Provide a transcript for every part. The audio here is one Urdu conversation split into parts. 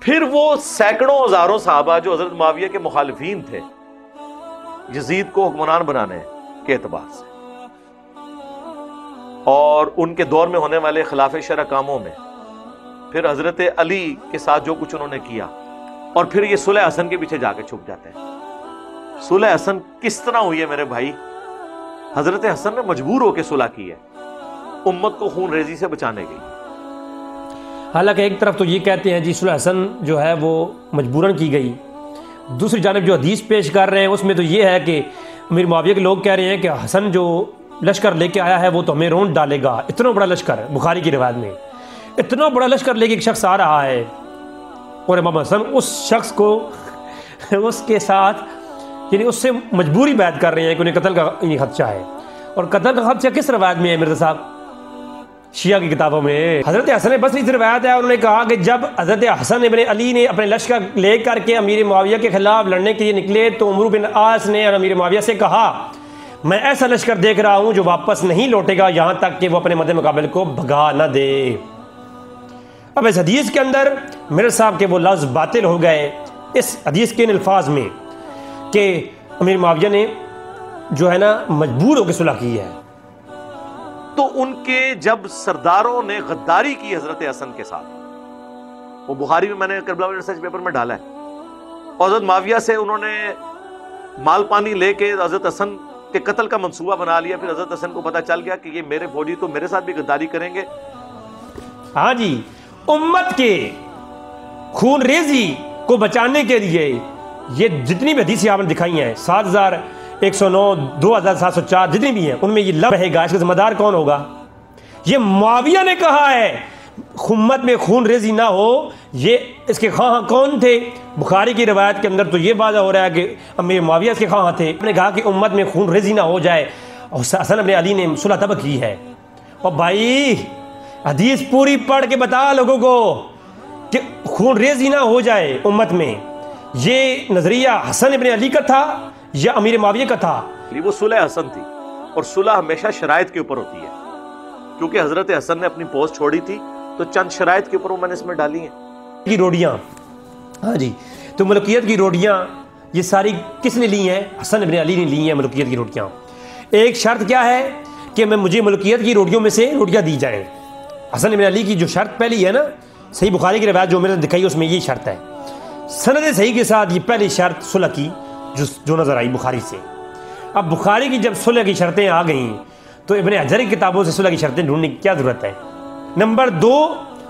پھر وہ سینکڑوں ہزاروں صحابہ جو حضرت معاویہ کے مخالفین تھے یزید کو حکمران بنانے کے اعتبار سے، اور ان کے دور میں ہونے والے خلاف شرع کاموں میں، پھر حضرت علی کے ساتھ جو کچھ انہوں نے کیا، اور پھر یہ صلح حسن کے پیچھے جا کے چھپ جاتے ہیں۔ صلح حسن کس طرح ہوئی ہے میرے بھائی؟ حضرت حسن نے مجبور ہو کے صلح کی ہے، امت کو خون ریزی سے بچانے کے لیے۔ حالانکہ ایک طرف تو یہ کہتے ہیں جی صلح حسن جو ہے وہ مجبوراً کی گئی، دوسری جانب جو حدیث پیش کر رہے ہیں اس میں تو یہ ہے کہ امیر معاویہ کے لوگ کہہ رہے ہیں کہ حسن جو لشکر لے کے آیا ہے وہ تو ہمیں رونٹ ڈالے گا۔ اتنا بڑا لشکر، بخاری کی روایت میں اتنا بڑا لشکر لے کے ایک شخص آ رہا ہے، اور امام حسن اس شخص کو اس کے ساتھ یعنی اس سے مجبوری بیعت کر رہے ہیں کہ انہیں قتل کا خدشہ ہے۔ اور قتل کا خدشہ کس روایت میں ہے مرزا صاحب؟ شیعہ کی کتابوں میں حضرت حسن بصری سے روایت ہے، انہوں نے کہا کہ جب حضرت حسن ابن علی نے اپنے لشکر لے کر کے امیر معاویہ کے خلاف لڑنے کے لیے نکلے تو عمرو بن عاص نے اور امیر معاویہ سے کہا میں ایسا لشکر دیکھ رہا ہوں جو واپس نہیں لوٹے گا یہاں تک کہ وہ اپنے مد مقابل کو بھگا نہ دے۔ اب اس حدیث کے اندر میرے صاحب کے وہ لفظ باطل ہو گئے اس حدیث کے ان الفاظ میں کہ امیر معاویہ نے جو ہے نا مجبور ہو کے صلح کی ہے۔ تو ان کے جب سرداروں نے غداری کی حضرت حسن کے ساتھ، وہ بخاری میں نے کربلا ریسرچ پیپر میں ڈالا ہے، اور حضرت معاویہ سے انہوں نے مال پانی لے کے حضرت حسن کے قتل کا منصوبہ بنا لیا۔ پھر حضرت حسن کو پتہ چل گیا کہ یہ میرے فوجی تو میرے ساتھ بھی غداری کریں گے۔ ہاں جی، امت کے خون ریزی کو بچانے کے لیے یہ جتنی بھی حدیثیں آپ نے دکھائی ہیں 7109 2704 جتنی بھی ہیں ان میں یہ لفظ رہے گا، اس کا ذمہ دار کون ہوگا؟ یہ معاویہ نے کہا ہے امت میں خون ریزی نہ ہو۔ یہ اس کے خواہاں کون تھے؟ بخاری کی روایت کے اندر تو یہ واضح ہو رہا ہے کہ امیر معاویہ اس کے خواہاں تھے۔ انہوں نے کہا کہ امت میں خون ریزی نہ ہو جائے، اور حسن ابن علی نے صلح تب کی ہے۔ اور بھائی حدیث پوری پڑھ کے بتا لوگوں کو کہ خون ریزی نہ ہو جائے امت میں، یہ نظریہ حسن ابن علی کا تھا یا امیر معاویہ کا تھا؟ وہ صلح حسن تھی، اور صلح ہمیشہ شرائط کے اوپر ہوتی ہے، کیونکہ حضرت حسن نے اپنی پوسٹ چھوڑی تھی تو چند شرائط کے اوپر وہ میں نے اس میں ڈالی ہیں۔ کی روٹیاں، ہاں جی، تو ملکیت کی روٹیاں یہ ساری کس نے لی ہیں؟ حسن ابن علی نے لی ہیں ملکیت کی روٹیاں۔ ایک شرط کیا ہے کہ مجھے ملکیت کی روٹیوں میں سے روٹیاں دی جائیں۔ حسن ابن علی کی جو شرط پہلی ہے نا، صحیح بخاری کی روایت جو میں نے دکھائی اس میں یہ شرط ہے، سند صحیح کے ساتھ یہ پہلی شرط صلح کی جو نظر آئی بخاری سے۔ اب بخاری کی جب صلح کی شرطیں آ گئیں تو ابن حجر کی کتابوں سے صلح کی شرطیں ڈھونڈنے کی کیا ضرورت ہے؟ نمبر 2،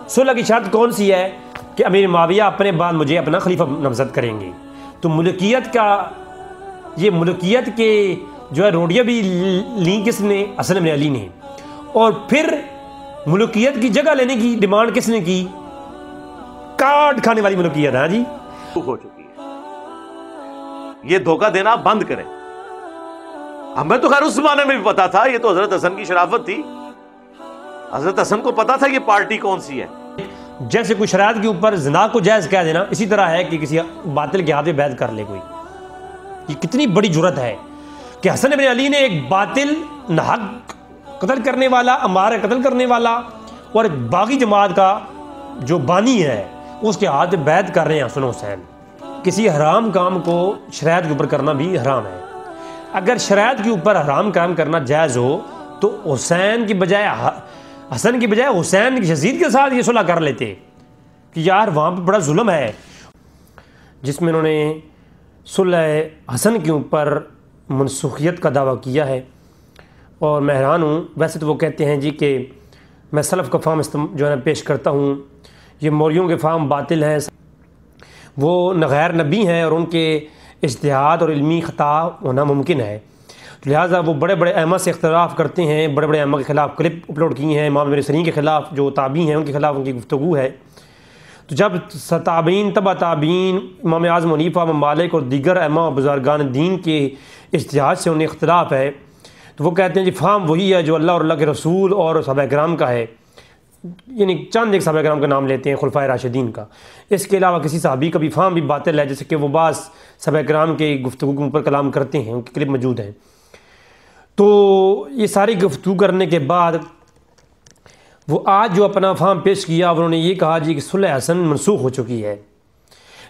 صلح کی شرط کون سی ہے کہ امیر معاویہ اپنے بعد مجھے اپنا خلیفہ نامزد کریں گے۔ تو ملکیت کا یہ ملکیت کے جو ہے روٹیاں بھی لیں کس نے؟ حسن ابن علی نے۔ اور پھر ملکیت کی جگہ لینے کی ڈیمانڈ کس نے کی؟ کاٹ کھانے والی ملکیت، ہاں جی ہو چکی ہے۔ یہ دھوکہ دینا بند کریں۔ ہمیں تو خیر اس زمانے میں بھی پتا تھا، یہ تو حضرت حسن کی شرافت تھی، حضرت حسن کو پتا تھا یہ پارٹی کون سی ہے۔ جیسے کوئی شرائط کے اوپر زنا کو جائز کہہ دینا، اسی طرح ہے کہ کسی باطل کے ہاتھ میں بیعت کر لے کوئی۔ یہ کتنی بڑی جرت ہے کہ حسن ابن علی نے ایک باطل ناحق قتل کرنے والا، امار قتل کرنے والا اور ایک باغی جماعت کا جو بانی ہے اس کے ہاتھ میں بیعت کر رہے ہیں حسن حسین۔ کسی حرام کام کو شرائط کے اوپر کرنا بھی حرام ہے۔ اگر شرائط کے اوپر حرام کام کرنا جائز ہو تو حسین کی بجائے حسن کی بجائے حسین یزید کے ساتھ یہ صلح کر لیتے کہ یار وہاں پہ بڑا ظلم ہے، جس میں انہوں نے صلح حسن کے اوپر منسوخیت کا دعویٰ کیا ہے۔ اور میں حیران ہوں، ویسے تو وہ کہتے ہیں جی کہ میں سلف کا فہم جو ہے نا پیش کرتا ہوں، یہ موریوں کے فہم باطل ہیں، وہ غیر نبی ہیں اور ان کے اجتہاد اور علمی خطا ہونا ممکن ہے، لہٰذا وہ بڑے بڑے ائمہ سے اختلاف کرتے ہیں، بڑے بڑے ائمہ کے خلاف کلپ اپلوڈ کی ہیں، امام ابن سیرین کے خلاف جو تابعین ہیں ان کے خلاف ان کی گفتگو ہے۔ تو جب تابعین، تبع تابعین، امام اعظم حنیفہ، امام مالک اور دیگر ائمہ بزرگان دین کے اجتہاد سے انہیں اختلاف ہے، تو وہ کہتے ہیں جی فہم وہی ہے جو اللہ اور اللہ کے رسول اور صحابہ کرام کا ہے، یعنی چند ایک صحابہ کرام کا نام لیتے ہیں خلفائے راشدین کا، اس کے علاوہ کسی صحابی کا بھی فہم بھی باطل ہے، جیسے کہ وہ بعض صحابہ کرام کے گفتگو کے اوپر کلام کرتے ہیں، ان کے کلپ موجود ہیں۔ تو یہ ساری گفتگو کرنے کے بعد وہ آج جو اپنا فہم پیش کیا، انہوں نے یہ کہا جی کہ صلح حسن منسوخ ہو چکی ہے۔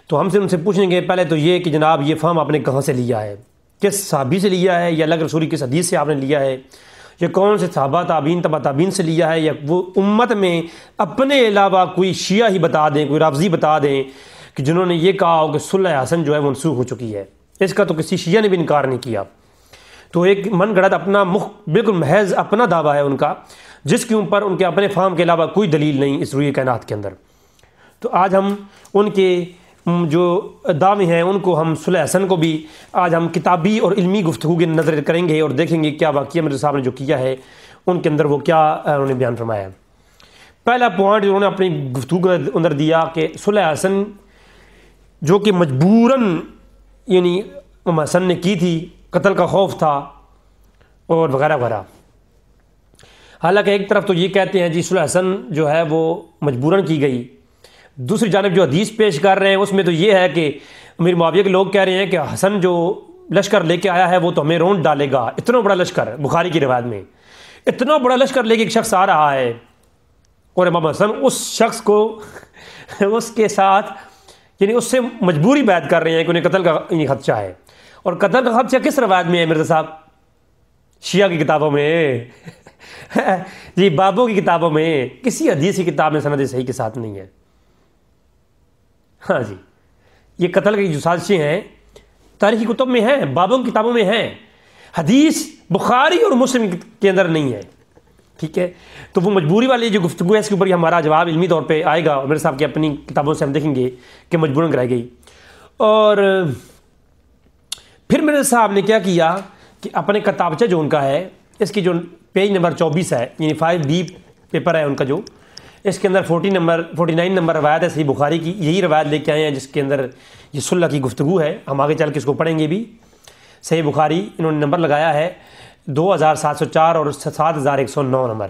تو ہم سے ان سے پوچھیں گے پہلے تو یہ کہ جناب یہ فہم آپ نے کہاں سے لیا ہے، کس صحابی سے لیا ہے، یا اللہ کے رسول کی کس حدیث سے آپ نے لیا ہے، یا کون سے صحابہ تابعین تبع تابعین سے لیا ہے، یا وہ امت میں اپنے علاوہ کوئی شیعہ ہی بتا دیں، کوئی رافضی بتا دیں کہ جنہوں نے یہ کہا ہو کہ صلح حسن جو ہے وہ منسوخ ہو چکی ہے۔ اس کا تو کسی شیعہ نے بھی انکار نہیں کیا۔ تو ایک من گھڑت اپنا بالکل محض اپنا دعویٰ ہے ان کا، جس کے اوپر ان کے اپنے فہم کے علاوہ کوئی دلیل نہیں اس روئے کائنات کے اندر۔ تو آج ہم ان کے جو دعوے ہیں ان کو، ہم صلح حسن کو بھی آج ہم کتابی اور علمی گفتگو کے نظر کریں گے اور دیکھیں گے کیا واقعہ مرزا صاحب نے جو کیا ہے ان کے اندر وہ کیا انہوں نے بیان فرمایا ہے۔ پہلا پوائنٹ جو انہوں نے اپنی گفتگو کے اندر دیا کہ صلح حسن جو کہ مجبوراً یعنی امام حسن نے کی تھی، قتل کا خوف تھا اور وغیرہ وغیرہ۔ حالانکہ ایک طرف تو یہ کہتے ہیں جی صلح حسن جو ہے وہ مجبوراً کی گئی، دوسری جانب جو حدیث پیش کر رہے ہیں اس میں تو یہ ہے کہ امیر معاویہ کے لوگ کہہ رہے ہیں کہ حسن جو لشکر لے کے آیا ہے وہ تو ہمیں رونڈ ڈالے گا۔ اتنا بڑا لشکر، بخاری کی روایت میں اتنا بڑا لشکر لے کے ایک شخص آ رہا ہے، اور امام حسن اس شخص کو اس کے ساتھ یعنی اس سے مجبوری بیعت کر رہے ہیں کہ انہیں قتل کا خدشہ ہے۔ اور قتل کا خدشہ کس روایت میں ہے مرزا صاحب؟ شیعہ کی کتابوں میں جی، بابوں کی کتابوں میں، کسی حدیث کی کتاب میں سند صحیح کے ساتھ نہیں ہے۔ ہاں جی، یہ قتل کی جو سازشیں ہیں تاریخی کتب میں ہیں، بابوں کی کتابوں میں ہیں، حدیث بخاری اور مسلم کے اندر نہیں ہے، ٹھیک ہے۔ تو وہ مجبوری والی جو گفتگو ہے اس کے اوپر ہمارا جواب علمی طور پہ آئے گا، اور میرے صاحب کی اپنی کتابوں سے ہم دیکھیں گے کہ مجبوراً کرائی گئی۔ اور پھر میرے صاحب نے کیا کیا کہ اپنے کتابچہ جو ان کا ہے، اس کی جو پیج نمبر 24 ہے، یعنی 5B پیپر ہے ان کا، جو اس کے اندر 49 نمبر روایت ہے صحیح بخاری کی، یہی روایت لے کے آئے ہیں جس کے اندر یہ صلح کی گفتگو ہے۔ ہم آگے چل کے اس کو پڑھیں گے بھی۔ صحیح بخاری انہوں نے نمبر لگایا ہے 2704 اور 7109 نمبر۔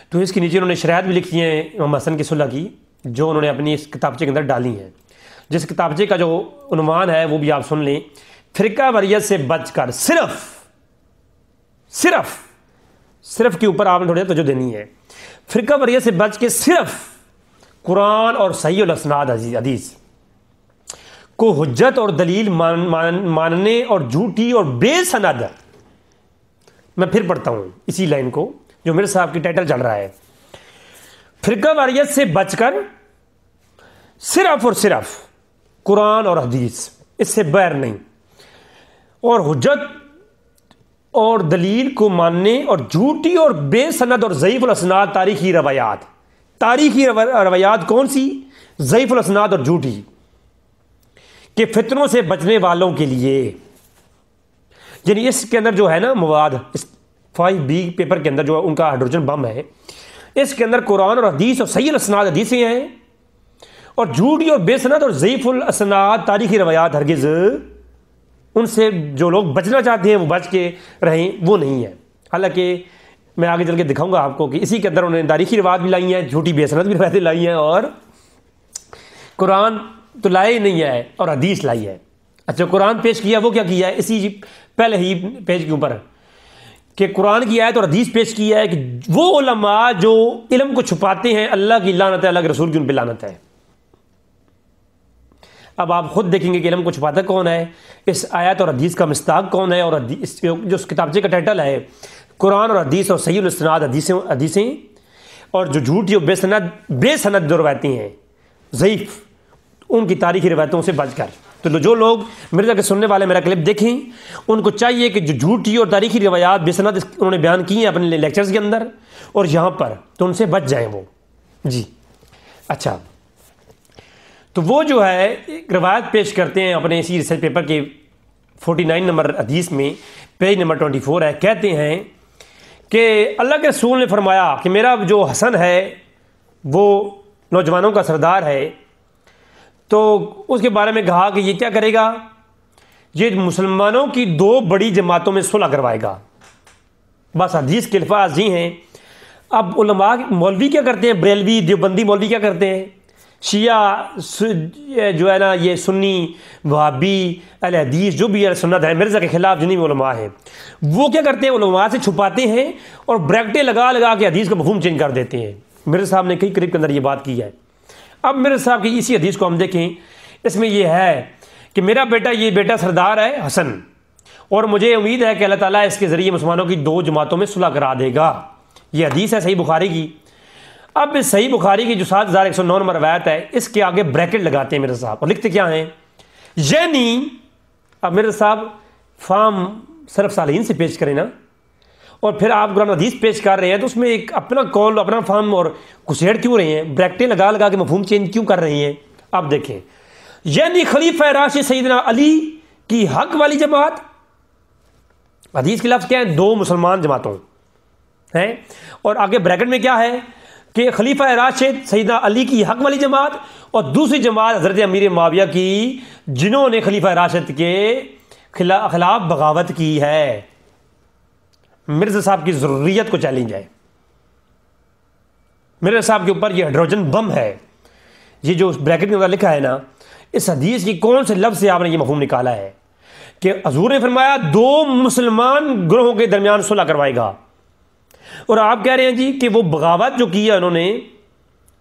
تو اس کے نیچے انہوں نے شرائط بھی لکھی ہیں امام حسن کی صلح کی، جو انہوں نے اپنی اس کتابچے کے اندر ڈالی ہیں، جس کتابچے کا جو عنوان ہے وہ بھی آپ سن لیں: فرقہ واریت سے بچ کر صرف کے اوپر آپ نے تھوڑی توجہ دینی ہے۔ فرقہ واریت سے بچ کے صرف قرآن اور صحیح الاسناد حدیث کو حجت اور دلیل ماننے اور جھوٹی اور بے سند، میں پھر پڑھتا ہوں اسی لائن کو جو میرے صاحب کی ٹائٹل چل رہا ہے، فرقہ واریت سے بچ کر صرف اور صرف قرآن اور حدیث، اس سے بغیر نہیں، اور حجت اور دلیل کو ماننے اور جھوٹی اور بے سند اور ضعیف الاسناد تاریخی روایات کون سی؟ ضعیف الاسناد اور جھوٹی کہ فتنوں سے بچنے والوں کے لیے، یعنی اس کے اندر جو ہے نا مواد، اس 5B پیپر کے اندر جو ان کا ہائیڈروجن بم ہے، اس کے اندر قرآن اور حدیث اور صحیح الاسناد حدیثیں ہیں، اور جھوٹی اور بے سند اور ضعیف الاسناد تاریخی روایات ہرگز ان سے جو لوگ بچنا چاہتے ہیں وہ بچ کے رہیں، وہ نہیں ہے۔ حالانکہ میں آگے چل کے دکھاؤں گا آپ کو کہ اسی کے اندر انہوں نے تاریخی روایات بھی لائی ہیں، جھوٹی بے سند بھی روایتیں لائی ہیں، اور قرآن تو لائے نہیں ہے اور حدیث لائی ہے۔ اچھا، قرآن پیش کیا، وہ کیا کیا ہے اسی پہلے ہی پیج کے اوپر کہ قرآن کی آیت اور حدیث پیش کیا ہے کہ وہ علماء جو علم کو چھپاتے ہیں، اللہ کی لعنت ہے، اللہ کے رسول کی ان پہ لعنت ہے۔ اب آپ خود دیکھیں گے کہ علم کو چھپاتا کون ہے، اس آیت اور حدیث کا مصداق کون ہے، اور جو اس کتابچے کا ٹائٹل ہے قرآن اور حدیث اور صحیح الاسناد حدیثیں، اور جو جھوٹی اور بے سند جو روایتیں ہیں ضعیف، ان کی تاریخی روایتوں سے بچ کر۔ تو جو لوگ مرزا کے سننے والے میرا کلپ دیکھیں، ان کو چاہیے کہ جو جھوٹی اور تاریخی روایات بے سند انہوں نے بیان کی ہیں اپنے لیکچرز کے اندر اور یہاں پر، تو ان سے بچ جائیں وہ جی۔ اچھا، تو وہ جو ہے ایک روایت پیش کرتے ہیں اپنے اسی ریسرچ پیپر کے 49 نمبر حدیث میں، پیج نمبر 24 ہے، کہتے ہیں کہ اللہ کے رسول نے فرمایا کہ میرا جو حسن ہے وہ نوجوانوں کا سردار ہے، تو اس کے بارے میں کہا کہ یہ کیا کرے گا، یہ مسلمانوں کی 2 بڑی جماعتوں میں صلح کروائے گا۔ بس حدیث کے الفاظ یہ ہیں۔ اب علماء مولوی کیا کرتے ہیں، بریلوی دیوبندی مولوی کیا کرتے ہیں، شیعہ جو ہے نا یہ سنی وہابی اہل حدیث جو بھی اہل سنت ہے مرزا کے خلاف جتنی بھی علماء ہیں، وہ کیا کرتے ہیں، علماء سے چھپاتے ہیں اور بریکٹیں لگا کے حدیث کا مفہوم چینج کر دیتے ہیں۔ مرزا صاحب نے کئی قریب کے اندر یہ بات کی ہے۔ اب مرزا صاحب کی اسی حدیث کو ہم دیکھیں، اس میں یہ ہے کہ میرا بیٹا یہ بیٹا سردار ہے حسن، اور مجھے امید ہے کہ اللہ تعالیٰ اس کے ذریعے مسلمانوں کی 2 جماعتوں میں صلح کرا دے گا. یہ حدیث ہے صحیح بخاری کی. اب اس صحیح بخاری کی جو 7109 نمبر روایت ہے، اس کے آگے بریکٹ لگاتے ہیں مرزا صاحب اور لکھتے کیا ہیں، یعنی اب مرزا صاحب فارم صرف صالحین سے پیش کریں نا، اور پھر آپ قرآن حدیث پیش کر رہے ہیں تو اس میں ایک اپنا قول اپنا فہم اور گھسیڑ کیوں رہے ہیں، بریکٹیں لگا لگا کے مفہوم چینج کیوں کر رہے ہیں. آپ دیکھیں، یعنی خلیفہ راشد سیدنا علی کی حق والی جماعت، حدیث کے لفظ کیا ہے، 2 مسلمان جماعتوں ہیں، اور آگے بریکٹ میں کیا ہے کہ خلیفہ راشد سیدنا علی کی حق والی جماعت، اور دوسری جماعت حضرت امیر معاویہ کی جنہوں نے خلیفہ راشد کے خلاف بغاوت کی ہے. مرزا صاحب کی ضروریت کو چیلنج ہے. مرزا صاحب کے اوپر یہ ہائیڈروجن بم ہے. یہ جو بریکٹ میں لکھا ہے نا، اس حدیث کی کون سے لفظ سے آپ نے یہ مفہوم نکالا ہے کہ حضور نے فرمایا 2 مسلمان گروہوں کے درمیان صلح کروائے گا، اور آپ کہہ رہے ہیں جی کہ وہ بغاوت جو کی ہے انہوں نے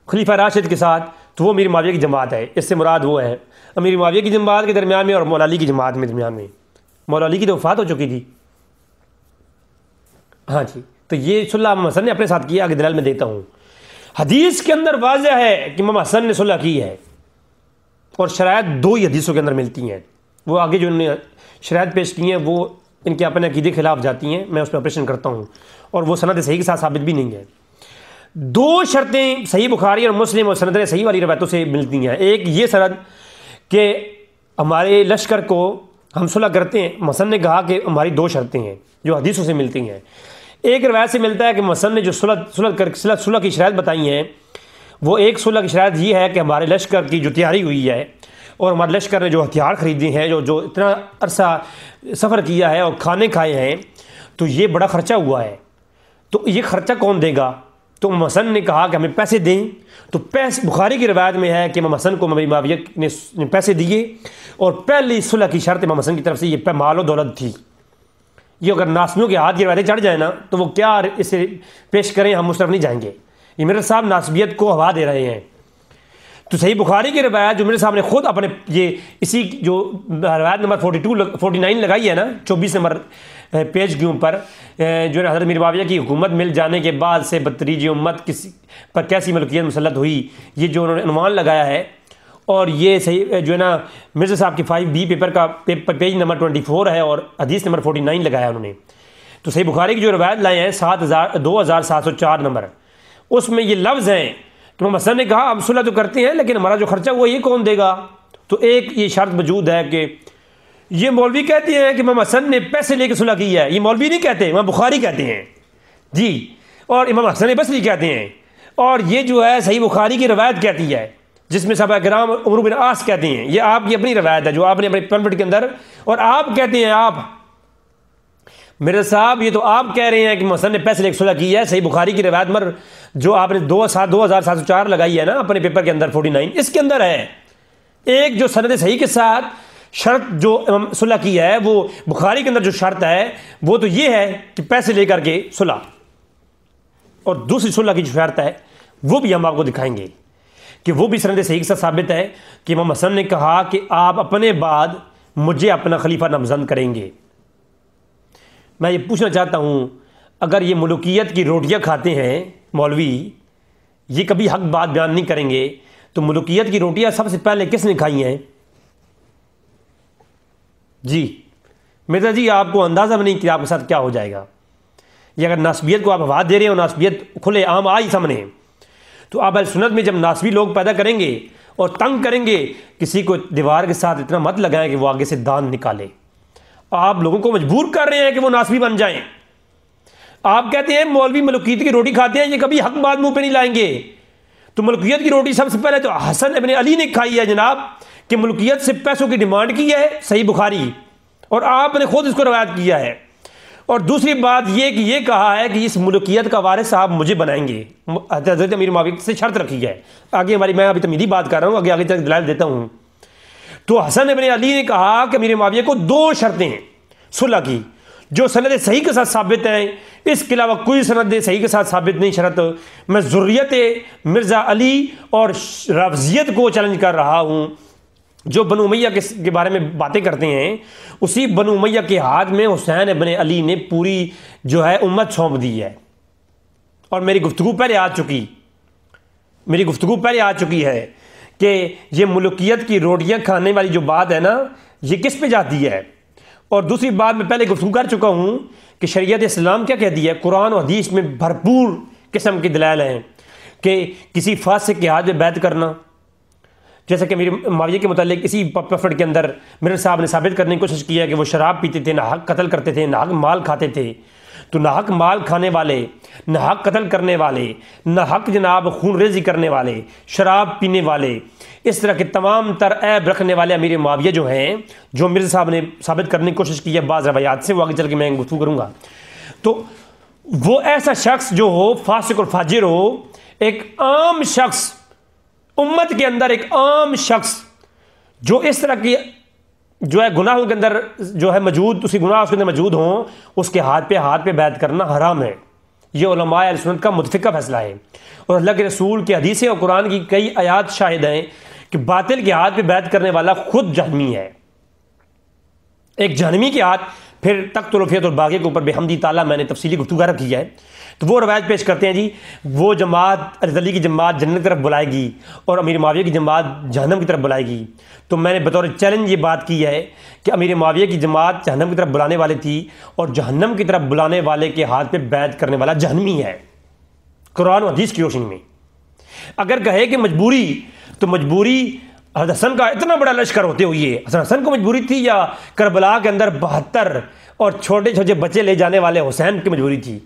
خلیفہ راشد کے ساتھ، تو وہ امیر معاویہ کی جماعت ہے. اس سے مراد وہ ہے امیر معاویہ کی جماعت کے درمیان میں اور مولا علی کی جماعت میں درمیان میں. مولا علی کی تو وفات ہو چکی تھی. ہاں جی، تو یہ صلح امام حسن نے اپنے ساتھ کیا. آگے دلائل میں دیتا ہوں. حدیث کے اندر واضح ہے کہ امام حسن نے صلح کی ہے، اور شرائط 2 ہی حدیثوں کے اندر ملتی ہیں. وہ آگے جو انہوں نے شرائط پیش کی ہیں وہ ان کے اپنے عقیدے کے خلاف جاتی ہیں، میں اس پہ آپریشن کرتا ہوں، اور وہ سند صحیح کے ساتھ ثابت بھی نہیں ہے. 2 شرطیں صحیح بخاری اور مسلم اور سند صحیح والی روایتوں سے ملتی ہیں. ایک یہ سند کہ ہمارے لشکر کو ہم صلح کرتے ہیں. حسن نے کہا کہ ہماری 2 شرطیں ہیں جو حدیثوں سے ملتی ہیں. ایک روایت سے ملتا ہے کہ حسن نے جو صلح کی شرائط بتائی ہیں، وہ ایک صلح کی شرائط یہ ہے کہ ہمارے لشکر کی جو تیاری ہوئی ہے اور ہمارے لشکر نے جو ہتھیار خریدے ہیں، جو اتنا عرصہ سفر کیا ہے اور کھانے کھائے ہیں، تو یہ بڑا خرچہ ہوا ہے، تو یہ خرچہ کون دے گا؟ تو امام حسن نے کہا کہ ہمیں پیسے دیں. تو بخاری کی روایت میں ہے کہ امام حسن کو امیر معاویہ نے پیسے دیے، اور پہلی صلح کی شرط امام حسن کی طرف سے یہ مال و دولت تھی. یہ اگر ناسبیوں کے ہاتھ یہ روایتیں چڑھ جائیں نا تو وہ کیا اسے پیش کریں، ہم اس طرف نہیں جائیں گے. یہ میرے صاحب ناسبیت کو ہوا دے رہے ہیں. تو صحیح بخاری کی روایت جو میرے صاحب نے خود اپنے یہ اسی جو روایت نمبر 49 لگائی ہے نا 24 نمبر پیج کے اوپر، جو ہے حضرت امیر معاویہ کی حکومت مل جانے کے بعد سے بدتریج امت کسی پر کیسی ملکیت مسلط ہوئی، یہ جو انہوں نے عنوان لگایا ہے. اور یہ صحیح جو ہے نا مرزا صاحب کی 5B پیپر کا پیج نمبر 24 ہے، اور حدیث نمبر 49 لگایا انہوں نے. تو صحیح بخاری کی جو روایت لائے ہیں 2704 نمبر، اس میں یہ لفظ ہیں کہ محمد حسن نے کہا ہم صلح تو کرتے ہیں لیکن ہمارا جو خرچہ ہوا یہ کون دے گا؟ تو ایک یہ شرط موجود ہے کہ یہ مولوی کہتے ہیں کہ امام حسن نے پیسے لے کے صلح کی ہے. یہ مولوی نہیں کہتے، امام بخاری کہتے ہیں جی، اور امام حسن بصری کہتے ہیں. اور یہ جو ہے صحیح بخاری کی روایت کہتی ہے، جس میں صحابہ کرام عمرو بن عاص کہتے ہیں. یہ آپ کی اپنی روایت ہے جو آپ نے اپنے پمفلٹ کے اندر، اور آپ کہتے ہیں آپ میرے صاحب یہ تو آپ کہہ رہے ہیں کہ حسن نے پیسے لے کے صلح کی ہے. صحیح بخاری کی روایت پر جو آپ نے 2704 لگائی ہے نا اپنے پیپر کے اندر 49، اس کے اندر ہے ایک جو سند صحیح کے ساتھ شرط جو صلح کی ہے، وہ بخاری کے اندر جو شرط ہے وہ تو یہ ہے کہ پیسے لے کر کے صلح، اور دوسری صلح کی جو شرط ہے وہ بھی ہم آپ کو دکھائیں گے کہ وہ بھی سند صحیح کے ساتھ ثابت ہے کہ امام حسن نے کہا کہ آپ اپنے بعد مجھے اپنا خلیفہ نامزد کریں گے. میں یہ پوچھنا چاہتا ہوں، اگر یہ ملوکیت کی روٹیاں کھاتے ہیں مولوی، یہ کبھی حق بات بیان نہیں کریں گے، تو ملوکیت کی روٹیاں سب سے پہلے کس نے کھائی ہیں؟ جی مرزا جی، آپ کو اندازہ بھی نہیں کہ آپ کے ساتھ کیا ہو جائے گا. یہ اگر ناسبیت کو آپ آواز دے رہے ہیں اور ناسبیت کھلے عام آئی سامنے، تو آپ اہل سنت میں جب ناسبی لوگ پیدا کریں گے اور تنگ کریں گے، کسی کو دیوار کے ساتھ اتنا مت لگائیں کہ وہ آگے سے دان نکالے. آپ لوگوں کو مجبور کر رہے ہیں کہ وہ ناسبی بن جائیں. آپ کہتے ہیں مولوی ملوکیت کی روٹی کھاتے ہیں، یہ کبھی حق بات منہ پہ نہیں لائیں گے. تو ملوکیت کی روٹی سب سے پہلے تو حسن ابن علی نے کھائی ہے جناب، کہ ملوکیت سے پیسوں کی ڈیمانڈ کی ہے صحیح بخاری، اور آپ نے خود اس کو روایت کیا ہے. اور دوسری بات یہ کہ یہ کہا ہے کہ اس ملوکیت کا وارث آپ مجھے بنائیں گے. حضرت امیر معاویہ سے شرط رکھی ہے. آگے ہماری، میں ابھی تمیدی بات کر رہا ہوں، آگے تک دلائل دیتا ہوں. تو حسن ابن علی نے کہا کہ امیر معاویہ کو 2 شرطیں ہیں صلح کی جو سند صحیح کے ساتھ ثابت ہیں، اس کے علاوہ کوئی سند صحیح کے ساتھ ثابت نہیں شرط. میں ذریت مرزا علی اور رافضیت کو چیلنج کر رہا ہوں جو بنو امیہ کے بارے میں باتیں کرتے ہیں، اسی بنو امیہ کے ہاتھ میں حسین ابن علی نے پوری جو ہے امت سونپ دی ہے. اور میری گفتگو پہلے آ چکی ہے کہ یہ ملوکیت کی روٹیاں کھانے والی جو بات ہے نا، یہ کس پہ جاتی ہے. اور دوسری بات میں پہلے گفتگو کر چکا ہوں کہ شریعت اسلام کیا کہتی ہے. قرآن و حدیث میں بھرپور قسم کی دلائل ہیں کہ کسی فاسق کے ہاتھ میں بیعت کرنا، جیسا کہ میرے معاویہ کے متعلق اسی پفٹ کے اندر میرے صاحب نے ثابت کرنے کی کوشش کی ہے کہ وہ شراب پیتے تھے، ناحق قتل کرتے تھے، ناحق مال کھاتے تھے. تو ناحق مال کھانے والے، ناحق قتل کرنے والے، ناحق جناب خون ریزی کرنے والے، شراب پینے والے، اس طرح کے تمام تر عیب رکھنے والے امیر معاویہ جو ہیں، جو مرزا صاحب نے ثابت کرنے کی کوشش کی ہے بعض روایات سے، وہ آگے چل کے میں گفتگو کروں گا. تو وہ ایسا شخص جو ہو، فاسق اور فاجر ہو، ایک عام شخص امت کے اندر، ایک عام شخص جو اس طرح کی جو ہے گناہوں کے اندر جو ہے موجود، اسی گناہ اس کے اندر موجود ہوں، اس کے ہاتھ پہ بیعت کرنا حرام ہے. یہ علماء اہل سنت کا متفقہ فیصلہ ہے. اور اللہ کے رسول کی حدیثیں اور قرآن کی کئی آیات شاہد ہیں کہ باطل کے ہاتھ پہ بیعت کرنے والا خود جہنمی ہے. ایک جہنمی کے ہاتھ، پھر تخت الوفیت الباغیہ کے اوپر بحمدی تعالیٰ میں نے تفصیلی گفتگو رکھی ہے. تو وہ روایت پیش کرتے ہیں جی، وہ جماعت علی کی جماعت جنت کی طرف بلائے گی اور امیر معاویہ کی جماعت جہنم کی طرف بلائے گی. تو میں نے بطور چیلنج یہ بات کی ہے کہ امیر معاویہ کی جماعت جہنم کی طرف بلانے والے تھی، اور جہنم کی طرف بلانے والے کے ہاتھ پہ بیعت کرنے والا جہنمی ہے قرآن و حدیث کی روشنی میں. اگر کہے کہ مجبوری، تو مجبوری حضرت حسن کا اتنا بڑا لشکر ہوتے ہوئے حضرت حسن کو مجبوری تھی، یا کربلا کے اندر 72 اور چھوٹے چھوٹے بچے لے جانے والے حسین کی مجبوری تھی؟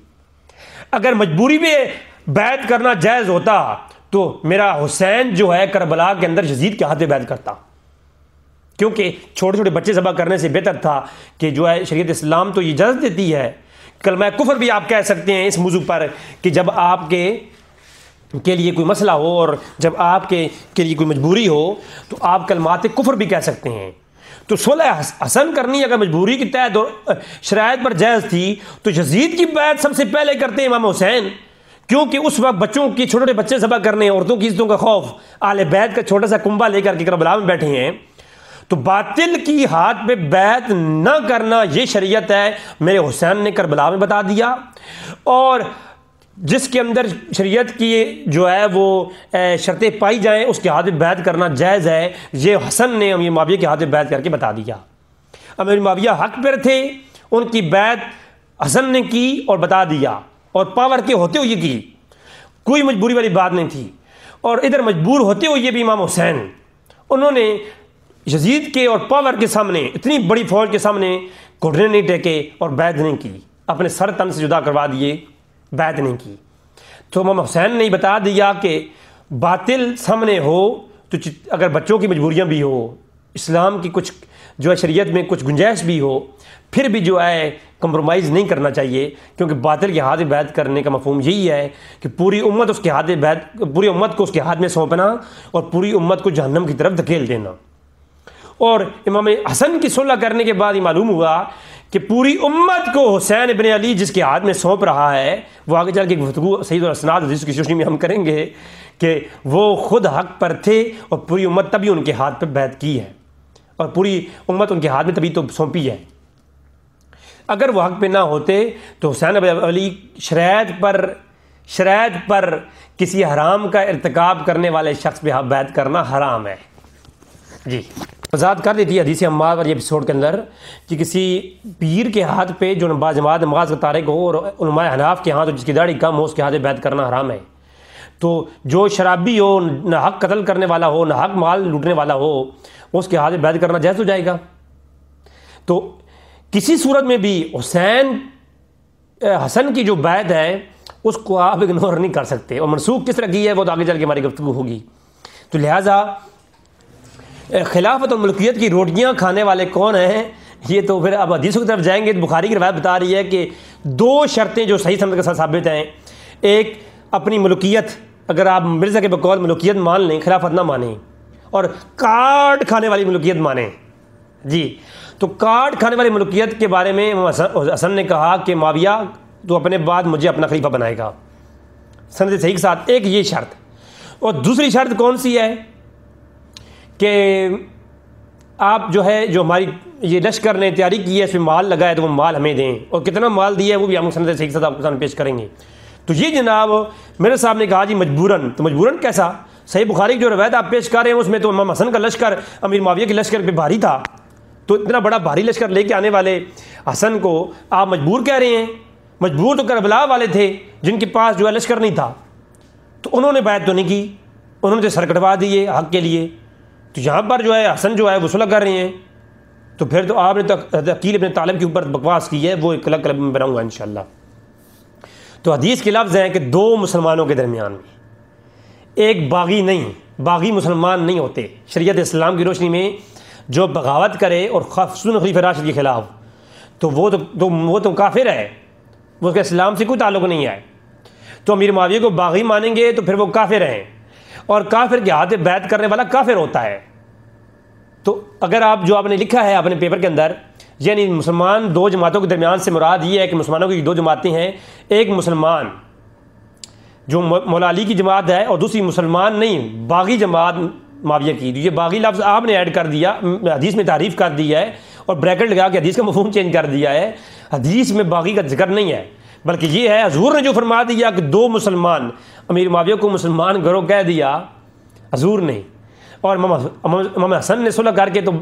اگر مجبوری میں بیعت کرنا جائز ہوتا تو میرا حسین جو ہے کربلا کے اندر یزید کے ہاتھ پہ بیعت کرتا، کیونکہ چھوٹے چھوٹے بچے ذبح کرنے سے بہتر تھا کہ جو ہے شریعت اسلام تو یہ اجازت دیتی ہے. کلمہ کفر بھی آپ کہہ سکتے ہیں اس موضوع پر کہ جب آپ کے لیے کوئی مسئلہ ہو اور جب آپ کے لیے کوئی مجبوری ہو تو آپ کلمات کفر بھی کہہ سکتے ہیں. تو صلح حسن کرنی اگر مجبوری کے تحت شرائط پر جائز تھی تو یزید کی بیعت سب سے پہلے کرتے ہیں امام حسین، کیونکہ اس وقت بچوں کی، چھوٹے بچے ذبح کرنے، عورتوں کی عزتوں کا خوف، اہل بیت کا چھوٹا سا کنبا لے کر کے کربلا میں بیٹھے ہیں. تو باطل کی ہاتھ پہ بیعت نہ کرنا یہ شریعت ہے، میرے حسین نے کربلا میں بتا دیا. اور جس کے اندر شریعت کی جو ہے وہ شرطیں پائی جائیں اس کے ہاتھ پہ بیعت کرنا جائز ہے، یہ حسن نے امیر معاویہ کے ہاتھ پہ بیعت کر کے بتا دیا. امیر معاویہ حق پر تھے، ان کی بیعت حسن نے کی اور بتا دیا، اور پاور کے ہوتے ہوئے کی، کوئی مجبوری والی بات نہیں تھی. اور ادھر مجبور ہوتے ہوئے بھی امام حسین، انہوں نے یزید کے اور پاور کے سامنے، اتنی بڑی فوج کے سامنے گھٹنے نہیں ٹیکے اور بیعت نہیں کی، اپنے سر تن سے جدا کروا دیے، بیعت نہیں کی. تو امام حسین نے بتا دیا کہ باطل سامنے ہو تو اگر بچوں کی مجبوریاں بھی ہو، اسلام کی کچھ جو ہے شریعت میں کچھ گنجائش بھی ہو، پھر بھی جو ہے کمپرومائز نہیں کرنا چاہیے، کیونکہ باطل کے ہاتھ میں بیعت کرنے کا مفہوم یہی ہے کہ پوری امت اس کے ہاتھ میں پوری امت کو اس کے ہاتھ میں سونپنا اور پوری امت کو جہنم کی طرف دھکیل دینا. اور امام حسن کی صلح کرنے کے بعد یہ معلوم ہوا کہ پوری امت کو حسین ابن علی جس کے ہاتھ میں سونپ رہا ہے، وہ آگے چل کے گفتگو صحیح الاسناد حدیث کی روشنی میں ہم کریں گے کہ وہ خود حق پر تھے اور پوری امت تبھی ان کے ہاتھ پہ بیعت کی ہے، اور پوری امت ان کے ہاتھ میں تبھی تو سونپی ہے. اگر وہ حق پہ نہ ہوتے تو حسین ابن علی شرائط پر کسی حرام کا ارتکاب کرنے والے شخص پہ بیعت کرنا حرام ہے. جی وضاحت کر دیتی ہے حدیث عمار والی ایپیسوڈ کے اندر کہ کسی پیر کے ہاتھ پہ جو باجماعت نماز کا تارک ہو اور علماء حناف کے ہاں تو جس کی داڑھی کم ہو اس کے ہاتھ بیعت کرنا حرام ہے. تو جو شرابی ہو، ناحق قتل کرنے والا ہو، ناحق مال لوٹنے والا ہو، اس کے ہاتھ بیعت کرنا جائز ہو جائے گا. تو کسی صورت میں بھی حسن کی جو بیعت ہے اس کو آپ اگنور نہیں کر سکتے، اور منسوخ کس طرح کی ہے وہ تو آگے چل کے ہماری گفتگو ہوگی. تو لہٰذا خلافت اور ملکیت کی روٹیاں کھانے والے کون ہیں، یہ تو پھر اب حدیثوں کی طرف جائیں گے. بخاری کی روایت بتا رہی ہے کہ 2 شرطیں جو صحیح سند کے ساتھ ثابت ہیں. ایک اپنی ملکیت، اگر آپ مرزا کے بقول ملکیت مان لیں، خلافت نہ مانیں، اور کاٹ کھانے والی ملکیت مانیں. جی تو کاٹ کھانے والی ملکیت کے بارے میں حسن نے کہا کہ معاویہ تو اپنے بعد مجھے اپنا خلیفہ بنائے گا، سند صحیح کے ساتھ. ایک یہ شرط. اور دوسری شرط کون سی ہے کہ آپ جو ہے جو ہماری یہ لشکر نے تیاری کی ہے اس میں مال لگا ہے تو وہ مال ہمیں دیں، اور کتنا مال دیا ہے وہ بھی ہم سند صحیح آپ کے سامنے پیش کریں گے۔ تو یہ جناب میرے صاحب نے کہا جی مجبوراً، تو مجبوراً کیسا؟ صحیح بخاری کی جو روایت آپ پیش کر رہے ہیں اس میں تو امام حسن کا لشکر امیر معاویہ کے لشکر پہ بھاری تھا، تو اتنا بڑا بھاری لشکر لے کے آنے والے حسن کو آپ مجبور کہہ رہے ہیں؟ مجبور تو کربلا والے تھے جن کے پاس جو ہے لشکر نہیں تھا، تو انہوں نے بیعت تو نہیں کی، انہوں نے تو سر کٹوا دیے حق کے لیے۔ تو یہاں پر جو ہے حسن جو ہے وہ صلح کر رہے ہیں، تو پھر تو آپ نے تو عقیل ابن طالب کے اوپر بکواس کی ہے، وہ ایک الگ کلب میں بناؤں گا انشاءاللہ۔ تو حدیث کے لفظ ہیں کہ دو مسلمانوں کے درمیان میں ایک باغی نہیں، باغی مسلمان نہیں ہوتے، شریعت اسلام کی روشنی میں جو بغاوت کرے اور خصوصاً خلیفہ راشد کے خلاف تو وہ تو کافر ہے، وہ اس کا اسلام سے کوئی تعلق نہیں ہے۔ تو امیر معاویہ کو باغی مانیں گے تو پھر وہ کافر ہیں، اور کافر کے ہاتھ بیعت کرنے والا کافر ہوتا ہے۔ تو اگر آپ جو آپ نے لکھا ہے اپنے پیپر کے اندر، یعنی مسلمان دو جماعتوں کے درمیان سے مراد یہ ہے کہ مسلمانوں کی دو جماعتیں ہیں، ایک مسلمان جو مولا علی کی جماعت ہے اور دوسری مسلمان نہیں باغی جماعت معاویہ کی۔ یہ باغی لفظ آپ نے ایڈ کر دیا، حدیث میں تعریف کر دیا ہے اور بریکٹ لگا کے حدیث کا مفہوم چینج کر دیا ہے۔ حدیث میں باغی کا ذکر نہیں ہے، بلکہ یہ ہے حضور نے جو فرما دیا کہ دو مسلمان، امیر معاویہ کو مسلمان گروہ کہہ دیا حضور نے، اور امام حسن نے صلح کر کے تو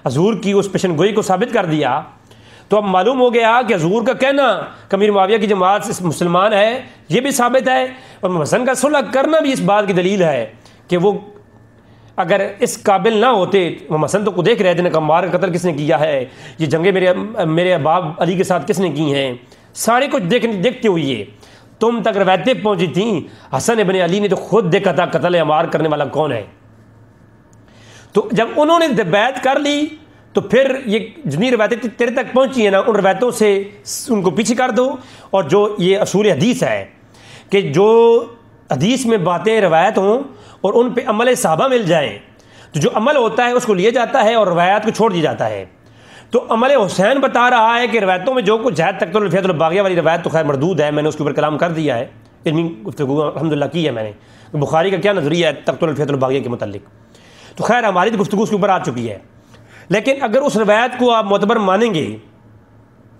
حضور کی اس پیشن گوئی کو ثابت کر دیا۔ تو اب معلوم ہو گیا کہ حضور کا کہنا کہ امیر معاویہ کی جماعت سے مسلمان ہے یہ بھی ثابت ہے، اور امام حسن کا صلح کرنا بھی اس بات کی دلیل ہے کہ وہ اگر اس قابل نہ ہوتے، امام حسن تو دیکھ رہے تھے کہ عمار کا قتل کس نے کیا ہے، یہ جنگیں میرے باپ علی کے ساتھ کس نے کی ہیں، سارے کچھ دیکھتے ہوئے تم تک روایتیں پہنچی تھیں۔ حسن ابن علی نے تو خود دیکھا تھا قتل عمار کرنے والا کون ہے۔ تو جب انہوں نے بیعت کر لی تو پھر یہ جتنی روایتیں تیرے تک پہنچی ہیں نا، ان روایتوں سے ان کو پیچھے کر دو، اور جو یہ اصول حدیث ہے کہ جو حدیث میں باتیں روایت ہوں اور ان پہ عمل صحابہ مل جائیں، تو جو عمل ہوتا ہے اس کو لیا جاتا ہے اور روایات کو چھوڑ دیا جاتا ہے۔ تو عمل حسین بتا رہا ہے کہ روایتوں میں جو کچھ ہے، تقتل الفیت الباغیہ والی روایت تو خیر مردود ہے، میں نے اس کے اوپر کلام کر دیا ہے، علمی گفتگو الحمدللہ کی ہے میں نے، بخاری کا کیا نظریہ ہے تقتل الفیت الباغیہ کے متعلق، تو خیر ہماری تو گفتگو اس کے اوپر آ چکی ہے۔ لیکن اگر اس روایت کو آپ معتبر مانیں گے،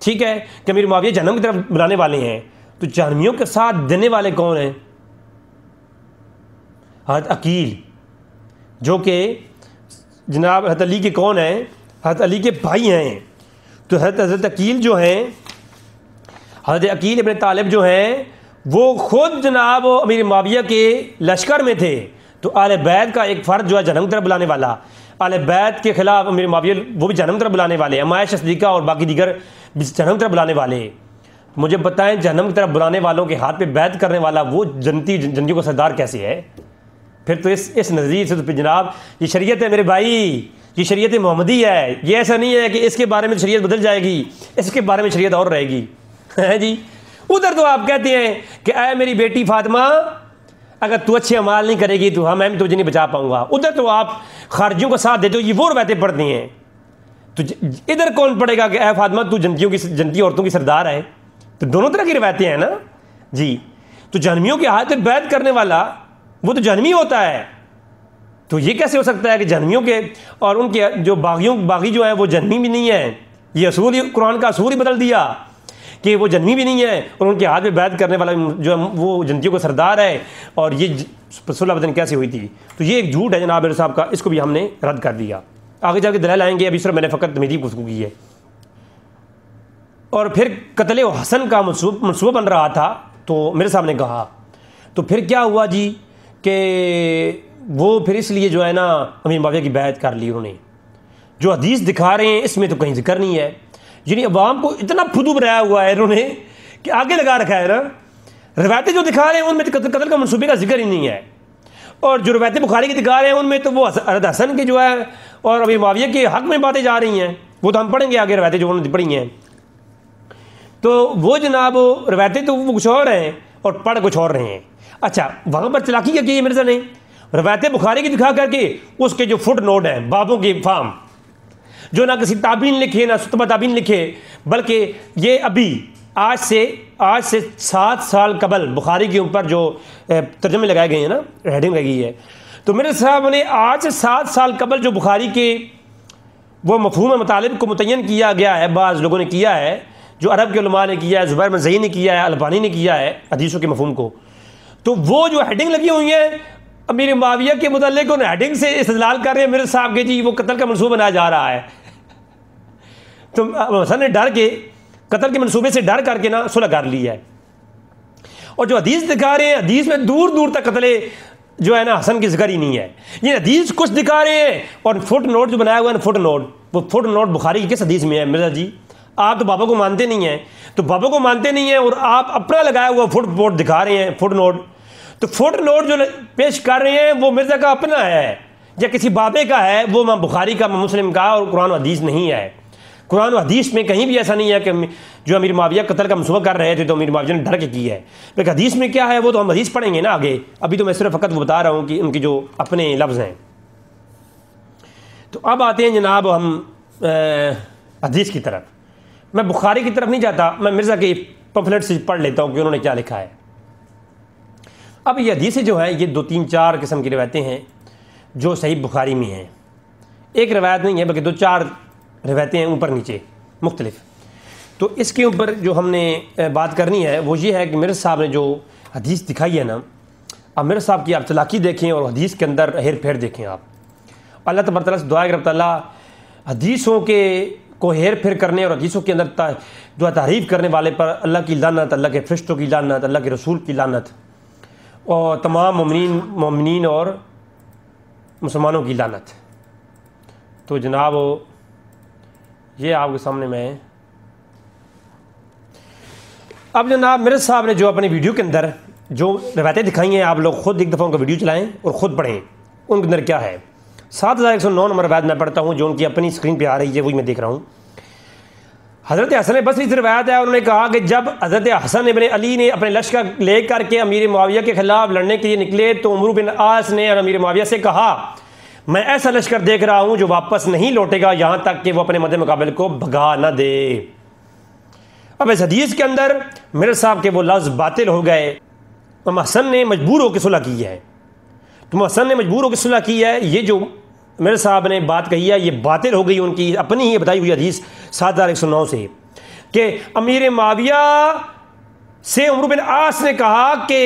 ٹھیک ہے، کہ امیر معاویہ جہنم کی طرف بلانے والے ہیں، تو جہنمیوں کے ساتھ دینے والے کون ہیں؟ حضرت عقیل، جو کہ جناب حضرت علی کے کون ہیں؟ حضرت علی کے بھائی ہیں۔ تو حضرت عقیل جو ہیں، حضرت عقیل ابن طالب جو ہیں، وہ خود جناب امیر معاویہ کے لشکر میں تھے۔ تو اہل بیت کا ایک فرد جو ہے جہنم کی طرف بلانے والا، اہل بیت کے خلاف امیر معاویہ وہ بھی جہنم کی طرف بلانے والے، عائشہ صدیقہ اور باقی دیگر بھی جہنم کی طرف بلانے والے۔ مجھے بتائیں جہنم کی طرف بلانے والوں کے ہاتھ پہ بیعت کرنے والا وہ جنتیوں کا سردار کیسے ہے؟ پھر تو اس نظریے سے تو جناب یہ شریعت ہے میرے بھائی، یہ شریعت محمدی ہے، یہ ایسا نہیں ہے کہ اس کے بارے میں شریعت بدل جائے گی، اس کے بارے میں شریعت اور رہے گی ہے جی۔ ادھر تو آپ کہتے ہیں کہ اے میری بیٹی فاطمہ اگر تو اچھے اعمال نہیں کرے گی تو میں تجھے نہیں بچا پاؤں گا، ادھر تو آپ خارجیوں کا ساتھ دیتے ہو، یہ وہ روایتیں پڑھتی ہیں۔ تو ادھر کون پڑھے گا کہ اے فاطمہ تو جنتی عورتوں کی سردار ہے؟ تو دونوں طرح کی روایتیں ہیں نا جی۔ تو جہنمیوں کے ہاتھ میں بیعت کرنے والا وہ تو جہنمی ہوتا ہے، تو یہ کیسے ہو سکتا ہے کہ جہنمیوں کے اور ان کے جو باغی جو ہیں وہ جہنمی بھی نہیں ہیں؟ یہ اصول قرآن کا اصول ہی بدل دیا کہ وہ جہنمی بھی نہیں ہے، اور ان کے ہاتھ میں بیعت کرنے والا جو ہے وہ جنتیوں کا سردار ہے، اور یہ صلح بدن کیسے ہوئی تھی؟ تو یہ ایک جھوٹ ہے جناب میرے صاحب کا، اس کو بھی ہم نے رد کر دیا۔ آگے جا کے دلائل آئیں گے، ابھی صرف میں نے فقط تمہیدی گفتگو کی ہے۔ اور پھر قتل حسن کا منصوبہ بن رہا تھا، تو میرے صاحب نے کہا تو پھر کیا ہوا جی کہ وہ پھر اس لیے جو ہے نا امیر معاویہ کی بیعت کر لی انہوں نے۔ جو حدیث دکھا رہے ہیں اس میں تو کہیں ذکر نہیں ہے، یعنی عوام کو اتنا پھدو بنایا ہوا ہے انہوں نے کہ آگے لگا رکھا ہے نا، روایتیں جو دکھا رہے ہیں ان میں قتل کا منصوبے کا ذکر ہی نہیں ہے، اور جو روایتیں بخاری کی دکھا رہے ہیں ان میں تو وہ حضرت حسن کے جو ہے اور امیر معاویہ کے حق میں باتیں جا رہی ہیں، وہ تو ہم پڑھیں گے آگے روایتیں جو انہوں نے پڑھی ہیں۔ تو وہ جناب روایتیں تو وہ کچھ اور ہیں اور پڑھ کچھ اور رہے ہیں۔ اچھا وہاں پر چلاکی کیا کی ہے مرزا نے؟ روایتیں بخاری کی دکھا کر کے اس کے جو فٹ نوٹ ہیں، بابوں کے فام، جو نہ کسی تابعین لکھے نہ ستبہ تابعین لکھے، بلکہ یہ ابھی آج سے 7 سال قبل بخاری کے اوپر جو ترجمے لگائے گئے ہیں نا، ہیڈنگ لگی ہے، تو میرے صاحب نے آج سے 7 سال قبل جو بخاری کے وہ مفہوم مطالب کو متعین کیا گیا ہے، بعض لوگوں نے کیا ہے، جو عرب کے علماء نے کیا ہے، زبیر بن زئی نے کیا ہے، البانی نے کیا ہے حدیثوں کے مفہوم کو. تو وہ جو ہیڈنگ لگی ہوئی ہیں امیر معاویہ کے متعلق، ان ہیڈنگ سے استدلال کر رہے ہیں میرے صاحب کے جی وہ قتل کا منصوبہ بنایا جا رہا ہے. تو حسن نے ڈر کے قتل کے منصوبے سے ڈر کر کے نا صلح کر لی ہے. اور جو حدیث دکھا رہے ہیں، حدیث میں دور دور تک قتل جو ہے نا حسن کی ذکر ہی نہیں ہے. یہ حدیث کچھ دکھا رہے ہیں، اور فٹ نوٹ جو بنایا ہوا ہے نا، فٹ نوٹ، وہ فٹ نوٹ بخاری کی کس حدیث میں ہے مرزا جی؟ آپ تو بابا کو مانتے نہیں ہیں، تو بابا کو مانتے نہیں ہیں اور آپ اپنا لگایا ہوا فٹ نوٹ دکھا رہے ہیں، فٹ نوٹ. تو فٹ نوٹ جو پیش کر رہے ہیں وہ مرزا کا اپنا ہے یا کسی بابے کا ہے، وہ امام بخاری کا، امام مسلم کا، اور قرآن و حدیث نہیں ہے. قرآن و حدیث میں کہیں بھی ایسا نہیں ہے کہ جو امیر معاویہ قتل کا منصوبہ کر رہے تھے تو امیر معاویہ نے ڈر کے کی ہے. لیکن حدیث میں کیا ہے وہ تو ہم حدیث پڑھیں گے نا آگے. ابھی تو میں صرف فقط وہ بتا رہا ہوں کہ ان کی جو اپنے لفظ ہیں. تو اب آتے ہیں جناب ہم حدیث کی طرف. میں بخاری کی طرف نہیں جاتا، میں مرزا کے پمفلٹ سے پڑھ لیتا ہوں کہ انہوں نے کیا لکھا ہے. اب یہ حدیثیں جو ہیں یہ 2-3-4 قسم کی روایتیں ہیں جو صحیح بخاری میں ہیں. ایک روایت نہیں ہے بلکہ 2-4 روایتیں ہیں اوپر نیچے مختلف. تو اس کے اوپر جو ہم نے بات کرنی ہے وہ یہ ہے کہ مرزا صاحب نے جو حدیث دکھائی ہے نا، اب مرزا صاحب کی آپ چلاکی دیکھیں اور حدیث کے اندر ہیر پھیر دیکھیں. آپ اللہ تبارک تعالیٰ سے دعا کہ رب تعالیٰ حدیثوں کے کو ہیر پھیر کرنے اور حدیثوں کے اندر جو تعریف کرنے والے پر اللہ کی لعنت، اللہ کے فرشتوں کی لعنت، اللہ کے رسول کی لعنت، اور تمام مومنین اور مسلمانوں کی لعنت. تو جناب یہ آپ کے سامنے میں اب جناب مرزا صاحب نے جو اپنی ویڈیو کے اندر جو روایتیں دکھائی ہیں، آپ لوگ خود ایک دفعہ ان کا ویڈیو چلائیں اور خود پڑھیں ان کے اندر کیا ہے. 7109 نمبر روایت میں پڑھتا ہوں جو ان کی اپنی اسکرین پہ آ رہی ہے، وہی میں دیکھ رہا ہوں. حضرت حسن بصری سے روایت ہے، انہوں نے کہا کہ جب حضرت حسن ابن علی نے اپنے لشکر لے کر کے امیر معاویہ کے خلاف لڑنے کے لیے نکلے تو عمرو بن عاص نے امیر معاویہ سے کہا میں ایسا لشکر دیکھ رہا ہوں جو واپس نہیں لوٹے گا یہاں تک کہ وہ اپنے مد مقابل کو بھگا نہ دے. اب اس حدیث کے اندر مرزا صاحب کے وہ لفظ باطل ہو گئے. امام حسن نے مجبور ہو کے صلح کی ہے. تو حسن نے مجبور ہو کے صلح کی ہے. یہ جو مرزا صاحب نے بات کہی ہے یہ باطل ہو گئی ان کی اپنی ہی بتائی ہوئی حدیث 7109 سے کہ امیر معاویہ سے عمرو بن عاص نے کہا کہ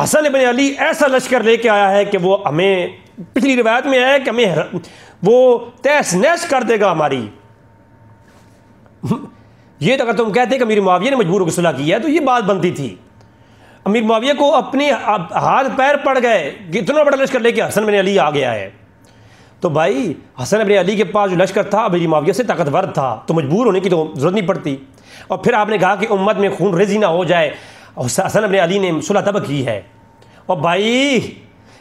حسن ابن علی ایسا لشکر لے کے آیا ہے کہ وہ ہمیں، پچھلی روایت میں ہے کہ ہمیں وہ تہس نہس کر دے گا ہماری. یہ تو اگر تم کہتے کہ امیر معاویہ نے مجبور ہو کے صلح کی ہے تو یہ بات بنتی تھی. امیر معاویہ کو اپنے ہاتھ پیر پڑ گئے کہ اتنا بڑا لشکر لے کے حسن بن علی آ گیا ہے. تو بھائی حسن بن علی کے پاس جو لشکر تھا امیر معاویہ سے طاقتور تھا تو مجبور ہونے کی تو ضرورت نہیں پڑتی. اور پھر آپ نے کہا کہ امت میں خون ریزی نہ ہو جائے، حسن بن علی نے صلح تب کی ہے. اور بھائی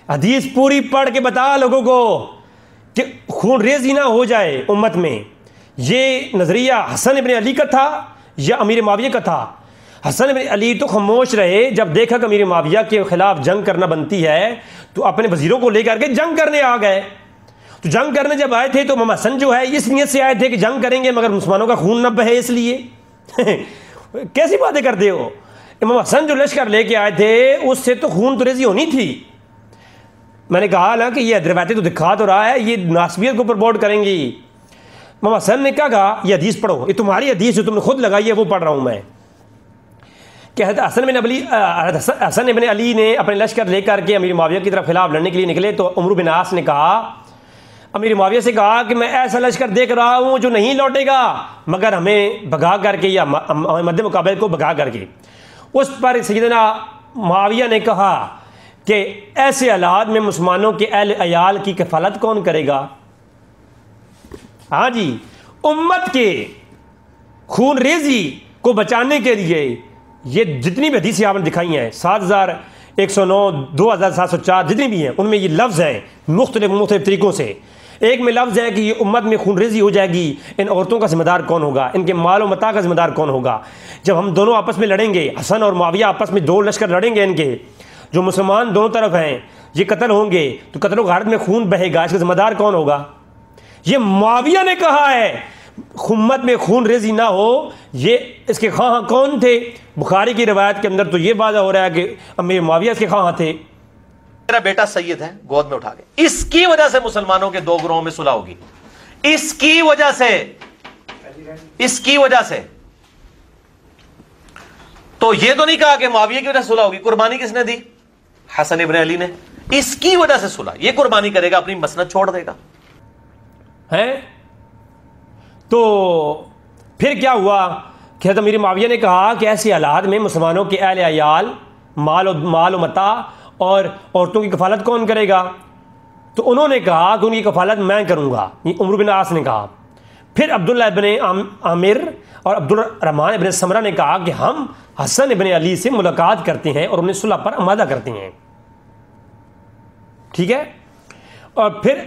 حدیث پوری پڑھ کے بتا لوگوں کو کہ خون ریزی نہ ہو جائے امت میں، یہ نظریہ حسن بن علی کا تھا یا امیر معاویہ کا تھا؟ حسن بن علی تو خاموش رہے، جب دیکھا کہ امیر معاویہ کے خلاف جنگ کرنا بنتی ہے تو اپنے وزیروں کو لے کر کے جنگ کرنے آ گئے. تو جنگ کرنے جب آئے تھے تو امام حسن جو ہے اس نیت سے آئے تھے کہ جنگ کریں گے مگر مسلمانوں کا خون نہ بہے، اس لیے کیسی باتیں کرتے ہو؟ امام حسن جو لشکر لے کے آئے تھے اس سے تو خون تو ریزی ہونی تھی. میں نے کہا نا کہ یہ روایتیں تو دکھا تو رہا ہے، یہ ناسبیت کو پرموٹ کریں گی. امام حسن نے کیا کہا؟ یہ حدیث پڑھو، یہ تمہاری حدیث جو تم نے خود لگائی ہے وہ پڑھ رہا ہوں میں کہ حسن بن علی نے اپنے لشکر لے کر کے امیر معاویہ کی طرف خلاف لڑنے کے لیے نکلے تو عمرو بن عاص نے کہا، امیر معاویہ سے کہا کہ میں ایسا لشکر دیکھ رہا ہوں جو نہیں لوٹے گا مگر ہمیں بھگا کر کے یا مد مقابل کو بھگا کر کے. اس پر سیدنا معاویہ نے کہا کہ ایسے حالات میں مسلمانوں کے اہل عیال کی کفالت کون کرے گا؟ ہاں جی، امت کے خون ریزی کو بچانے کے لیے یہ جتنی بھی حدیثیں آپ نے دکھائی ہیں 7109 2704 جتنی بھی ہیں ان میں یہ لفظ ہیں مختلف طریقوں سے. ایک میں لفظ ہے کہ یہ امت میں خون ریزی ہو جائے گی، ان عورتوں کا ذمہ دار کون ہوگا، ان کے مال و متاع کا ذمہ دار کون ہوگا؟ جب ہم دونوں آپس میں لڑیں گے، حسن اور معاویہ آپس میں دو لشکر لڑیں گے، ان کے جو مسلمان دونوں طرف ہیں یہ قتل ہوں گے تو قتل و غارت میں خون بہے گا، اس کا ذمہ دار کون ہوگا؟ یہ معاویہ نے کہا ہے امت میں خون ریزی نہ ہو. یہ اس کے خواہاں کون تھے؟ بخاری کی روایت کے اندر تو یہ واضح ہو رہا ہے کہ امیر معاویہ اس کے خواہاں تھے. میرا بیٹا سید ہے، گود میں اٹھا کے اس کی وجہ سے مسلمانوں کے دو گروہوں میں صلح ہوگی، اس کی وجہ سے تو یہ تو نہیں کہا کہ معاویہ کی وجہ سے صلح ہوگی. قربانی کس نے دی؟ حسن ابن علی نے. اس کی وجہ سے صلح, یہ قربانی کرے گا, اپنی مسند چھوڑ دے گا. ہے تو پھر کیا ہوا کہ حضرت امیر معاویہ نے کہا کہ ایسے حالات میں مسلمانوں کے اہل عیال, مال و متاع اور عورتوں کی کفالت کون کرے گا؟ تو انہوں نے کہا کہ ان کی کفالت میں کروں گا. یہ عمرو بن عاص نے کہا. پھر عبداللہ ابن عامر اور عبد الرحمن ابن سمرہ نے کہا کہ ہم حسن ابن علی سے ملاقات کرتے ہیں اور انہیں صلح پر آمادہ کرتے ہیں. ٹھیک ہے. اور پھر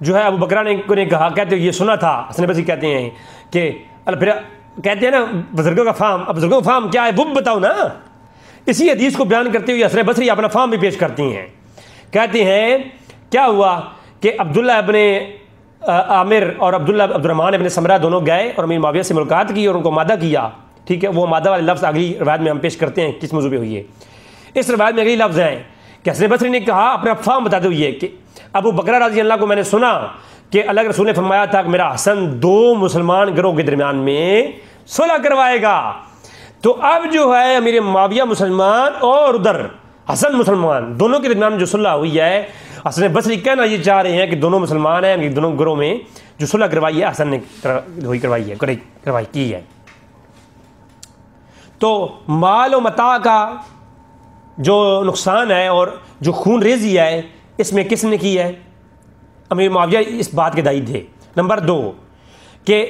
جو ہے ابو بکرہ نے کہا, کہتے یہ سنا تھا, حسن بصری کہتے ہیں کہ پھر کہتے ہیں نا بزرگوں کا فہم. اب بزرگوں کا فہم کیا ہے وہ بتاؤ نا. اسی حدیث کو بیان کرتے ہوئے حسن بصری اپنا فہم بھی پیش کرتی ہیں. کہتے ہیں کیا ہوا کہ عبداللہ ابن عامر اور عبد الرحمن ابن سمرہ دونوں گئے اور امیر معاویہ سے ملاقات کی اور ان کو آمادہ کیا. ٹھیک ہے. وہ آمادہ والے لفظ اگلی روایت میں ہم پیش کرتے ہیں کس موضوع پہ ہوئی ہے. اس روایت میں اگلی لفظ ہیں کہ حسن بصری نے کہا اپنا فہم بتاتے ہوئے کہ ابو بکرہ رضی اللہ کو میں نے سنا کہ اللہ کے رسول نے فرمایا تھا کہ میرا حسن 2 مسلمان گروہ کے درمیان میں صلح کروائے گا. تو اب جو ہے امیر معاویہ مسلمان اور ادھر حسن مسلمان, دونوں کے درمیان جو صلح ہوئی ہے, حسن بصری کہنا یہ چاہ رہے ہیں کہ دونوں مسلمان ہیں, دونوں گروہ میں جو صلح کروائی ہے حسن نے کروائی کی ہے. تو مال و متاع کا جو نقصان ہے اور جو خون ریزی ہے اس میں کس نے کی ہے؟ امیر معاویہ اس بات کے دائی تھے. نمبر 2 کہ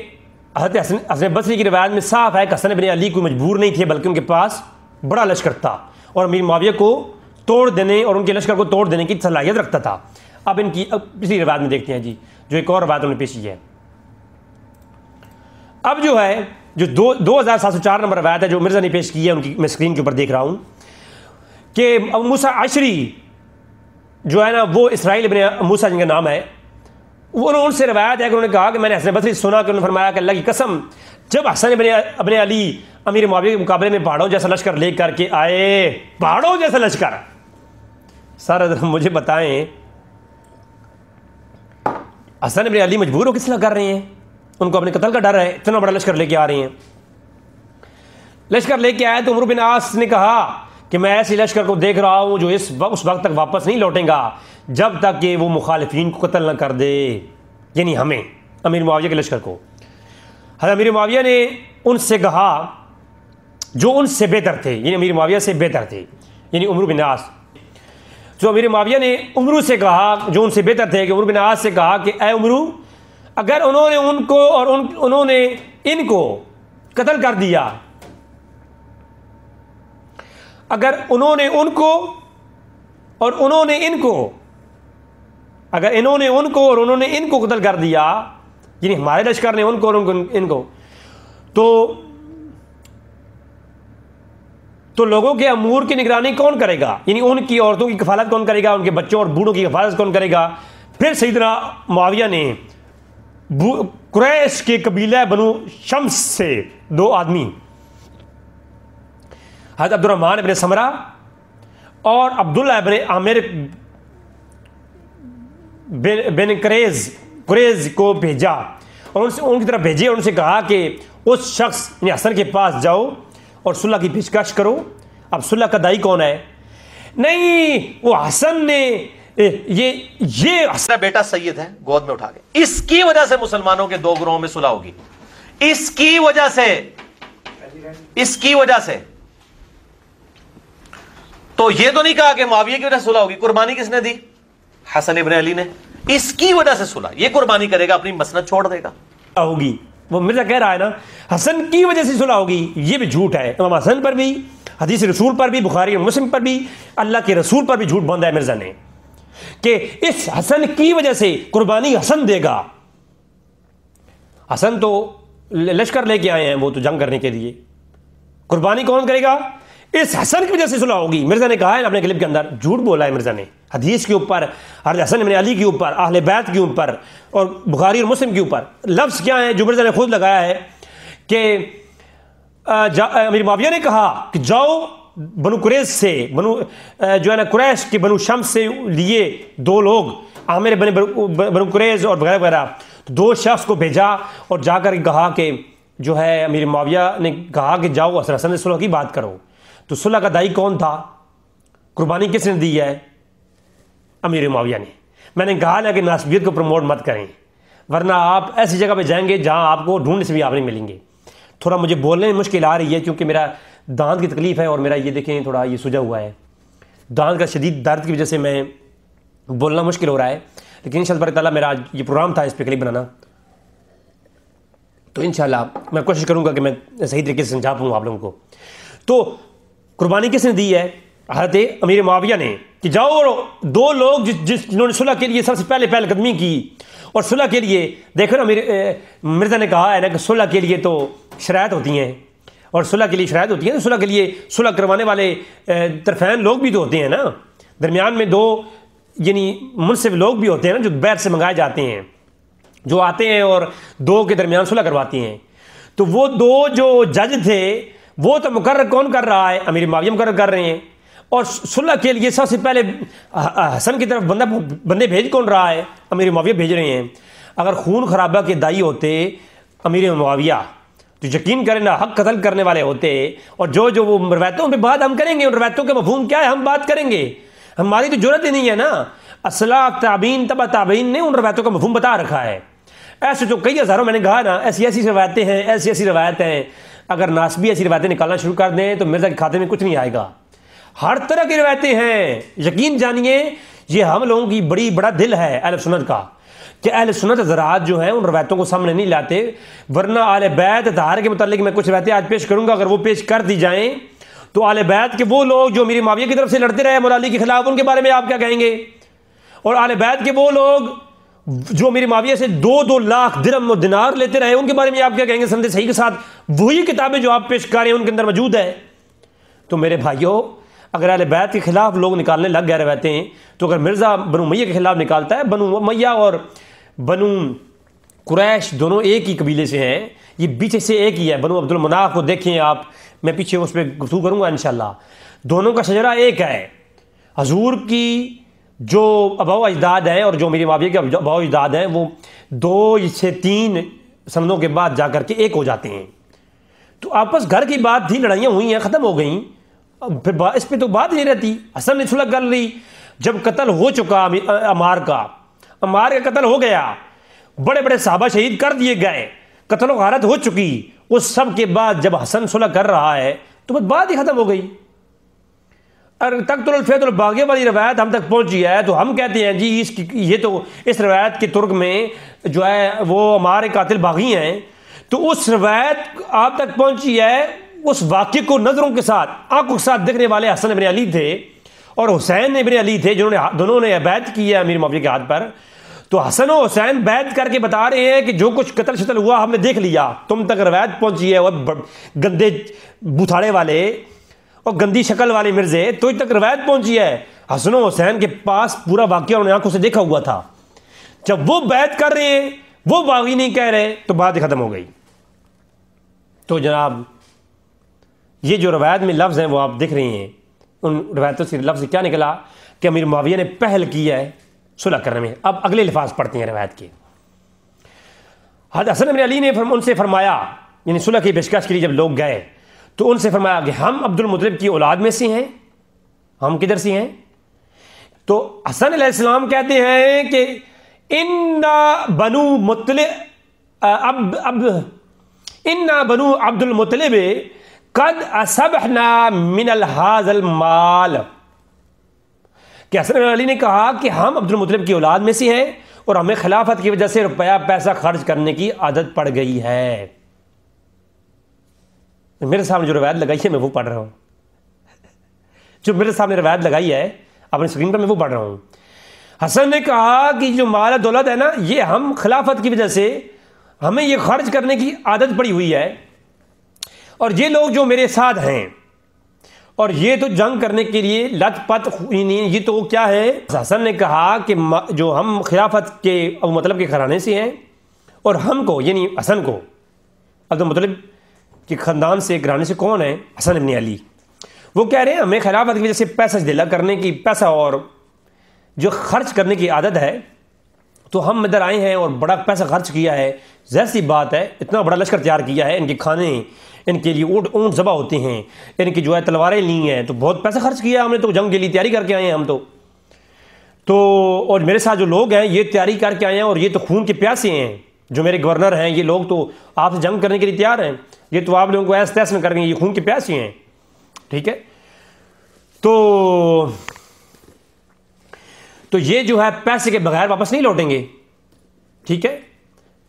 حضرت حسن بصری کی روایت میں صاف ہے کہ حسن بن علی کو مجبور نہیں تھے بلکہ ان کے پاس بڑا لشکر تھا اور امیر معاویہ کو توڑ دینے اور ان کے لشکر کو توڑ دینے کی صلاحیت رکھتا تھا. اب ان کی پچھلی روایت میں دیکھتے ہیں جی, جو ایک اور روایت انہوں نے پیش کی ہے. اب جو ہے جو 2704 نمبر روایت ہے جو مرزا نے پیش کی ہے, ان کی میں اسکرین کے اوپر دیکھ رہا ہوں کہ ابو موسیٰ عشری جو ہے نا وہ اسرائیل ابن موسیٰ جن کا نام ہے, وہ ان سے روایت ہے کہ انہوں نے کہا کہ میں نے حسن بصری سنا کہ انہوں نے فرمایا کہ اللہ کی قسم جب حسن ابن علی امیر معاویہ کے مقابلے میں پہاڑوں جیسا لشکر لے کر کے آئے, پہاڑوں جیسا لشکر, سر مجھے بتائیں حسن ابن علی مجبور ہو کس طرح کر رہے ہیں؟ ان کو اپنے قتل کا ڈر ہے, اتنا بڑا لشکر لے کے آ رہے ہیں. لشکر لے کے آئے تو عمرو بن عاص نے کہا کہ میں ایسے لشکر کو دیکھ رہا ہوں جو اس وقت تک واپس نہیں لوٹیں گا جب تک کہ وہ مخالفین کو قتل نہ کر دے, یعنی ہمیں امیر معاویہ کے لشکر کو. حضرت امیر معاویہ نے ان سے کہا جو ان سے بہتر تھے, یعنی امیر معاویہ سے بہتر تھے, یعنی عمرو بن عاص. جو امیر معاویہ نے عمرو سے کہا جو ان سے بہتر تھے, کہ عمرو بن عاص سے کہا کہ اے عمرو اگر انہوں نے ان کو اور انہوں نے ان کو قتل کر دیا, اگر انہوں نے ان کو اور انہوں نے ان کو, اگر انہوں نے ان کو اور انہوں نے ان کو قتل کر دیا, یعنی ہمارے لشکر نے ان کو اور ان کو, تو لوگوں کے امور کی نگرانی کون کرے گا؟ یعنی ان کی عورتوں کی کفالت کون کرے گا, ان کے بچوں اور بوڑھوں کی کفالت کون کرے گا؟ پھر سیدنا معاویہ نے قریش کے قبیلہ بنو شمس سے 2 آدمی حضرت عبد الرحمن ابن سمرہ اور عبداللہ ابن عامر بن قریز کو بھیجا اور ان کی طرف بھیجے اور ان سے کہا کہ اس شخص یعنی حسن کے پاس جاؤ اور صلح کی پیشکش کرو. اب صلح کا دائی کون ہے؟ نہیں, وہ حسن نے یہ حسن بیٹا سید ہے گود میں اٹھا کے, اس کی وجہ سے مسلمانوں کے 2 گروہوں میں صلح ہوگی. اس کی وجہ سے تو یہ تو نہیں کہا کہ معاویہ کی وجہ سے صلح ہوگی. قربانی کس نے دی؟ حسن ابن علی نے. اس کی وجہ سے صلح, یہ قربانی کرے گا, اپنی مسند چھوڑ دے گا. ہوگی وہ مرزا کہہ رہا ہے نا حسن کی وجہ سے صلح ہوگی, یہ بھی جھوٹ ہے. امام حسن پر بھی, حدیث رسول پر بھی, بخاری اور مسلم پر بھی, اللہ کے رسول پر بھی جھوٹ باندھا ہے مرزا نے کہ اس حسن کی وجہ سے قربانی حسن دے گا. حسن تو لشکر لے کے آئے ہیں, وہ تو جنگ کرنے کے لیے, قربانی کون کرے گا؟ اس حسن کی وجہ سے صلح ہوگی. مرزا نے کہا ہے اپنے کلپ کے اندر, جھوٹ بولا ہے مرزا نے حدیث کے اوپر, حضرت حسن بن علی کے اوپر, اہل بیت کے اوپر اور بخاری اور مسلم کے اوپر. لفظ کیا ہے جو مرزا نے خود لگایا ہے کہ امیر معاویہ نے کہا کہ جاؤ بنو قریش سے, جو ہے نا قریش کے بنو شمس سے لیے 2 لوگ عامر بنو قریش اور وغیرہ وغیرہ, تو 2 شخص کو بھیجا اور جا کر کہا کہ جو ہے امیر معاویہ نے کہا کہ جاؤ حسن سے صلح کی بات کرو. تو صلح کا داعی کون تھا؟ قربانی کس نے دی ہے؟ امیر معاویہ نے. میں نے کہا نا کہ ناسبیت کو پروموٹ مت کریں ورنہ آپ ایسی جگہ پہ جائیں گے جہاں آپ کو ڈھونڈنے سے بھی آپ نہیں ملیں گے. تھوڑا مجھے بولنے میں مشکل آ رہی ہے کیونکہ میرا دانت کی تکلیف ہے اور میرا یہ دیکھیں تھوڑا یہ سجا ہوا ہے. دانت کا شدید درد کی وجہ سے میں بولنا مشکل ہو رہا ہے، لیکن انشاءاللہ بارک تعالیٰ میرا یہ پروگرام تھا اس پہ کلپ بنانا، تو انشاءاللہ میں کوشش کروں گا کہ میں صحیح طریقے سے سمجھا پاؤں آپ لوگوں کو. تو قربانی کس نے دی ہے؟ حضرت امیر معاویہ نے کہ جاؤ 2 لوگ جنہوں نے صلح کے لیے سب سے پہلے قدمی کی اور صلح کے لیے دیکھو نا مرزا نے کہا ہے نا کہ صلح کے لیے تو شرائط ہوتی ہیں اور صلح کے لیے شرائط ہوتی ہیں، تو صلح کے لیے صلح کروانے والے طرفین لوگ بھی تو ہوتے ہیں نا، درمیان میں 2 یعنی منصف لوگ بھی ہوتے ہیں نا جو بیعت سے منگائے جاتے ہیں، جو آتے ہیں اور 2 کے درمیان صلح کرواتے ہیں. تو وہ 2 جو جج تھے وہ تو مقرر کون کر رہا ہے؟ امیر معاویہ مقرر کر رہے ہیں. اور صلح کے لیے سب سے پہلے حسن کی طرف بندے بھیج کون رہا ہے؟ امیر معاویہ بھیج رہے ہیں. اگر خون خرابہ کے دائی ہوتے امیر معاویہ تو یقین کریں نا حق قتل کرنے والے ہوتے، اور جو وہ روایتوں پہ بات ہم کریں گے، ان روایتوں کے مفہوم کیا ہے ہم بات کریں گے. ہماری تو جرت ہی نہیں ہے نا، اسلاف تابعین تبع تابعین نے ان روایتوں کا مفہوم بتا رکھا ہے. ایسے تو کئی ہزاروں میں نے کہا نا ایسی روایتیں ہیں، ایسی روایتیں ہیں. اگر ناسبی ایسی روایتیں نکالنا شروع کر دیں تو مرزا کے کھاتے میں کچھ نہیں آئے گا. ہر طرح کی روایتیں ہیں، یقین جانیے یہ ہم لوگوں کی بڑا دل ہے اہل سنت کا کہ اہل سنت حضرات جو ہیں ان روایتوں کو سامنے نہیں لاتے. ورنہ اہل بیت طہارہ کے متعلق میں کچھ روایتیں آج پیش کروں گا، اگر وہ پیش کر دی جائیں تو اہل بیت کے وہ لوگ جو امیر معاویہ کی طرف سے لڑتے رہے مولا علی کے خلاف، ان کے بارے میں آپ کیا کہیں گے؟ اور اہل بیت کے وہ لوگ جو امیر معاویہ سے 2 لاکھ درہم و دینار لیتے رہے، ان کے بارے میں آپ کیا کہیں گے؟ سند صحیح کے ساتھ وہی کتابیں جو آپ پیش کر رہے ہیں ان کے اندر موجود ہے. تو میرے بھائیوں، اگر اہل بیت کے خلاف لوگ نکالنے لگ گئے روایتیں، تو اگر مرزا بنو امیہ کے خلاف نکالتا ہے، بنو امیہ اور بنو قریش دونوں ایک ہی قبیلے سے ہیں، یہ پیچھے سے ایک ہی ہے. بنو عبد المناف کو دیکھیں آپ، میں پیچھے اس پہ گفتگو کروں گا انشاءاللہ. دونوں کا شجرہ ایک ہے. حضور کی جو آباء و اجداد ہیں اور جو میری معاویہ کے آباء و اجداد ہیں وہ 2 سے 3 سندوں کے بعد جا کر کے ایک ہو جاتے ہیں. تو آپس گھر کی بات تھی، لڑائیاں ہوئی ہیں، ختم ہو گئیں، پھر اس پہ تو بات نہیں رہتی. حسن نے صلح کر لی. جب قتل ہو چکا عمار کا قتل ہو گیا، بڑے صحابہ شہید کر دیے گئے، قتل و غارت ہو چکی، اس سب کے بعد جب حسن صلح کر رہا ہے تو بس بات ہی ختم ہو گئی. اور تقتل الفیت الباغی والی روایت ہم تک پہنچی ہے تو ہم کہتے ہیں جی یہ تو اس روایت کے ترک میں جو ہے وہ ہمارے قاتل باغی ہیں. تو اس روایت آپ تک پہنچی ہے، اس واقعے کو نظروں کے ساتھ آنکھوں کے ساتھ دیکھنے والے حسن ابن علی تھے اور حسین ابن علی تھے، دونوں نے بیعت کی ہے امیر معاویہ کے ہاتھ پر. تو حسن و حسین بیعت کر کے بتا رہے ہیں کہ جو کچھ قتل شتل ہوا ہم نے دیکھ لیا، تم تک روایت پہنچی ہے. اور گندے بوتھاڑے والے اور گندی شکل والے مرزے تو تک روایت پہنچی ہے. حسن و حسین کے پاس پورا واقعہ انہوں نے آنکھوں سے دیکھا ہوا تھا. جب وہ بیعت کر رہے ہیں، وہ باغی نہیں کہہ رہے، تو بات ختم ہو گئی. تو جناب یہ جو روایت میں لفظ ہیں وہ آپ دیکھ رہے ہیں، ان روایتوں سے لفظ کیا نکلا کہ امیر معاویہ نے پہل کی ہے صلح کرنے میں. اب اگلے الفاظ پڑھتے ہیں روایت کے. حسن بن علی نے ان سے فرمایا، یعنی صلح کی پیشکش کے لیے جب لوگ گئے تو ان سے فرمایا کہ ہم عبد المطلب کی اولاد میں سے ہیں. ہم کدھر سے ہیں؟ تو حسن علیہ السلام کہتے ہیں کہ بنو عبد المطلب قد اصبحنا من هذا المال. کہ حسن علی نے کہا کہ ہم عبد المطلب کی اولاد میں سے ہیں اور ہمیں خلافت کی وجہ سے روپیہ پیسہ خرچ کرنے کی عادت پڑ گئی ہے. میرے سامنے جو روایت لگائی ہے میں وہ پڑھ رہا ہوں، جو میرے سامنے روایت لگائی ہے اپنی اسکرین پر میں وہ پڑھ رہا ہوں. حسن نے کہا کہ جو مال دولت ہے نا، یہ ہم خلافت کی وجہ سے ہمیں یہ خرچ کرنے کی عادت پڑی ہوئی ہے، اور یہ لوگ جو میرے ساتھ ہیں اور یہ تو جنگ کرنے کے لیے لت پت، یہ تو کیا ہے. حسن نے کہا کہ جو ہم خلافت کے مطلب کے گھرانے سے ہیں اور ہم کو، یعنی حسن کو، عبد المطلب کے خاندان سے گھرانے سے کون ہے؟ حسن ابن علی. وہ کہہ رہے ہیں ہمیں خلافت کی وجہ سے پیسہ دلا کرنے کی، پیسہ اور جو خرچ کرنے کی عادت ہے. تو ہم ادھر آئے ہیں اور بڑا پیسہ خرچ کیا ہے، ظاہر سی بات ہے اتنا بڑا لشکر تیار کیا ہے، ان کے کھانے، ان کے لیے اونٹ ذبح ہوتے ہیں، ان کی جو ہے تلواریں لی ہیں، تو بہت پیسہ خرچ کیا ہم نے، تو جنگ کے لیے تیاری کر کے آئے ہیں ہم تو اور میرے ساتھ جو لوگ ہیں یہ تیاری کر کے آئے ہیں، اور یہ تو خون کے پیاسے ہیں، جو میرے گورنر ہیں یہ لوگ تو آپ سے جنگ کرنے کے لیے تیار ہیں، یہ تو آپ لوگوں کو ایس تیس میں کر گئے، یہ خون کے پیاسے ہیں، ٹھیک ہے۔ تو یہ جو ہے پیسے کے بغیر واپس نہیں لوٹیں گے، ٹھیک ہے،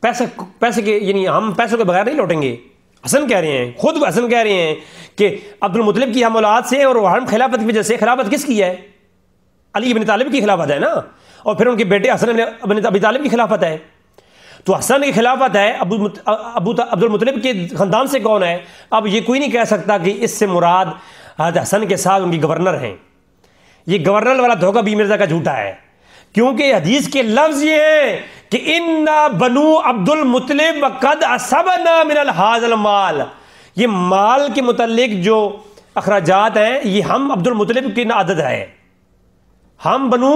پیسے کے یعنی ہم پیسوں کے بغیر نہیں لوٹیں گے۔ حسن کہہ رہے ہیں، خود حسن کہہ رہے ہیں کہ عبد المطلب کی ہم اولاد سے، اور ہم خلافت کی وجہ سے، خلافت کس کی ہے؟ علی ابن طالب کی خلافت ہے نا، اور پھر ان کے بیٹے حسن ابن ابی طالب کی خلافت ہے، تو حسن کی خلافت ہے، عبد المطلب کے خاندان سے کون ہے؟ اب یہ کوئی نہیں کہہ سکتا کہ اس سے مراد حضرت حسن کے ساتھ ان کی گورنر ہیں، یہ گورنر والا دھوکہ بھی مرزا کا جھوٹا ہے، کیونکہ حدیث کے لفظ یہ ہیں کہ اِنَّا بنو عبد المطلب وَقَدْ أَصَبْنَا مِنَ الْحَاذَ الْمَالِ، یہ مال کے متعلق جو اخراجات ہیں یہ ہم عبد المطلب کی عادت ہے، ہم بنو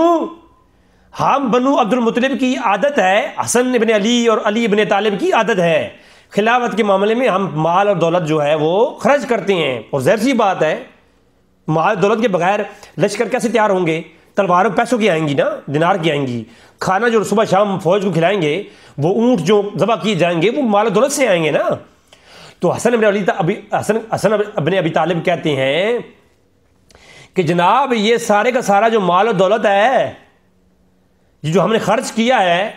عبد المطلب کی عادت ہے، حسن ابن علی اور علی ابن طالب کی عادت ہے، خلافت کے معاملے میں ہم مال اور دولت جو ہے وہ خرچ کرتے ہیں، اور ظاہر سی بات ہے مال دولت کے بغیر لشکر کیسے تیار ہوں گے؟ تلواروں پیسوں کی آئیں گی نا، دینار کی آئیں گی، کھانا جو صبح شام فوج کو کھلائیں گے، وہ اونٹ جو ذبح کیے جائیں گے وہ مال و دولت سے آئیں گے نا۔ تو حسن ابن ابی طالب کہتے ہیں کہ جناب یہ سارے کا سارا جو مال و دولت ہے، یہ جو ہم نے خرچ کیا ہے،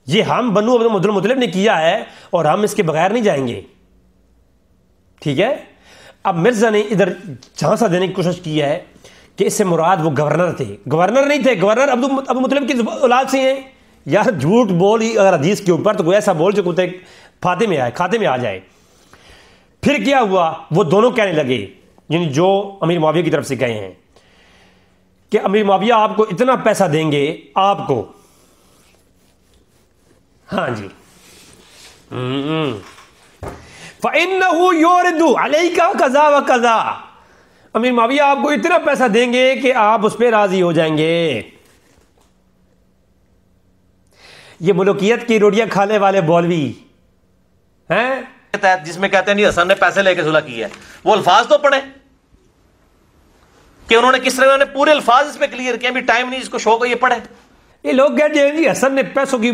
یہ ہم بنو عبد المطلب نے کیا ہے، اور ہم اس کے بغیر نہیں جائیں گے، ٹھیک ہے۔ اب مرزا نے ادھر جھانسا دینے کی کوشش کی ہے کہ اس سے مراد وہ گورنر تھے، گورنر نہیں تھے، گورنر ابو مطلب کی اولاد سے ہیں، یار جھوٹ بول ہی اگر حدیث کے اوپر، تو کوئی ایسا بول جو کتے کھاتے میں آ جائے۔ پھر کیا ہوا؟ وہ دونوں کہنے لگے، یعنی جو امیر معاویہ کی طرف سے گئے ہیں، کہ امیر معاویہ آپ کو اتنا پیسہ دیں گے، آپ کو، ہاں جی، فَإِنَّهُ يُورِدُ عَلَيْكَ كَذَا وَكَذَا، امیر معاویہ آپ کو اتنا پیسہ دیں گے کہ آپ اس پہ راضی ہو جائیں گے۔ یہ ملوکیت کی روٹیاں کھانے والے بولوی ہیں، جس میں کہتے ہیں نہیں حسن نے پیسے لے کے صلح کی ہے، وہ الفاظ تو پڑھیں کہ انہوں نے کس طرح، انہوں نے پورے الفاظ اس پہ کلیئر کیا، بھی ٹائم نہیں جس کو شوق ہو یہ پڑھیں۔ یہ لوگ کہتے ہیں جی حسن نے پیسوں کی،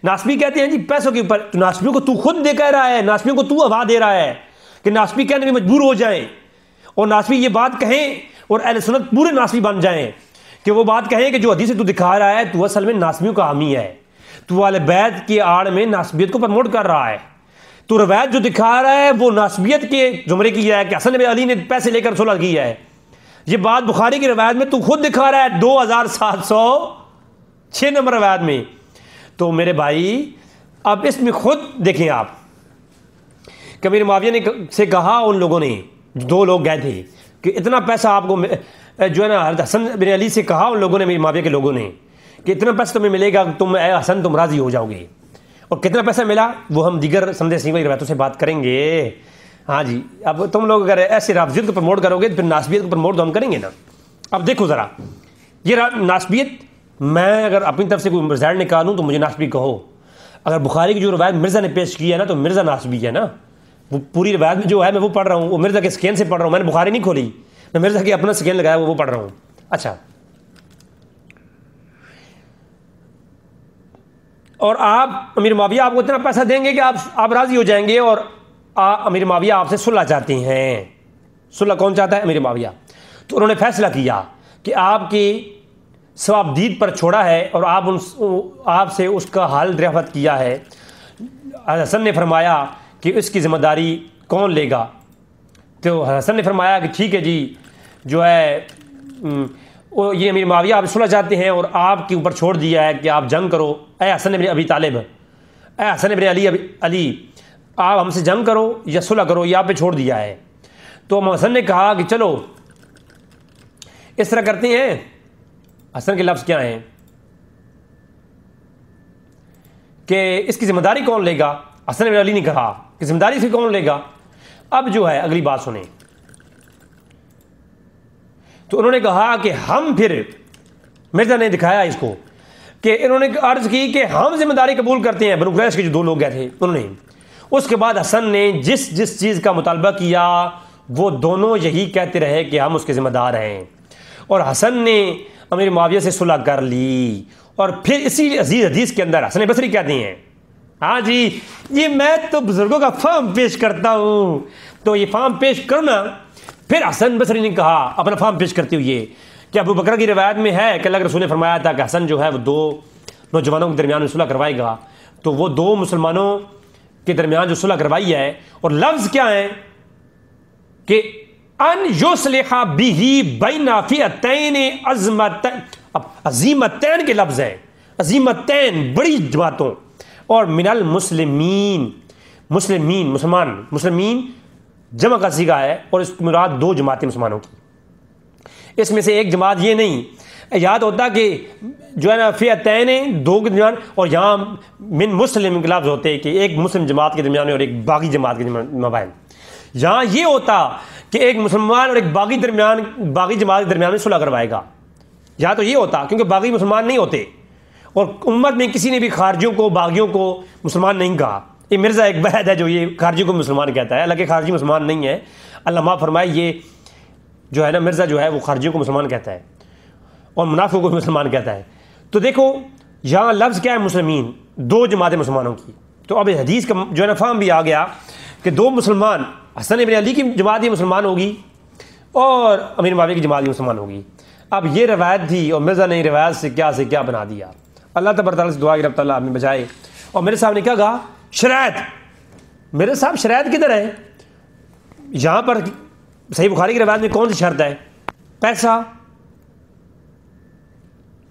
ناسبی کہتے ہیں جی پیسوں کے اوپر، تو ناسبیوں کو تو خود دے کہہ رہا ہے، ناسبیوں کو تو ہوا دے رہا ہے کہ ناسبی کہنے میں مجبور ہو جائیں، اور ناسبی یہ بات کہیں اور اہل سنت پورے ناسبی بن جائیں کہ وہ بات کہیں کہ جو حدیث تو دکھا رہا ہے تو اصل میں ناسبیوں کا حامی ہے، تو اہل بیت کی آڑ میں ناسبیت کو پروموٹ کر رہا ہے، تو روایت جو دکھا رہا ہے وہ ناسبیت کے زمرے کی ہے کہ حسن بن علی نے پیسے لے کر صلح کی ہے، یہ بات بخاری کی روایت میں تو خود دکھا رہا ہے 2706 نمبر روایت میں۔ تو میرے بھائی اب اس میں خود دیکھیں آپ کہ امیر معاویہ نے سے کہا، ان لوگوں نے دو لوگ گئے تھے کہ اتنا پیسہ آپ کو جو ہے نا، حضرت حسن بن علی سے کہا ان لوگوں نے، امیر معاویہ کے لوگوں نے، کہ اتنا پیسہ تمہیں ملے گا، تم اے حسن تم راضی ہو جاؤ گے، اور کتنا پیسہ ملا وہ ہم دیگر سند سیمہ روایتوں سے بات کریں گے۔ ہاں جی، اب تم لوگ اگر ایسے رافضیت کو پروموٹ کرو گے تو پھر ناسبیت کو پروموٹ تو ہم کریں گے نا۔ اب دیکھو ذرا یہ ناسبیت، میں اگر اپنی طرف سے کوئی رزلٹ نکالوں تو مجھے ناسبی کہو، اگر بخاری کی جو روایت مرزا نے پیش کی ہے نا تو مرزا ناسبی ہے نا، وہ پوری روایت میں جو ہے میں وہ پڑھ رہا ہوں، وہ مرزا کے سکین سے پڑھ رہا ہوں، میں نے بخاری نہیں کھولی، میں مرزا کے اپنا سکین لگایا وہ پڑھ رہا ہوں۔ اچھا، اور آپ امیر معاویہ آپ کو اتنا پیسہ دیں گے کہ آپ راضی ہو جائیں گے، اور امیر معاویہ آپ سے صلح چاہتے ہیں۔ صلح کون چاہتا ہے؟ امیر معاویہ۔ تو انہوں نے فیصلہ کیا کہ آپ کی ثواب دید پر چھوڑا ہے، اور آپ سے اس کا حال دریافت کیا ہے۔ حسن نے فرمایا کہ اس کی ذمہ داری کون لے گا؟ تو حسن نے فرمایا کہ ٹھیک ہے جی، جو ہے یہ امیر معاویہ آپ صلح چاہتے ہیں اور آپ کے اوپر چھوڑ دیا ہے کہ آپ جنگ کرو، اے حسن ابن ابی طالب، اے حسن ابن علی آپ ہم سے جنگ کرو یا صلح کرو، یہ آپ پہ چھوڑ دیا ہے۔ تو حسن نے کہا کہ چلو اس طرح کرتے ہیں۔ حسن کے لفظ کیا ہیں کہ اس کی ذمہ داری کون لے گا؟ حسن ابن علی نے کہا کہ ذمہ داری سے کون لے گا؟ اب جو ہے اگلی بات سنیں، تو انہوں نے کہا کہ ہم پھر، مرزا نے دکھایا اس کو کہ انہوں نے عرض کی کہ ہم ذمہ داری قبول کرتے ہیں، بنو قریش کے جو 2 لوگ گئے تھے انہوں نے۔ اس کے بعد حسن نے جس چیز کا مطالبہ کیا وہ دونوں یہی کہتے رہے کہ ہم اس کے ذمہ دار ہیں، اور حسن نے امیر معاویہ سے صلح کر لی۔ اور پھر اسی عزیز حدیث کے اندر حسن بصری کہتے ہیں، ہاں جی یہ میں تو بزرگوں کا فارم پیش کرتا ہوں، تو یہ فارم پیش کرنا۔ پھر حسن بصری نے کہا اپنا فارم پیش کرتے ہوئے کہ ابو بکر کی روایت میں ہے کہ اللہ کے رسول نے فرمایا تھا کہ حسن جو ہے وہ 2 نوجوانوں کے درمیان میں صلح کروائے گا، تو وہ 2 مسلمانوں کے درمیان جو صلح کروائی ہے، اور لفظ کیا ہے کہ ان یصلح به بین فئتین عظیمتین کے لفظ ہیں، عظیمتین بڑی جماعتوں، اور من المسلمین مسلمین جمع کا صیغہ ہے، اور اس مراد 2 جماعتیں مسلمانوں کی، اس میں سے ایک جماعت یہ نہیں یاد ہوتا کہ جو ہے نا فئتین 2 کے درمیان، اور یہاں من مسلم کے لفظ ہوتے کہ ایک مسلم جماعت کے درمیان اور ایک باغی جماعت کے مابین، یہاں یہ ہوتا کہ ایک مسلمان اور ایک باغی جماعت کے درمیان میں صلح کروائے گا، یہاں تو یہ ہوتا کیونکہ باغی مسلمان نہیں ہوتے، اور امت میں کسی نے بھی خارجیوں کو باغیوں کو مسلمان نہیں کہا۔ یہ مرزا ایک بحد ہے جو یہ خارجیوں کو مسلمان کہتا ہے، حالانکہ خارجی مسلمان نہیں ہے، اللہ معاف فرمائے، یہ جو ہے نا مرزا جو ہے وہ خارجیوں کو مسلمان کہتا ہے اور منافقوں کو مسلمان کہتا ہے۔ تو دیکھو یہاں لفظ کیا ہے، مسلمین 2 جماعتیں مسلمانوں کی، تو اب حدیث کا جو ہے نا فہم بھی آ گیا کہ 2 مسلمان، حسن ابن علی کی جماعت یہ مسلمان ہوگی اور امیر معاویہ کی جماعت یہ مسلمان ہوگی۔ اب یہ روایت تھی اور مرزا نے روایت سے کیا بنا دیا۔ اللہ تبارک تعالیٰ سے دعا کہ رب تعالیٰ ہمیں بچائے۔ اور میرے صاحب نے کیا کہا، شرائط، میرے صاحب شرائط کدھر ہے؟ یہاں پر صحیح بخاری کی روایت میں کون سی شرط ہے؟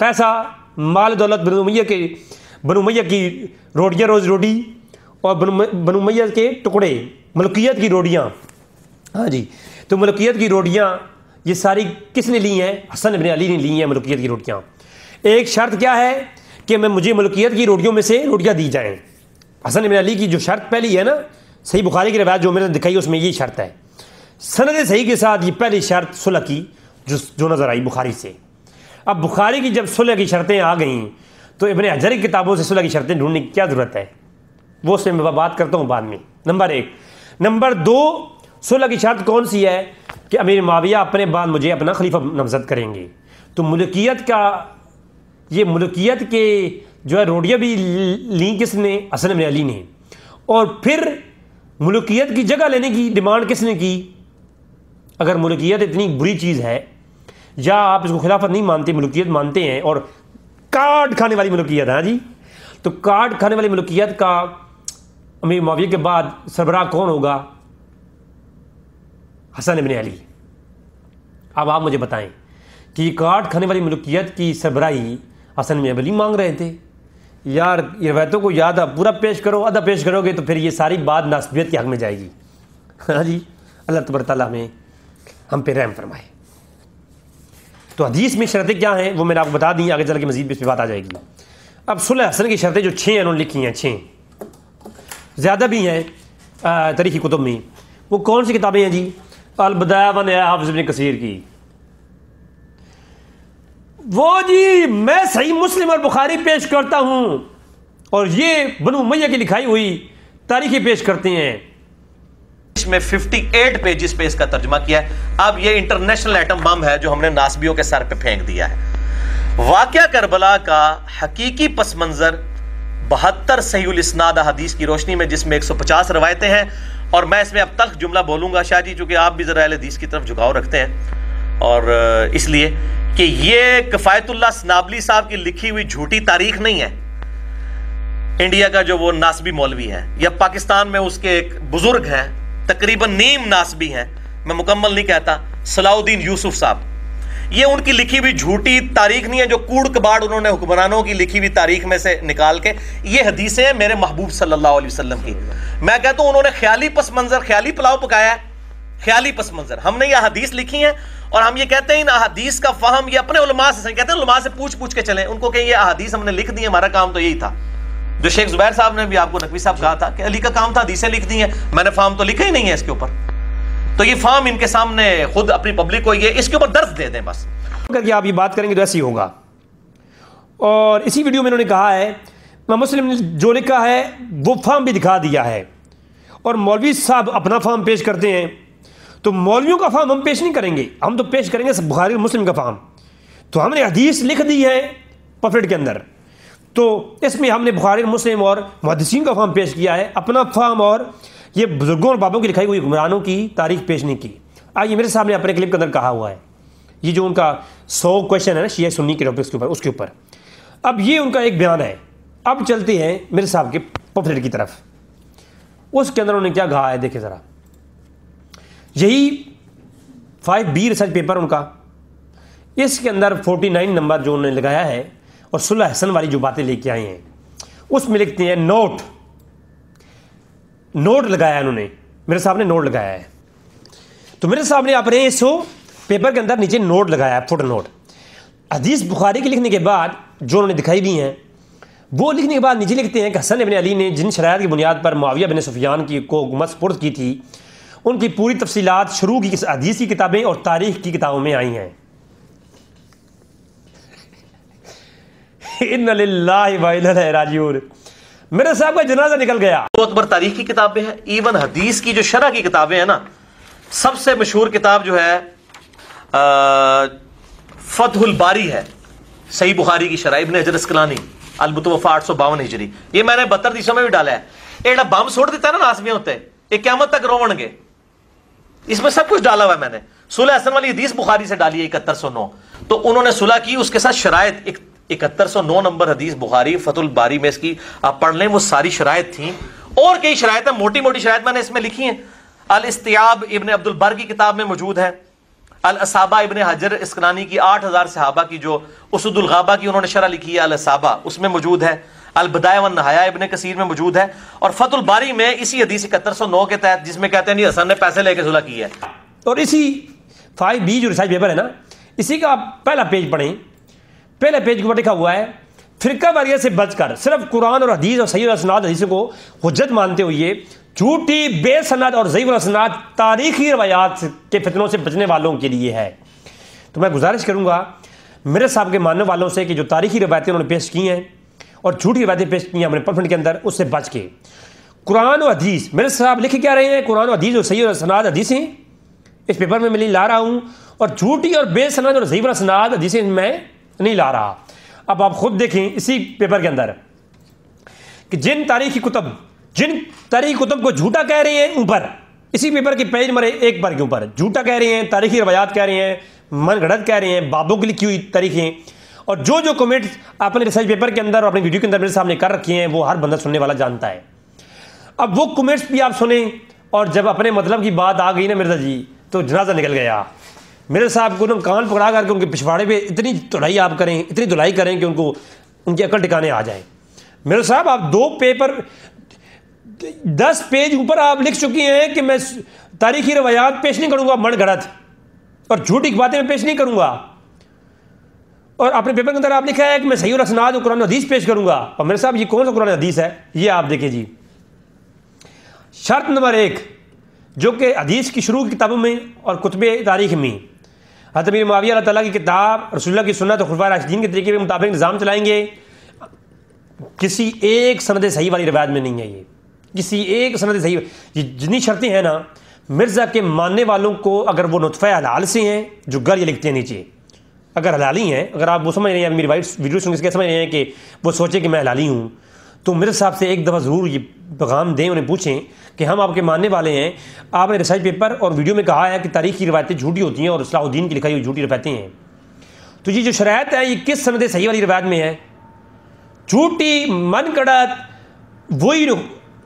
پیسہ، مال دولت، بنو امیہ کی روٹیاں روز روٹی، اور بنو امیہ کے ٹکڑے، ملکیت کی روٹیاں، ہاں جی، تو ملکیت کی روٹیاں یہ ساری کس نے لی ہیں؟ حسن ابن علی نے لی ہیں ملکیت کی روٹیاں۔ ایک شرط کیا ہے کہ مجھے ملکیت کی روٹیوں میں سے روٹیاں دی جائیں۔ حسن ابن علی کی جو شرط پہلی ہے نا، صحیح بخاری کی روایت جو میں نے دکھائی اس میں یہ شرط ہے، سند صحیح کے ساتھ یہ پہلی شرط صلح کی جو نظر آئی بخاری سے۔ اب بخاری کی جب صلح کی شرطیں آ گئیں تو ابن حجر کی کتابوں سے صلح کی شرطیں ڈھونڈنے کی کیا ضرورت ہے، وہ اس میں بات کرتا ہوں بعد میں۔ نمبر 1۔ نمبر 2، صلح کی شرط کون سی ہے کہ امیر معاویہ اپنے بعد مجھے اپنا خلیفہ نامزد کریں گے، تو ملکیت کے جو ہے روٹیاں بھی لیں کس نے؟ حسن ابن علی نے، اور پھر ملکیت کی جگہ لینے کی ڈیمانڈ کس نے کی؟ اگر ملکیت اتنی بری چیز ہے، یا آپ اس کو خلافت نہیں مانتے، ملکیت مانتے ہیں، اور کاٹ کھانے والی ملکیت، ہاں جی، تو کاٹ کھانے والی ملکیت کا امیر معاویہ کے بعد سربراہ کون ہوگا؟ حسن ابن علی۔ اب آپ مجھے بتائیں کہ یہ کاٹ کھانے والی ملکیت کی سربراہی حسن ابن علی مانگ رہے تھے؟ یار یہ روایتوں کو یاد پورا پیش کرو، آدھا پیش کرو گے تو پھر یہ ساری بات ناسبیت کے حق میں جائے گی، ہاں جی، اللہ تبارک تعالیٰ میں ہم پہ رحم فرمائے۔ تو حدیث میں شرطیں کیا ہیں وہ میں نے آپ کو بتا دی، آگے چل کے مزید اس پہ بات آ جائے گی۔ اب صلح حسن کی شرطیں جو 6 انہوں نے لکھی ہیں، 6 زیادہ بھی ہیں تاریخی کتب میں، وہ کون سی کتابیں ہیں جی؟ البدایہ و نہایہ حافظ ابن کثیر کی، وہ جی میں صحیح مسلم اور بخاری پیش کرتا ہوں اور یہ بنو امیہ کی لکھائی ہوئی تاریخی پیش کرتے ہیں۔ اس میں 58 پیجز پہ اس کا ترجمہ کیا ہے۔ اب یہ انٹرنیشنل ایٹم بم ہے جو ہم نے ناسبیوں کے سر پہ پھینک دیا ہے۔ واقعہ کربلا کا حقیقی پس منظر 72 صحیح الاسناد حدیث کی روشنی میں، جس میں 150 روایتیں ہیں، اور میں اس میں اب تک جملہ بولوں گا شاہ جی چونکہ آپ بھی ذرا اہل حدیث کی طرف جھکاؤ رکھتے ہیں، اور اس لیے کہ یہ کفایت اللہ سنابلی صاحب کی لکھی ہوئی جھوٹی تاریخ نہیں ہے۔ انڈیا کا جو وہ ناسبی مولوی ہے، یا پاکستان میں اس کے ایک بزرگ ہیں تقریباً نیم ناسبی ہیں، میں مکمل نہیں کہتا، صلاح الدین یوسف صاحب، یہ ان کی لکھی ہوئی جھوٹی تاریخ نہیں ہے جو کوڑ کباڑ انہوں نے حکمرانوں کی لکھی ہوئی تاریخ میں سے نکال کے یہ حدیثیں ہیں میرے محبوب صلی اللہ علیہ وسلم کی۔ میں کہتا ہوں انہوں نے خیالی پس منظر، خیالی پلاؤ پکایا ہے، خیالی پس منظر۔ ہم نے یہ حدیث لکھی ہیں اور ہم یہ کہتے ہیں ان احادیث کا فہم یہ اپنے علماء سے کہتے ہیں، علماء سے پوچھ کے چلیں، ان کو کہیں یہ احادیث ہم نے لکھ دی ہیں، ہمارا کام تو یہی تھا۔ جو شیخ زبیر صاحب نے بھی آپ کو نقوی صاحب کہا تھا کہ علی کا کام تھا حدیثیں لکھ دی ہیں، میں نے فہم تو لکھا ہی نہیں ہے اس کے اوپر، تو یہ فہم ان کے سامنے خود اپنی پبلک کو یہ اس کے اوپر درس دے دیں بس۔ اگر کہ آپ یہ بات کریں گے تو ایسی ہوگا، اور اسی ویڈیو میں انہوں نے کہا ہے امام مسلم نے جو لکھا ہے وہ فارم بھی دکھا دیا ہے، اور مولوی صاحب اپنا فارم پیش کرتے ہیں، تو مولویوں کا فارم ہم پیش نہیں کریں گے، ہم تو پیش کریں گے بخاری اور مسلم کا فارم۔ تو ہم نے حدیث لکھ دی ہے پمفلٹ کے اندر، تو اس میں ہم نے بخاری اور مسلم اور محدثین کا فارم پیش کیا ہے، اپنا فارم اور یہ بزرگوں اور بابوں کی لکھائی ہوئی حکمرانوں کی تاریخ پیش نہیں کی۔ آئیے میرے سامنے اپنے کلپ کے اندر کہا ہوا ہے، یہ جو ان کا 100 کویشچن ہے نا شیعہ سنی کے اوپر، اس کے اوپر اب یہ ان کا ایک بیان ہے۔ اب چلتے ہیں میرے صاحب کے پمفلٹ کی طرف، اس کے اندر انہوں نے کیا کہا ہے دیکھیں ذرا۔ یہی 5B ریسرچ پیپر ان کا، اس کے اندر 49 نمبر جو انہوں نے لگایا ہے اور صلح حسن والی جو باتیں لے کے آئے ہیں اس میں لکھتے ہیں نوٹ لگایا ہے انہوں نے، میرے صاحب نے نوٹ لگایا ہے، تو میرے صاحب نے اپنے اس پیپر کے اندر نیچے نوٹ لگایا ہے، فٹ نوٹ۔ حدیث بخاری کے لکھنے کے بعد جو انہوں نے دکھائی بھی ہیں وہ لکھنے کے بعد نیچے لکھتے ہیں کہ حسن ابن علی نے جن شرائط کی بنیاد پر معاویہ بن سفیان کو حکومت سپرد کی تھی ان کی پوری تفصیلات شروع کی حدیث کی کتابیں اور تاریخ کی کتابوں میں آئی ہیں۔ اِنَّ لِلَّهِ وَإِنَّا إِلَيْهِ راجعون، میرے صاحب کا جنازہ نکل گیا۔ بہت بڑی تاریخ کی کتابیں ہیں، ایون حدیث کی جو شرح کی کتابیں ہیں نا، سب سے مشہور کتاب جو ہے فتح الباری ہے، صحیح بخاری کی شرح، ابن حجر اسقلانی، المتوفی 852 ہجری۔ یہ میں نے 72 دیسوں میں بھی ڈالا ہے۔ ایڈا بم چھوڑ دیتا ہے نا ناسمیاں ہوتے، یہ قیامت تک روون گے، اس میں سب کچھ ڈالا ہوا ہے میں نے۔ صلح حسن والی حدیث بخاری سے ڈالی ہے 7109، تو انہوں نے صلح کی، اس کے ساتھ شرائط 7109 نمبر حدیث بخاری فتح الباری میں اس کی آپ پڑھ لیں، وہ ساری شرائط تھیں، اور کئی شرائط ہیں، موٹی موٹی شرائط میں نے اس میں لکھی ہیں۔ الاستیاب ابن عبد البر کی کتاب میں موجود ہے، الاصابہ ابن حجر اسقلانی کی 8000 صحابہ کی جو اسد الغابہ کی انہوں نے شرح لکھی ہے الاصابہ، اس میں موجود ہے۔ البدایہ والنہایہ ابن کثیر میں موجود ہے، اور فتح الباری میں اسی حدیث 7109 کے تحت، جس میں کہتے ہیں نہیں حسن نے پیسے لے کے صلح کی ہے۔ اور اسی 5B جو ریسرچ پیپر ہے نا، اسی کا آپ پہلا پیج پڑھیں، پہلے پیج کے اوپر لکھا ہوا ہے فرقہ واریت سے بچ کر صرف قرآن اور حدیث اور صحیح الاسناد حدیثوں کو حجت مانتے ہوئے جھوٹی بے سند اور ضعیف الاسناد تاریخی روایات کے فتنوں سے بچنے والوں کے لیے ہے۔ تو میں گزارش کروں گا میرے صاحب کے ماننے والوں سے کہ جو تاریخی روایتیں انہوں نے پیش کی ہیں اور جھوٹی روایتیں پیش کی ہیں اپنے پمفلٹ کے اندر، اس سے بچ کے قرآن و حدیث، میرے صاحب لکھ کیا رہے ہیں، قرآن و حدیث اور صحیح الاسناد حدیثیں اس پیپر میں لا رہا ہوں، اور جھوٹی اور بے سند اور ضعیف الاسناد حدیثیں میں نہیں لا رہا۔ اب آپ خود دیکھیں اسی پیپر کے اندر کہ جن تاریخی کتب کو جھوٹا کہہ رہے ہیں، اوپر اسی پیپر کے پیج نمبر 1 پر کے اوپر جھوٹا کہہ رہے ہیں، تاریخی روایات کہہ رہے ہیں، من گھڑت کہہ رہے ہیں، بابوں کی لکھی ہوئی تاریخیں، اور جو کمنٹس آپ نے ریسرچ پیپر کے اندر اور اپنی ویڈیو کے اندر میرے سامنے کر رکھے ہیں وہ ہر بندہ سننے والا جانتا ہے۔ اب وہ کمنٹس بھی آپ سنیں، اور جب اپنے مطلب کی بات آ گئی نا مرزا جی تو جنازہ نکل گیا۔ میرے صاحب کو کان پکڑا کر کے ان کے پچھواڑے پہ اتنی دھلائی آپ کریں، اتنی دھلائی کریں کہ ان کو ان کی عقل ٹھکانے آ جائیں۔ میرے صاحب آپ 2 پیپر 10 پیج اوپر آپ لکھ چکی ہیں کہ میں تاریخی روایات پیش نہیں کروں گا، من گھڑت اور جھوٹی باتیں میں پیش نہیں کروں گا، اور اپنے پیپر کے اندر آپ لکھا ہے کہ میں صحیح الاسناد اور قرآن حدیث پیش کروں گا۔ اور میرے صاحب یہ کون سا قرآن حدیث ہے، یہ آپ دیکھیں جی۔ شرط نمبر 1 جو کہ حدیث کی شروع کی کتابوں میں اور کتب تاریخ میں حضرت امیر معاویہ اللہ تعالیٰ کی کتاب، رسول اللہ کی سنت اور خلفائے راشدین کے طریقے کے مطابق نظام چلائیں گے، کسی ایک سند صحیح والی روایت میں نہیں ہے، یہ کسی ایک سند صحیح، یہ جتنی شرطیں ہیں نا مرزا کے ماننے والوں کو، اگر وہ نطفہ حلال سے ہیں جو گر یہ لکھتے ہیں نیچے، اگر حلالی ہیں، اگر آپ وہ سمجھ رہے ہیں میری ویڈیو سن کے سمجھ رہے ہیں کہ وہ سوچیں کہ میں حلالی ہوں، تو میرے صاحب سے ایک دفعہ ضرور یہ پیغام دیں، انہیں پوچھیں کہ ہم آپ کے ماننے والے ہیں، آپ نے ریسرچ پیپر اور ویڈیو میں کہا ہے کہ تاریخ کی روایتیں جھوٹی ہوتی ہیں اور اصلاح الدین کی لکھائی ہوئی جھوٹی روایتیں ہیں، تو یہ جو شرائط ہے یہ کس سند صحیح والی روایت میں ہے؟ جھوٹی من گڑت وہی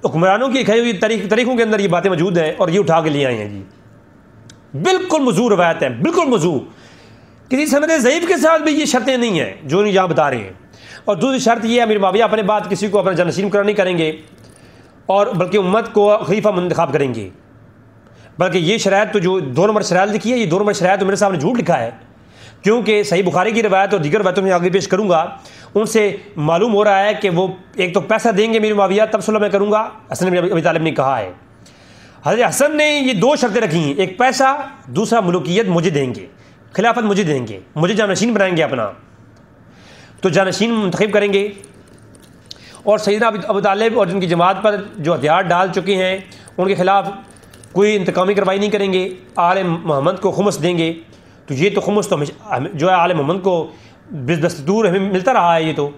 حکمرانوں کی لکھائی ہوئی تاریخوں کے اندر یہ باتیں موجود ہیں، اور یہ اٹھا کے لے آئے ہیں جی، بالکل موضوع روایت ہے، بالکل موضوع، کسی سند ضعیف کے ساتھ بھی یہ شرطیں نہیں ہیں جو یہاں بتا رہے ہیں۔ اور دوسری شرط یہ ہے امیر معاویہ اپنے بعد کسی کو اپنا جانشین مقرر نہیں کریں گے، اور بلکہ امت کو خلیفہ منتخب کریں گے، بلکہ یہ شرائط تو جو 2 نمبر شرائط لکھی ہے، یہ 2 نمبر شرائط تو میرے سامنے جھوٹ لکھا ہے، کیونکہ صحیح بخاری کی روایت اور دیگر روایتوں میں آگے پیش کروں گا، ان سے معلوم ہو رہا ہے کہ وہ ایک تو پیسہ دیں گے امیر معاویہ تب صلح میں کروں گا، حسن بن ابی طالب نے کہا ہے۔ حضرت حسن نے یہ 2 شرطیں رکھی ہیں، ایک پیسہ، دوسرا ملوکیت مجھے دیں گے، خلافت مجھے دیں گے، مجھے جانشین بنائیں گے اپنا۔ تو جانشین منتخب کریں گے، اور سیدنا ابو طالب اور جن کی جماعت پر جو ہتھیار ڈال چکے ہیں ان کے خلاف کوئی انتقامی کارروائی نہیں کریں گے، آل محمد کو خمس دیں گے۔ تو یہ تو خمس تو جو ہے آل محمد کو دستور ہمیں ملتا رہا ہے، یہ تو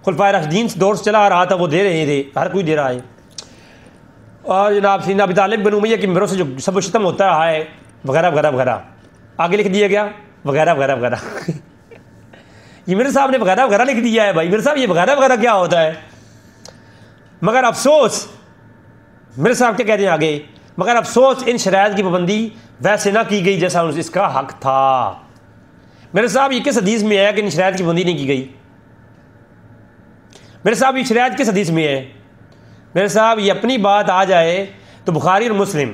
خلفائے راشدین دور سے چلا آ رہا تھا، وہ دے رہے تھے، ہر کوئی دے رہا ہے۔ اور جناب سیدنا ابی طالب بن امیہ کی ممبروں سے جو سب و شتم ہوتا رہا ہے وغیرہ وغیرہ وغیرہ، آگے لکھ دیا گیا وغیرہ وغیرہ وغیرہ یہ میرے صاحب نے وغیرہ وغیرہ لکھ دیا ہے۔ بھائی میرے صاحب یہ وغیرہ وغیرہ کیا ہوتا ہے؟ مگر افسوس، میرے صاحب کیا کہتے ہیں آگے، مگر افسوس ان شرائط کی پابندی ویسے نہ کی گئی جیسا اس کا حق تھا۔ میرے صاحب یہ کس حدیث میں ہے کہ ان شرائط کی پابندی نہیں کی گئی؟ میرے صاحب یہ شرائط کس حدیث میں ہے؟ میرے صاحب یہ اپنی بات آ جائے تو بخاری اور مسلم،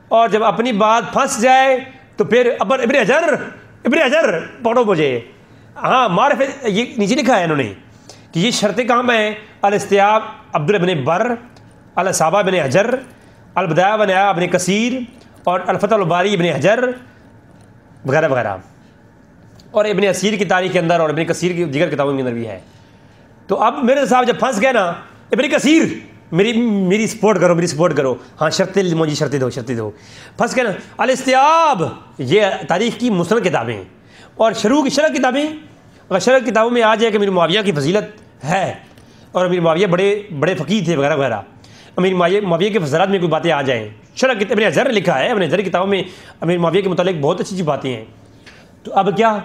اور جب اپنی بات پھنس جائے تو پھر ابن حجر پڑھو مجھے، ہاں معرفت، یہ نیچے لکھا ہے انہوں نے کہ یہ شرطیں کہاں ہیں؟ الاستیاب عبداللہ بن بر، الاصابہ بن حجر، البدایہ بن ابن کثیر، اور الفتح الباری ابن حجر وغیرہ وغیرہ، اور ابن اسیر کی تاریخ کے اندر اور ابن کثیر کی دیگر کتابوں کے اندر بھی ہے۔ تو اب میرے صاحب جب پھنس گئے نا، ابن کثیر میری سپورٹ کرو، ہاں شرطیں مجھے شرطیں دو، پھنس گئے نا۔ الاستیاب یہ تاریخ کی مستند کتابیں ہیں، اور شرح کتابیں، اگر شرح کتابوں میں آ جائے کہ امیر معاویہ کی فضیلت ہے اور امیر معاویہ بڑے فقیہ تھے وغیرہ وغیرہ، امیر معاویہ کے فضلات میں کوئی باتیں آ جائیں، شرح ابن حجر نے لکھا ہے، ابن حجر کی کتابوں میں امیر معاویہ کے متعلق بہت اچھی باتیں ہیں، تو اب کیا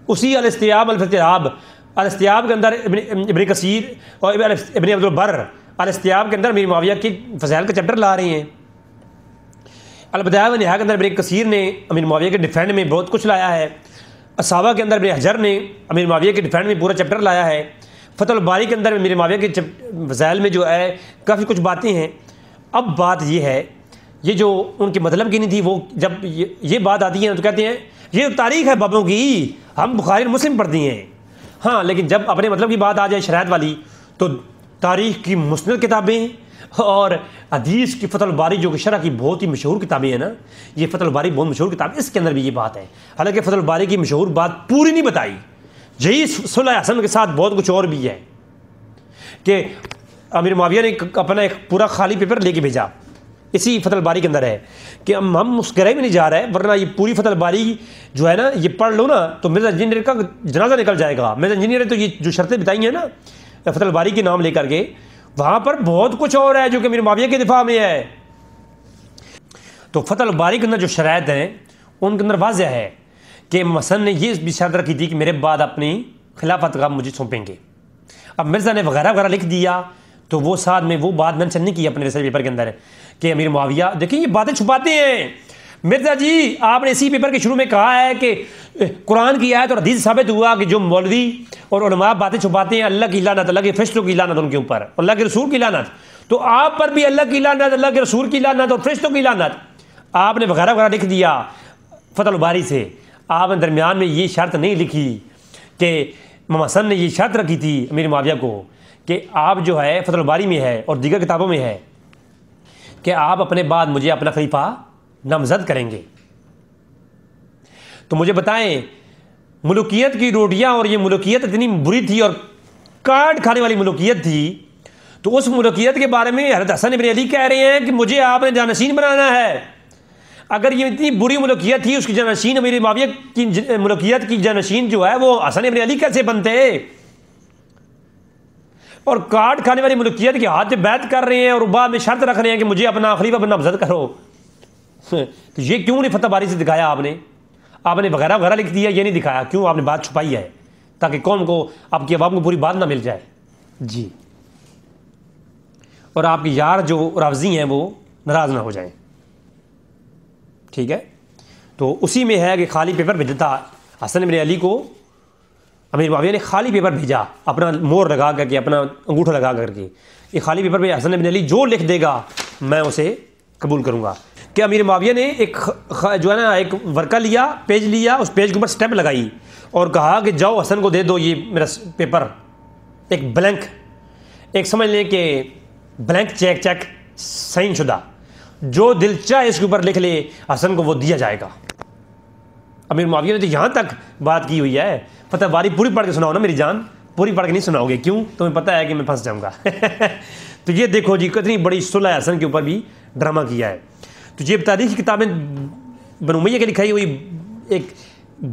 اسی الاستیاب الاستیاب کے اندر ابن کثیر اور ابن عبد البر الاستیاب کے اندر امیر معاویہ کے فضائل کا چیپٹر لا رہے ہیں۔ البدایہ و نہایہ کے اندر ابن کثیر نے امیر معاویہ کے ڈیفینڈ میں بہت کچھ لایا ہے، اصحابہ کے اندر ابن حجر نے امیر معاویہ کے ڈیفینڈ میں پورا چیپٹر لایا ہے، فتح الباری کے اندر امیر معاویہ کے فضائل میں جو ہے کافی کچھ باتیں ہیں۔ اب بات یہ ہے، یہ جو ان کے مطلب کی نہیں تھی، وہ جب یہ بات آتی ہے تو کہتے ہیں یہ تاریخ ہے بابوں کی، ہم بخاری اور مسلم پڑھتے ہیں، ہاں لیکن جب اپنے مطلب کی بات آ جائے شرائط والی تو تاریخ کی مستند کتابیں اور حدیث کی فتح الباری جو کہ شرح کی بہت ہی مشہور کتابیں ہیں نا، یہ فتح الباری بہت مشہور کتاب، اس کے اندر بھی یہ بات ہے، حالانکہ فتح الباری کی مشہور بات پوری نہیں بتائی، یہی صلح حسن کے ساتھ بہت کچھ اور بھی ہے کہ امیر معاویہ نے اپنا ایک پورا خالی پیپر لے کے بھیجا، اسی فتح الباری کے اندر ہے کہ ہم اس گرے میں نہیں جا رہے، ورنہ یہ پوری فتح الباری جو ہے نا یہ پڑھ لو نا تو مرزا انجینئر کا جنازہ نکل جائے گا۔ مرزا انجینئر تو یہ جو شرطیں بتائی ہیں نا فتح الباری کے نام لے کر کے، وہاں پر بہت کچھ اور ہے جو کہ امیر معاویہ کے دفاع میں ہے۔ تو فتح الباری کے اندر جو شرائط ہیں ان کے اندر واضح ہے کہ حسن نے یہ بھی شرط رکھی تھی کہ میرے بعد اپنی خلافت کا مجھے سونپیں گے۔ اب مرزا نے وغیرہ وغیرہ لکھ دیا تو وہ ساتھ میں وہ بات مینشن نہیں کی اپنے ریسرچ پیپر کے اندر کہ امیر معاویہ، دیکھیں یہ باتیں چھپاتے ہیں مرزا جی، آپ نے اسی پیپر کے شروع میں کہا ہے کہ قرآن کی آیت اور حدیث ثابت ہوا کہ جو مولوی اور علماء باتیں چھپاتے ہیں اللہ کی لعنت، اللہ کے فرشتوں کی لعنت ان کے اوپر، اللہ کے رسول کی لعنت، تو آپ پر بھی اللہ کی لعنت، اللہ کے رسول کی لعنت اور فرشتوں کی لعنت۔ آپ نے وغیرہ وغیرہ لکھ دیا فتح الباری سے، آپ نے درمیان میں یہ شرط نہیں لکھی کہ امام حسن نے یہ شرط رکھی تھی امیر معاویہ کو کہ آپ جو ہے فتح الباری میں ہے اور دیگر کتابوں میں ہے کہ آپ اپنے بعد مجھے اپنا خلیفہ نامزد کریں گے۔ تو مجھے بتائیں، ملوکیت کی روٹیاں، اور یہ ملوکیت اتنی بری تھی اور کاٹ کھانے والی ملوکیت تھی، تو اس ملوکیت کے بارے میں حضرت حسن بن علی کہہ رہے ہیں کہ مجھے آپ نے جانشین بنانا ہے۔ اگر یہ اتنی بری ملوکیت تھی، اس کی جانشین امیر معاویہ کی ملوکیت کی جانشین جو ہے وہ حسن بن علی کیسے بنتے؟ اور کاٹ کھانے والی ملوکیت کے ہاتھ میں بیعت کر رہے ہیں اور بعد میں شرط رکھ رہے ہیں کہ مجھے اپنا خلیفہ بننا نامزد کرو۔ تو یہ کیوں نہیں فتح باری سے دکھایا آپ نے وغیرہ وغیرہ لکھ دیا، یہ نہیں دکھایا، کیوں آپ نے بات چھپائی ہے تاکہ قوم کو، آپ کی عوام کو پوری بات نہ مل جائے جی، اور آپ کی یار جو راوزی ہیں وہ ناراض نہ ہو جائیں، ٹھیک ہے۔ تو اسی میں ہے کہ خالی پیپر بھیجا تھا حسن بن علی کو، امیر معاویہ نے خالی پیپر بھیجا اپنا مور لگا کر کے، اپنا انگوٹھا لگا کر کے، یہ خالی پیپر پہ حسن بن علی جو لکھ دے گا میں اسے قبول کروں گا۔ کہ امیر معاویہ نے ایک جو ہے نا ایک ورقہ لیا، پیج لیا، اس پیج کے اوپر سٹیمپ لگائی اور کہا کہ جاؤ حسن کو دے دو یہ میرا پیپر، ایک بلینک، ایک سمجھ لیں کہ بلینک چیک سائن شدہ، جو دل چاہے اس کے اوپر لکھ لے حسن کو وہ دیا جائے گا۔ امیر معاویہ نے تو یہاں تک بات کی ہوئی ہے، فتح باری پوری پڑھ کے سناؤ نا میری جان، پوری پڑھ کے نہیں سناؤ گے، کیوں؟ تمہیں پتہ ہے کہ میں پھنس جاؤں گا تو یہ دیکھو جی کتنی بڑی صلح حسن کے اوپر بھی ڈرامہ کیا ہے. تو یہ تاریخی کتابیں بنو امیہ کی لکھائی ہوئی ایک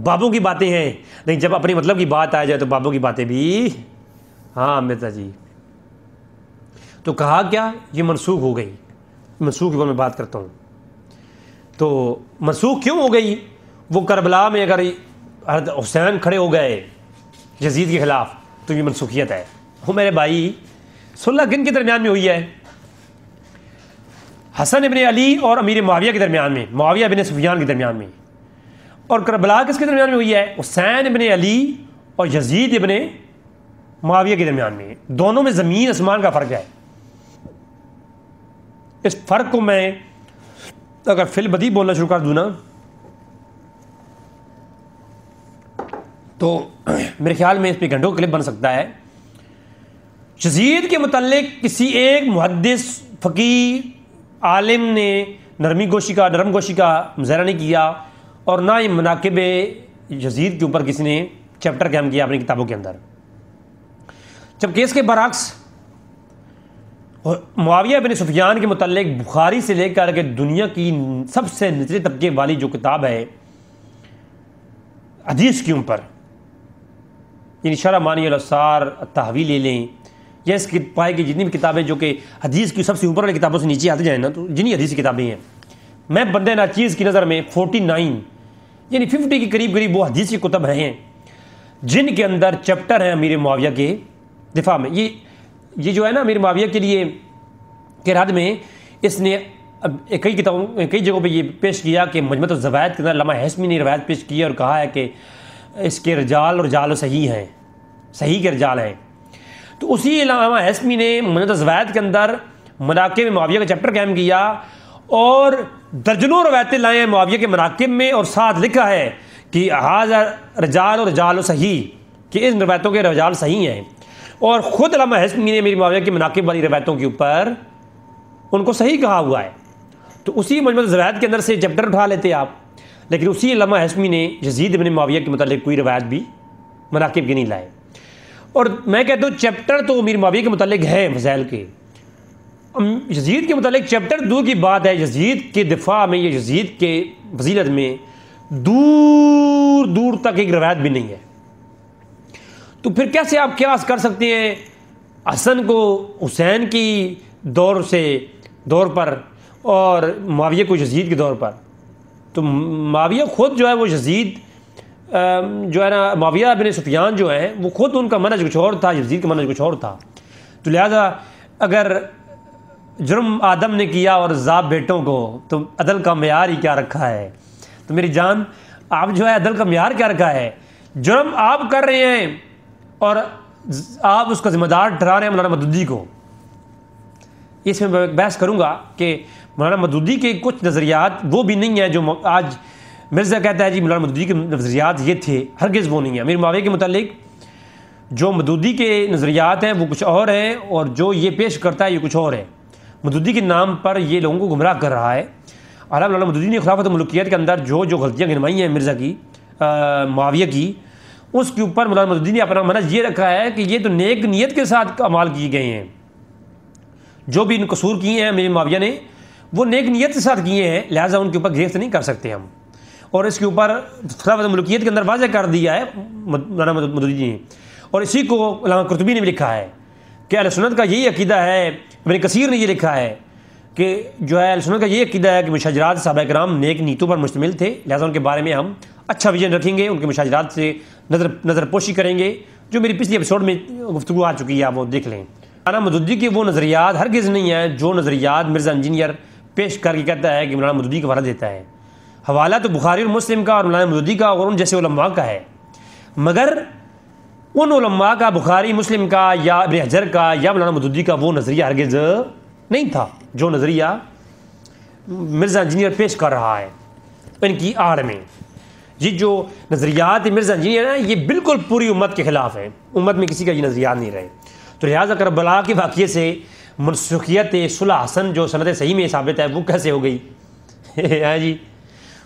بابوں کی باتیں ہیں، لیکن جب اپنے مطلب کی بات آ جائے تو بابوں کی باتیں بھی ہاں مرزا جی. تو کہا کیا یہ منسوخ ہو گئی. منسوخ کے اوپر میں بات کرتا ہوں. تو منسوخ کیوں ہو گئی؟ وہ کربلا میں اگر حضرت حسین کھڑے ہو گئے یزید کے خلاف تو یہ منسوخیت ہے. وہ میرے بھائی صلح کن کے درمیان میں ہوئی ہے؟ حسن ابن علی اور امیر معاویہ کے درمیان میں، معاویہ بن سفیان کے درمیان میں. اور کربلا کس کے درمیان میں ہوئی ہے؟ حسین ابن علی اور یزید ابن معاویہ کے درمیان میں. دونوں میں زمین آسمان کا فرق ہے. اس فرق کو میں اگر فی البدیہہ بولنا شروع کر دوں نا تو میرے خیال میں اس پہ گھنٹوں کلپ بن سکتا ہے. یزید کے متعلق کسی ایک محدث فقیہ عالم نے نرم گوشی کا مظاہرہ نہیں کیا، اور نہ ہی مناقب یزید کے اوپر کسی نے چیپٹر قائم کیا اپنی کتابوں کے اندر. جبکہ اس کے برعکس معاویہ بن سفیان کے متعلق بخاری سے لے کر کے دنیا کی سب سے نچلے طبقے والی جو کتاب ہے حدیث کے اوپر، یعنی شرح مانی الاثار التحویل لے لیں یا اس کی پائے کی جتنی بھی کتابیں جو کہ حدیث کی سب سے اوپر والی کتابوں سے نیچے آتے جائیں نا، تو جنہی حدیث کی کتابیں ہیں، میں بندے ناچیز کی نظر میں 49 یعنی 50 کے قریب وہ حدیث کی کتب ہیں جن کے اندر چیپٹر ہیں امیر معاویہ کے دفاع میں. یہ جو ہے نا امیر معاویہ کے لیے کے رد میں اس نے کئی جگہوں پہ یہ پیش کیا کہ مجموعۃ الزوائد کے اندر علامہ ہیثمی نے روایت پیش کی اور کہا ہے کہ اس کے رجال اور رجال صحیح ہیں، صحیح کے رجال ہیں. تو اسی علامہ ہیثمی نے مجموعۃ الزوائد کے اندر مناقب معاویہ کا چیپٹر قائم کیا اور درجنوں روایتیں لائے ہیں معاویہ کے مناقب میں، اور ساتھ لکھا ہے کہ ھذا رجال اور رجال صحیح، کہ ان روایتوں کے رجال صحیح ہیں. اور خود علامہ ہیثمی نے میری معاویہ کے مناقب والی روایتوں کے اوپر ان کو صحیح کہا ہوا ہے. تو اسی مجموعۃ الزوائد کے اندر سے چیپٹر اٹھا لیتے آپ، لیکن اسی علامہ ہیثمی نے یزید بن معاویہ کے متعلق کوئی روایت بھی مناقب کی نہیں لائے. اور میں کہتا ہوں چیپٹر تو امیر معاویہ کے متعلق ہے فضائل کے، یزید کے متعلق چیپٹر دور کی بات ہے. یزید کے دفاع میں یا یزید کے فضیلت میں دور تک ایک روایت بھی نہیں ہے. تو پھر کیسے آپ قیاس کر سکتے ہیں حسن کو حسین کی دور پر اور معاویہ کو یزید کے دور پر؟ تو معاویہ خود جو ہے وہ یزید جو ہے نا معاویہ بن سفیان جو ہیں وہ خود ان کا منہج کچھ اور تھا، یزید کا منہج کچھ اور تھا. تو لہذا اگر جرم آدم نے کیا اور عذاب بیٹوں کو، تو عدل کا معیار ہی کیا رکھا ہے؟ تو میری جان آپ جو ہے عدل کا معیار کیا رکھا ہے؟ جرم آپ کر رہے ہیں اور آپ اس کا ذمہ دار ٹھہرا رہے ہیں مولانا مودودی کو. اس میں بحث کروں گا کہ مولانا مودودی کے کچھ نظریات وہ بھی نہیں ہیں جو آج مرزا کہتا ہے جی مولانا مودودی کے نظریات یہ تھے، ہرگز وہ نہیں ہیں. امیر معاویہ کے متعلق جو مودودی کے نظریات ہیں وہ کچھ اور ہیں، اور جو یہ پیش کرتا ہے یہ کچھ اور ہے. مودودی کے نام پر یہ لوگوں کو گمراہ کر رہا ہے. اعلیٰ مولانا مودودی نے خلافت ملوکیت کے اندر جو غلطیاں گنوائی ہیں مرزا کی معاویہ کی، اس کے اوپر مولانا مودودی نے اپنا منہج یہ رکھا ہے کہ یہ تو نیک نیت کے ساتھ اعمال کیے گئے ہیں. جو بھی ان قصور کیے ہیں امیر معاویہ نے وہ نیک نیت کے ساتھ کیے ہیں، لہٰذا ان کے اوپر گرفت نہیں کر سکتے ہم. اور اس کے اوپر خلافت ملوکیت کے اندر واضح کر دیا ہے مولانا مودودی نے. اور اسی کو علامہ قرطبی نے بھی لکھا ہے کہ اہل سنت کا یہی عقیدہ ہے. ابن کثیر نے یہ لکھا ہے کہ جو ہے اہل سنت کا یہ عقیدہ ہے کہ مشاجرات صحابہ کرام نیک نیتوں پر مشتمل تھے، لہٰذا ان کے بارے میں ہم اچھا ویژن رکھیں گے، ان کے مشاجرات سے نظر پوشی کریں گے. جو میری پچھلی ایپیسوڈ میں گفتگو آ چکی ہے آپ وہ دیکھ لیں. مولانا مودودی کے وہ نظریات ہرگز نہیں ہیں جو نظریات مرزا انجینئر پیش کر کے کہتا ہے کہ مولانا مودودی کا حوالہ دیتا ہے. حوالہ تو بخاری اور مسلم کا اور مولانا مودودی کا اور ان جیسے علماء کا ہے، مگر ان علماء کا بخاری مسلم کا یا ابن حجر کا یا مولانا مودودی کا وہ نظریہ ہرگز نہیں تھا جو نظریہ مرزا انجینئر پیش کر رہا ہے ان کی آڑ میں. یہ جو نظریات مرزا انجینئر ہیں یہ بالکل پوری امت کے خلاف ہیں، امت میں کسی کا یہ نظریات نہیں رہے. تو لہٰذا کربلا کے واقعے سے منسوخیت صلح حسن جو سند صحیح میں ثابت ہے وہ کیسے ہو گئی؟ جی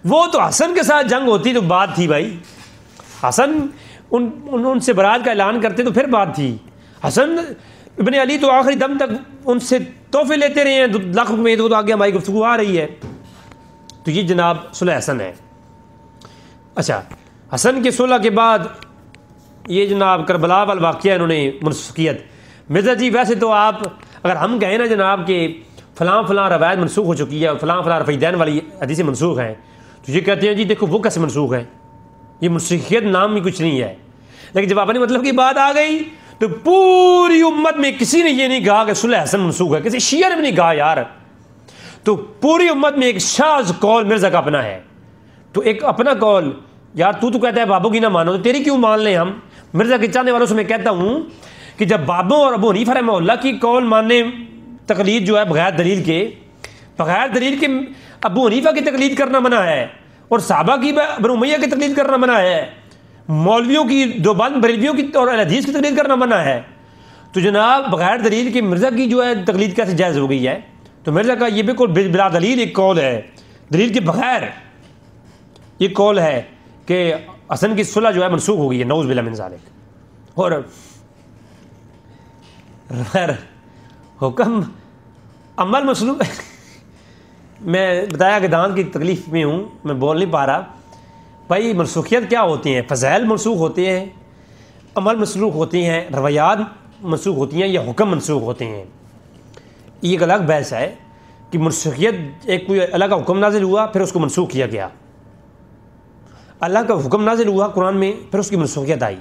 وہ تو حسن کے ساتھ جنگ ہوتی تو بات تھی بھائی. حسن ان سے برات کا اعلان کرتے تو پھر بات تھی. حسن ابن علی تو آخری دم تک ان سے تحفے لیتے رہے ہیں 2 لاکھ میں، تو آگے ہماری گفتگو آ رہی ہے. تو یہ جناب صلح حسن ہے. اچھا، حسن کے صلح کے بعد یہ جناب کربلا والا واقعہ انہوں نے منسوخیت. مرزا جی ویسے تو آپ اگر ہم کہیں نا جناب کہ فلاں فلاں روایت منسوخ ہو چکی ہے اور فلاں فلاں رفیدین والی حدیثیں منسوخ ہیں، تو یہ کہتے ہیں جی دیکھو وہ کیسے منسوخ ہے، یہ منسوخیت نام بھی کچھ نہیں ہے. لیکن جب اپنے مطلب کی بات آ گئی تو پوری امت میں کسی نے یہ نہیں کہا کہ صلح حسن منسوخ ہے، کسی شیعہ نے بھی نہیں کہا یار. تو پوری امت میں ایک شاذ قول مرزا کا اپنا ہے. تو ایک اپنا قول، یار تو کہتا ہے بابوں کی نہ مانو تو تیری کیوں مان لیں ہم. مرزا کے چاہنے والوں سے میں کہتا ہوں کہ جب بابوں اور ابو حنیفہ رحمہ اللہ کی قول ماننے تقلید جو ہے بغیر دلیل کے ابو حنیفہ کی تقلید کرنا منع ہے، اور صحابہ کی بنو امیہ کی تقلید کرنا منع ہے، مولویوں کی دیوبند بریلویوں کی اور اہل حدیث کی تقلید کرنا منع ہے. تو جناب بغیر دلیل کے مرزا کی جو ہے تقلید کیسے جائز ہو گئی ہے؟ تو مرزا کا یہ بالکل بلا دلیل ایک قول ہے، دلیل کے بغیر یہ قول ہے کہ حسن کی صلح جو ہے منسوخ ہو گئی ہے، نعوذ باللہ من ذالک. اور حکم عمل مسلوب میں بتایا کہ دانت کی تکلیف میں ہوں، میں بول نہیں پا رہا. بھائی منسوخیت کیا ہوتی ہیں؟ فضائل منسوخ ہوتے ہیں، عمل منسوخ ہوتے ہیں، روایات منسوخ ہوتی ہیں، یا حکم منسوخ ہوتے ہیں. یہ ایک الگ بحث ہے کہ منسوخیت ایک کوئی اللہ کا حکم نازل ہوا پھر اس کو منسوخ کیا گیا. اللہ کا حکم نازل ہوا قرآن میں پھر اس کی منسوخیت آئی.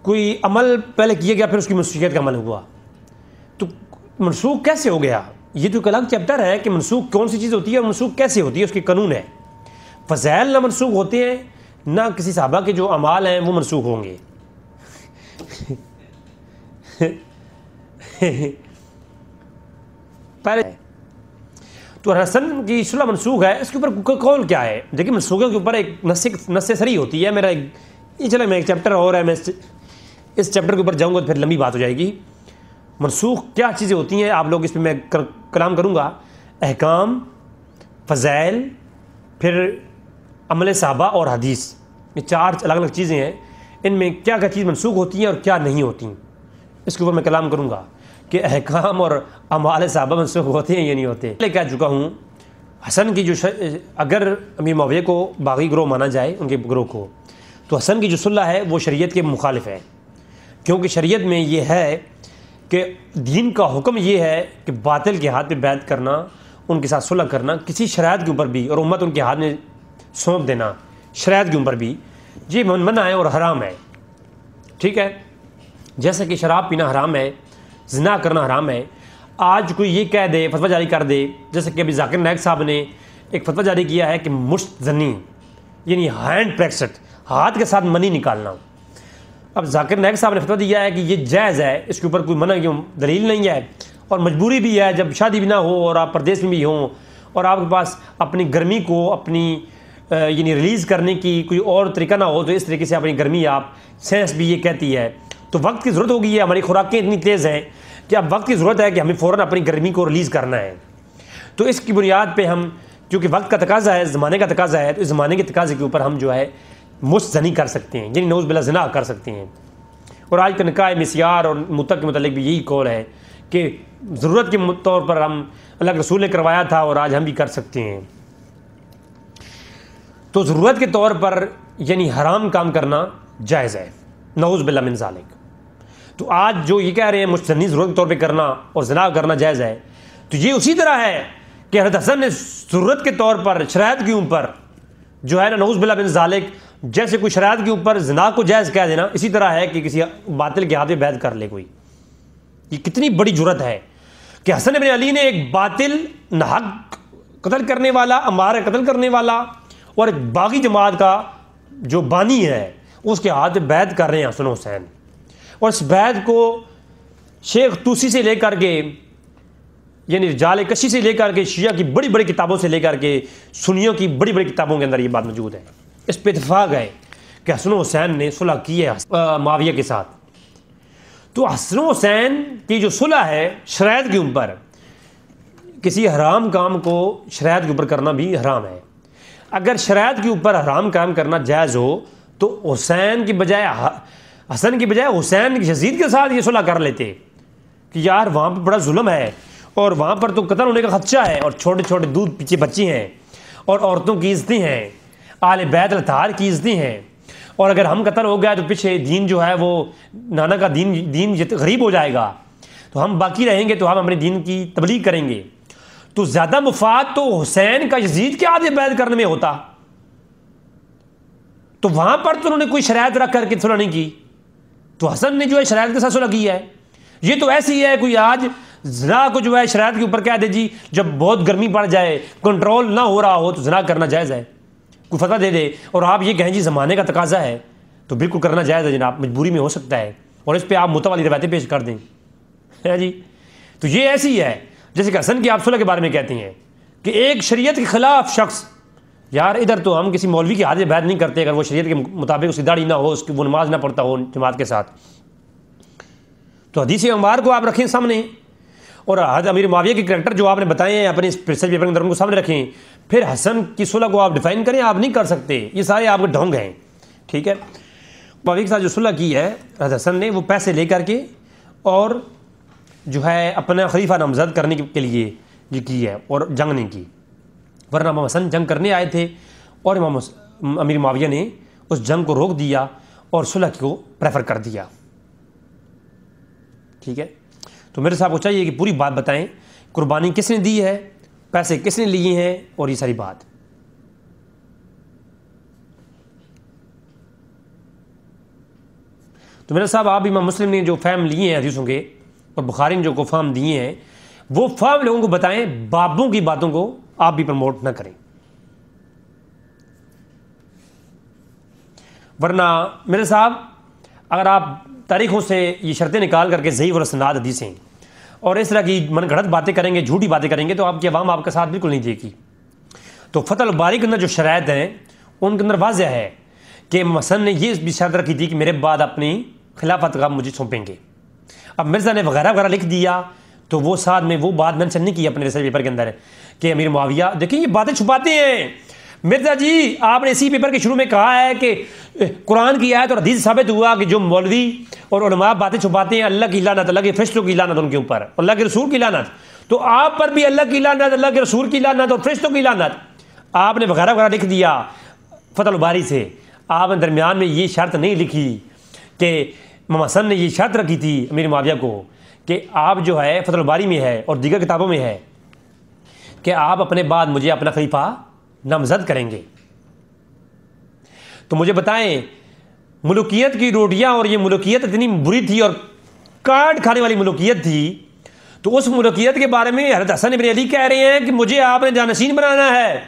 کوئی عمل پہلے کیا گیا پھر اس کی منسوخیت کا عمل ہوا. تو منسوخ کیسے ہو گیا؟ یہ تو ایک الگ چیپٹر ہے کہ منسوخ کون سی چیز ہوتی ہے اور منسوخ کیسے ہوتی ہے، اس کے قانون ہے. فضائل نہ منسوخ ہوتے ہیں، نہ کسی صحابہ کے جو اعمال ہیں وہ منسوخ ہوں گے. پہلے تو حسن کی صلح منسوخ ہے، اس کے اوپر قول کیا ہے؟ دیکھیں منسوخوں کے اوپر ایک نص سری ہوتی ہے. میرا یہ چلے میں ایک چیپٹر اور ہے، میں اس چیپٹر کے اوپر جاؤں گا تو پھر لمبی بات ہو جائے گی. منسوخ کیا چیزیں ہوتی ہیں آپ لوگ اس پہ میں کلام کروں گا. احکام، فضائل، پھر عمل صحابہ اور حدیث، یہ 4 الگ الگ چیزیں ہیں. ان میں کیا کیا چیز منسوخ ہوتی ہیں اور کیا نہیں ہوتی، اس کے اوپر میں کلام کروں گا کہ احکام اور اعمال صحابہ منسوخ ہوتے ہیں یا نہیں ہوتے. پہلے کہہ چکا ہوں حسن کی جو اگر امیر معاویہ کو باغی گروہ مانا جائے ان کے گروہ کو، تو حسن کی جو صلح ہے وہ شریعت کے مخالف ہے. کیونکہ شریعت میں یہ ہے کہ دین کا حکم یہ ہے کہ باطل کے ہاتھ میں بیعت کرنا، ان کے ساتھ صلح کرنا کسی شرائط کے اوپر بھی، اور امت ان کے ہاتھ میں سونپ دینا شرائط کے اوپر بھی، یہ منع ہے اور حرام ہے. ٹھیک ہے، جیسا کہ شراب پینا حرام ہے، زنا کرنا حرام ہے. آج کوئی یہ کہہ دے، فتویٰ جاری کر دے، جیسے کہ ابھی ذاکر نائک صاحب نے ایک فتویٰ جاری کیا ہے کہ مشت زنی یعنی ہینڈ پریکسٹ، ہاتھ کے ساتھ منی نکالنا. اب ذاکر نائک صاحب نے فتویٰ دیا ہے کہ یہ جائز ہے، اس کے اوپر کوئی منع کی دلیل نہیں ہے، اور مجبوری بھی ہے جب شادی بھی نہ ہو اور آپ پردیس میں بھی ہوں اور آپ کے پاس اپنی گرمی کو اپنی یعنی ریلیز کرنے کی کوئی اور طریقہ نہ ہو، تو اس طریقے سے اپنی گرمی آپ، سائنس بھی یہ کہتی ہے. تو وقت کی ضرورت ہو گئی ہے، ہماری خوراکیں اتنی تیز ہیں کہ اب وقت کی ضرورت ہے کہ ہمیں فوراً اپنی گرمی کو ریلیز کرنا ہے. تو اس کی بنیاد پہ ہم، کیونکہ وقت کا تقاضا ہے، زمانے کا تقاضا ہے، تو اس زمانے کے تقاضے کے اوپر ہم جو ہے مشت زنی کر سکتے ہیں، یعنی نعوذ باللہ زنا کر سکتے ہیں. اور آج کا نکاح مسیار اور متق کے متعلق بھی یہی قول ہے کہ ضرورت کے طور پر ہم، اللہ کے رسول نے کروایا تھا اور آج ہم بھی کر سکتے ہیں. تو ضرورت کے طور پر یعنی حرام کام کرنا جائز ہے، نعوذ باللہ من ذالک. تو آج جو یہ کہہ رہے ہیں مستنی ضرورت کے طور پہ کرنا اور زنا کرنا جائز ہے، تو یہ اسی طرح ہے کہ حضرت حسن نے ضرورت کے طور پر شرائط کے اوپر جو ہے نا نعوذ باللہ من ذالک، جیسے کوئی شرائط کے اوپر زنا کو جائز کہہ دینا، اسی طرح ہے کہ کسی باطل کے ہاتھ میں بیعت کر لے کوئی. یہ کتنی بڑی جرت ہے کہ حسن بن علی نے ایک باطل ناحق قتل کرنے والا، امار قتل کرنے والا اور ایک باغی جماعت کا جو بانی ہے اس کے ہاتھ میں بیعت کر رہے ہیں حسن حسین. اور اس بیعت کو شیخ توسی سے لے کر کے یعنی رجال کشی سے لے کر کے شیعہ کی بڑی بڑی کتابوں سے لے کر کے سنیوں کی بڑی بڑی کتابوں کے اندر یہ بات موجود ہے. اس پہ اتفاق ہے کہ حسن حسین نے صلح کی ہے معاویہ کے ساتھ. تو حسن حسین کی جو صلح ہے شرائط کے اوپر، کسی حرام کام کو شرائط کے اوپر کرنا بھی حرام ہے. اگر شرائط کے اوپر حرام کام کرنا جائز ہو تو حسین کی بجائے حسن کی بجائے حسین یزید کے ساتھ یہ صلح کر لیتے کہ یار وہاں پہ بڑا ظلم ہے اور وہاں پر تو قتل ہونے کا خدشہ ہے، اور چھوٹے چھوٹے دودھ پیچھے بچے ہیں، اور عورتوں کی عزتیں ہیں، آل بیت الاطہار کی عزتیں ہیں، اور اگر ہم قتل ہو گیا تو پیچھے دین جو ہے وہ نانا کا دین غریب ہو جائے گا، تو ہم باقی رہیں گے تو ہم اپنے دین کی تبلیغ کریں گے۔ تو زیادہ مفاد تو حسین کا یزید کے آدھے بیعت کرنے میں ہوتا، تو وہاں پر تو انہوں نے کوئی شرائط رکھ کر کے صلح نہیں کی، تو حسن نے جو ہے شرائط کے ساتھ صلح کی ہے۔ یہ تو ایسی ہے کوئی آج زنا کو جو ہے شرائط کے اوپر کہہ دے جی جب بہت گرمی پڑ جائے کنٹرول نہ ہو رہا ہو تو زنا کرنا جائز ہے، کوئی فتویٰ دے دے اور آپ یہ کہیں جی زمانے کا تقاضا ہے تو بالکل کرنا جائز ہے جناب، مجبوری میں ہو سکتا ہے، اور اس پہ آپ متوالی روایتیں پیش کر دیں، ہے جی۔ تو یہ ایسی ہے جیسے کہ حسن کی آپ صلح کے بارے میں کہتے ہیں کہ ایک شریعت کے خلاف شخص، یار ادھر تو ہم کسی مولوی کی حاضر بیعت نہیں کرتے اگر وہ شریعت کے مطابق اس کی داڑھی نہ ہو، اس کی وہ نماز نہ پڑھتا ہو جماعت کے ساتھ، تو حدیث انوار کو آپ رکھیں سامنے، اور امیر معاویہ کے کریکٹر جو آپ نے بتائے ہیں اپنے ریسرچ پیپر کے اندر ان کو سامنے رکھیں، پھر حسن کی صلح کو آپ ڈیفائن کریں، آپ نہیں کر سکتے، یہ سارے آپ کے ڈھونگ ہیں، ٹھیک ہے۔ معاویہ کے ساتھ جو صلح کی ہے حسن نے وہ پیسے لے کر کے اور جو ہے اپنا خلیفہ نامزد کرنے کے لیے یہ کی ہے، اور جنگ نہیں کی، ورنہ امام حسن جنگ کرنے آئے تھے اور امیر معاویہ نے اس جنگ کو روک دیا اور صلح کو پریفر کر دیا، ٹھیک ہے۔ تو میرے صاحب کو چاہیے کہ پوری بات بتائیں، قربانی کس نے دی ہے، پیسے کس نے لیے ہیں، اور یہ ساری بات۔ تو میرے صاحب آپ امام مسلم نے جو فہم لیے ہیں حدیثوں کے اور بخاری نے جو کو فہم دیے ہیں وہ فہم لوگوں کو بتائیں، بابوں کی باتوں کو آپ بھی پروموٹ نہ کریں، ورنہ میرے صاحب اگر آپ تاریخوں سے یہ شرطیں نکال کر کے ضعیف الاسناد حدیثیں اور اس طرح کی من گھڑت باتیں کریں گے، جھوٹی باتیں کریں گے، تو آپ کی عوام آپ کا ساتھ بالکل نہیں دے گی۔ تو فتح الباری کے اندر جو شرائط ہیں ان کے اندر واضح ہے کہ حسن نے یہ بھی شرط رکھی تھی کہ میرے بعد اپنی خلافت کا مجھے سونپیں گے۔ اب مرزا نے وغیرہ وغیرہ لکھ دیا تو وہ ساتھ میں وہ بات مینشن نہیں کی اپنے ریسرچ پیپر کے اندر کہ امیر معاویہ، دیکھیں یہ باتیں چھپاتے ہیں مرزا جی، آپ نے اسی پیپر کے شروع میں کہا ہے کہ قرآن کی آیت اور حدیث ثابت ہوا کہ جو مولوی اور علماء باتیں چھپاتے ہیں اللہ کی لعنت، اللہ کے فرشتوں کی لعنت ان کے اوپر، اللہ کے رسول کی لعنت، تو آپ پر بھی اللہ کی لعنت، اللہ کے رسول کی لعنت اور فرشتوں کی لعنت۔ آپ نے وغیرہ وغیرہ لکھ دیا فتح الباری سے، آپ نے درمیان میں یہ شرط نہیں لکھی کہ امام حسن نے یہ شرط رکھی تھی امیر معاویہ کو کہ آپ جو ہے فتح الباری میں ہے اور دیگر کتابوں میں ہے کہ آپ اپنے بعد مجھے اپنا خلیفہ نامزد کریں گے۔ تو مجھے بتائیں ملوکیت کی روٹیاں، اور یہ ملوکیت اتنی بری تھی اور کاٹ کھانے والی ملوکیت تھی، تو اس ملوکیت کے بارے میں حضرت حسن ابن علی کہہ رہے ہیں کہ مجھے آپ نے جانشین بنانا ہے۔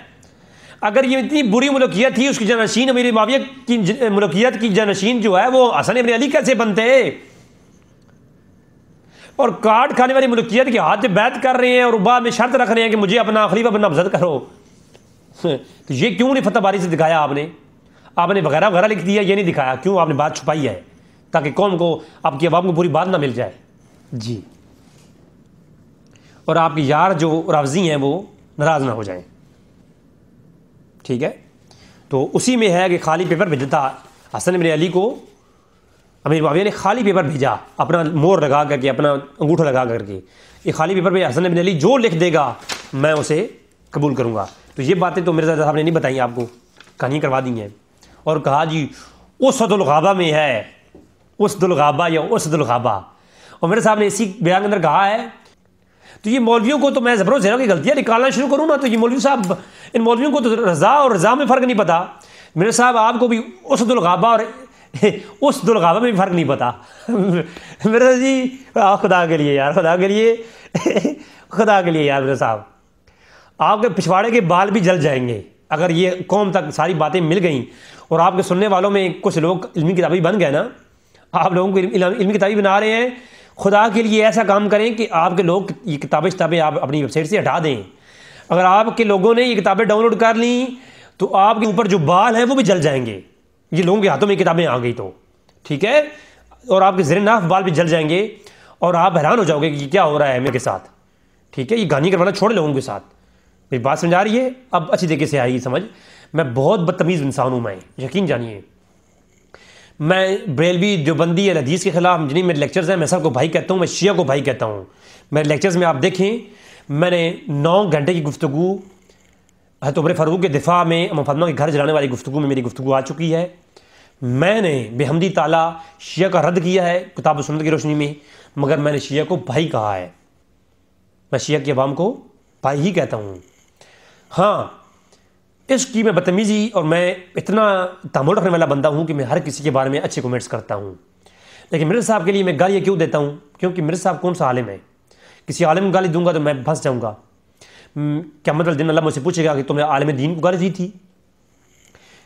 اگر یہ اتنی بری ملوکیت تھی، اس کی جانشین امیر معاویہ کی ملوکیت کی جانشین جو ہے وہ حسن ابن علی کیسے بنتے؟ اور کاٹ کھانے والی ملوکیت کے ہاتھ بیعت کر رہے ہیں اور بعد میں شرط رکھ رہے ہیں کہ مجھے اپنا خلیفہ نامزد کرو۔ تو یہ کیوں نہیں فتح باری سے دکھایا آپ نے وغیرہ وغیرہ لکھ دیا، یہ نہیں دکھایا، کیوں آپ نے بات چھپائی ہے تاکہ قوم کو، آپ کی عوام کو پوری بات نہ مل جائے جی، اور آپ کی یار جو راوزی ہیں وہ ناراض نہ ہو جائیں، ٹھیک ہے۔ تو اسی میں ہے کہ خالی پیپر بھیجا تھا حسن بن علی کو، امیر معاویہ نے خالی پیپر بھیجا اپنا مور لگا کر کے، اپنا انگوٹھا لگا کر کے، یہ خالی پیپر پہ حسن بن علی جو لکھ دے گا میں اسے قبول کروں گا۔ تو یہ باتیں تو مرزا صاحب نے نہیں بتائیں، آپ کو کہانی کروا دی ہیں، اور کہا جی اسد الغابہ میں ہے، اسد الغابہ یا اسد الغابہ، اور میرے صاحب نے اسی بیان کے اندر کہا ہے۔ تو یہ مولویوں کو تو میں زبر و زیروں کی غلطیاں نکالنا شروع کروں نا تو یہ مولوی صاحب، ان مولویوں کو تو رضا اور رضا میں فرق نہیں پتا۔ میرے صاحب آپ کو بھی اسد الغابہ اور اسد الغابہ میں بھی فرق نہیں پتا۔ میرے جی خدا کے لیے یار، خدا کے لیے، خدا کے لیے یار، میرے صاحب آپ کے پچھواڑے کے بال بھی جل جائیں گے اگر یہ قوم تک ساری باتیں مل گئیں، اور آپ کے سننے والوں میں کچھ لوگ علمی کتابی بن گئے نا، آپ لوگوں کو علمی کتابی بنا رہے ہیں، خدا کے لیے ایسا کام کریں کہ آپ کے لوگ یہ کتابیں آپ اپنی ویب سائٹ سے ہٹا دیں۔ اگر آپ کے لوگوں نے یہ کتابیں ڈاؤن لوڈ کر لیں تو آپ کے اوپر جو بال ہیں وہ بھی جل جائیں گے، یہ لوگوں کے ہاتھوں میں کتابیں آ گئی تو ٹھیک ہے، اور آپ کے زیر ناف بال بھی جل جائیں گے اور آپ حیران ہو جاؤ گے کہ یہ کیا ہو رہا ہے میرے ساتھ، ٹھیک ہے۔ یہ گانی کروانا چھوڑ لوگوں کے ساتھ، میری بات سمجھا رہی ہے؟ اب اچھی طریقے سے آئی سمجھ، میں بہت بدتمیز انسان ہوں، میں یقین جانیے میں بریلوی دیوبندی حدیث کے خلاف جتنی میرے لیکچرز ہیں میں سب کو بھائی کہتا ہوں، میں شیعہ کو بھائی کہتا ہوں. میرے لیکچرز میں آپ دیکھیں میں نے 9 گھنٹے کی گفتگو حضرت عمر فاروق کے دفاع میں، ام فاطمہ کے گھر جلانے والی گفتگو میں میری گفتگو آ چکی ہے. میں نے بحمدی تعالیٰ شیعہ کا رد کیا ہے کتاب و سنت کی روشنی میں، مگر میں نے شیعہ کو بھائی کہا ہے. میں شیعہ کی عوام کو بھائی ہی کہتا ہوں. ہاں اس کی میں بدتمیزی اور میں اتنا تحمل رکھنے والا بندہ ہوں کہ میں ہر کسی کے بارے میں اچھے کومنٹس کرتا ہوں، لیکن مرزا صاحب کے لیے میں گالیاں کیوں دیتا ہوں؟ کیونکہ مرزا صاحب کون سا عالم ہے؟ کسی عالم کو گالی دوں گا تو میں پھنس جاؤں گا. قیامت والے دن اللہ مجھ سے پوچھے گا کہ تم نے عالم دین کو گالی دی تھی؟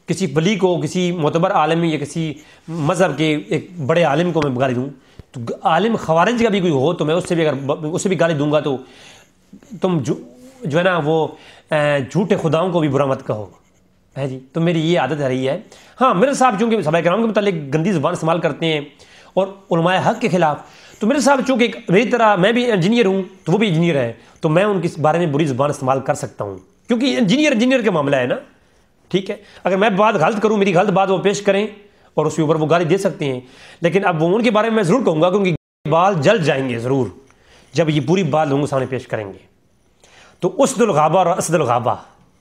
کسی ولی کو، کسی معتبر عالم یا کسی مذہب کے ایک بڑے عالم کو میں گالی دوں تو عالم خوارج کا بھی کوئی ہو تو میں اس سے بھی گالی دوں گا تو تم جو ہے نا وہ جھوٹے خداؤں کو بھی برا مت کہو ہے جی. تو میری یہ عادت رہی ہے. ہاں میرے صاحب چونکہ صحابہ کرام کے متعلق گندی زبان استعمال کرتے ہیں اور علماء حق کے خلاف، تو میرے صاحب چونکہ میری طرح میں بھی انجینئر ہوں تو وہ بھی انجینئر ہے، تو میں ان کے بارے میں بری زبان استعمال کر سکتا ہوں کیونکہ انجینئر کا معاملہ ہے نا. ٹھیک ہے، اگر میں بات غلط کروں، میری غلط بات وہ پیش کریں اور اس کے اوپر وہ گالی دے سکتے ہیں، لیکن اب وہ ان کے بارے میں ضرور کہوں گا کیونکہ بال جل جائیں گے ضرور جب یہ پوری بات لوگوں کے سامنے پیش کریں گے. تو اسد الغابہ اور اسد الغابہ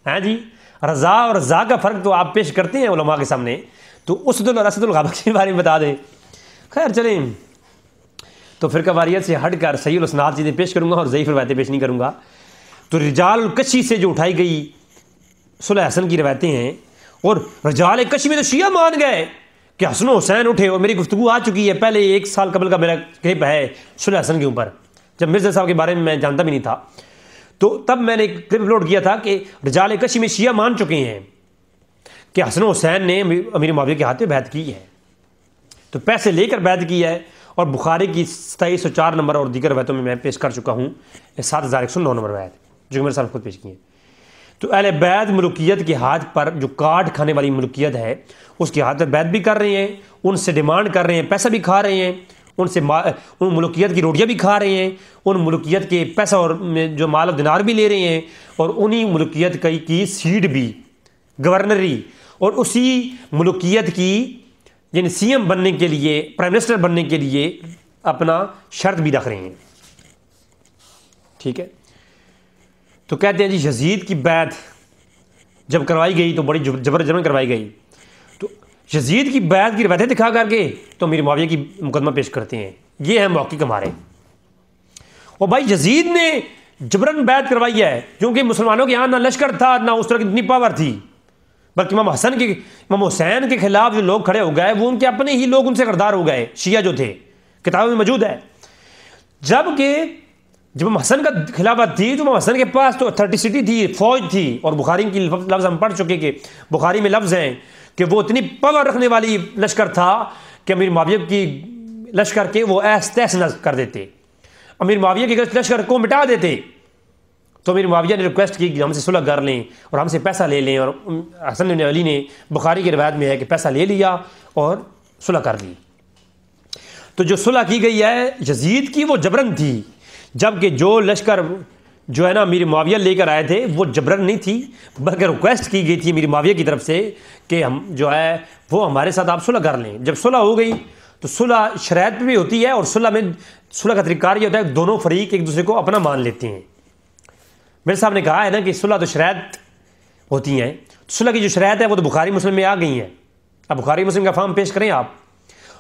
ہیں جی، رضا اور رضا کا فرق تو آپ پیش کرتے ہیں علماء کے سامنے، تو اسد اور اسد الغابہ کے بارے میں بتا دیں. خیر چلیں، تو فرقہ واریت سے ہٹ کر صحیح الاسناد چیزیں پیش کروں گا اور ضعیف روایتیں پیش نہیں کروں گا. تو رجال الکشی سے جو اٹھائی گئی صلح حسن کی روایتیں ہیں، اور رجال کشی میں تو شیعہ مان گئے کہ حسن و حسین اٹھے، اور میری گفتگو آ چکی ہے پہلے 1 سال قبل کا میرا کلپ ہے صلح حسن کے اوپر، جب مرزا صاحب کے بارے میں جانتا بھی نہیں تھا، تو تب میں نے ایک کلپ اپلوڈ کیا تھا کہ رجال کشی میں شیعہ مان چکے ہیں کہ حسن و حسین نے امیر معاویہ کے ہاتھ میں بیعت کی ہے، تو پیسے لے کر بیعت کی ہے. اور بخاری کی 2704 نمبر اور دیگر روایتوں میں پیش کر چکا ہوں 7109 نمبر روایت جو میرے ساتھ خود پیش کی ہے. تو اہل بیت ملوکیت کے ہاتھ پر جو کاٹ کھانے والی ملوکیت ہے اس کے ہاتھ پر بیعت بھی کر رہے ہیں، ان سے ڈیمانڈ کر رہے ہیں، پیسہ بھی کھا رہے ہیں، ان ملوکیت کی روٹیاں بھی کھا رہے ہیں، ان ملوکیت کے پیسہ اور جو مال و دینار بھی لے رہے ہیں، اور انہی ملوکیت کی سیٹ بھی گورنری اور اسی ملوکیت کی یعنی سی ایم بننے کے لیے، پرائم منسٹر بننے کے لیے اپنا شرط بھی رکھ رہے ہیں. ٹھیک ہے، تو کہتے ہیں جی یزید کی بیعت جب کروائی گئی تو بڑی جبر جنگ کروائی گئی، تو یزید کی بیعت کی روایتیں دکھا کر کے تو امیر معاویہ کی مقدمہ پیش کرتے ہیں. یہ ہے محقق ہمارے. اور بھائی یزید نے جبرن بیعت کروائی ہے کیونکہ مسلمانوں کے یہاں نہ لشکر تھا نہ اس طرح کی اتنی پاور تھی، بلکہ امام حسین کے خلاف جو لوگ کھڑے ہو گئے وہ ان کے اپنے ہی لوگ ان سے غدار ہو گئے، شیعہ جو تھے، کتابوں میں موجود ہے. جب امام حسن کا خلافت تھی تو امام حسن کے پاس تو اتھارٹیسٹی تھی، فوج تھی، اور بخاری کی لفظ ہم پڑھ چکے کہ بخاری میں لفظ ہیں کہ وہ اتنی پاور رکھنے والی لشکر تھا کہ امیر معاویہ کی لشکر کے وہ ایس تیس نہ کر دیتے، امیر معاویہ کے لشکر کو مٹا دیتے. تو امیر معاویہ نے ریکویسٹ کی کہ ہم سے صلح کر لیں اور ہم سے پیسہ لے لیں، اور حسن بن علی نے بخاری کی روایت میں ہے کہ پیسہ لے لیا اور صلح کر لی. تو جو صلح کی گئی ہے یزید کی وہ جبرن تھی، جبکہ جو لشکر جو ہے نا امیر معاویہ لے کر آئے تھے وہ جبرن نہیں تھی، بلکہ ریکویسٹ کی گئی تھی امیر معاویہ کی طرف سے کہ ہم جو ہے وہ ہمارے ساتھ آپ صلح کر لیں. جب صلح ہو گئی تو صلح شرائط پہ بھی ہوتی ہے، اور صلح کا طریقہ کار یہ ہوتا ہے کہ دونوں فریق ایک دوسرے کو اپنا مان لیتے ہیں. میرے صاحب نے کہا ہے نا کہ صلح تو شرائط ہوتی ہیں، صلح کی جو شرائط ہے وہ تو بخاری مسلم میں آ گئی ہیں. اب بخاری مسلم کا فارم پیش کریں آپ،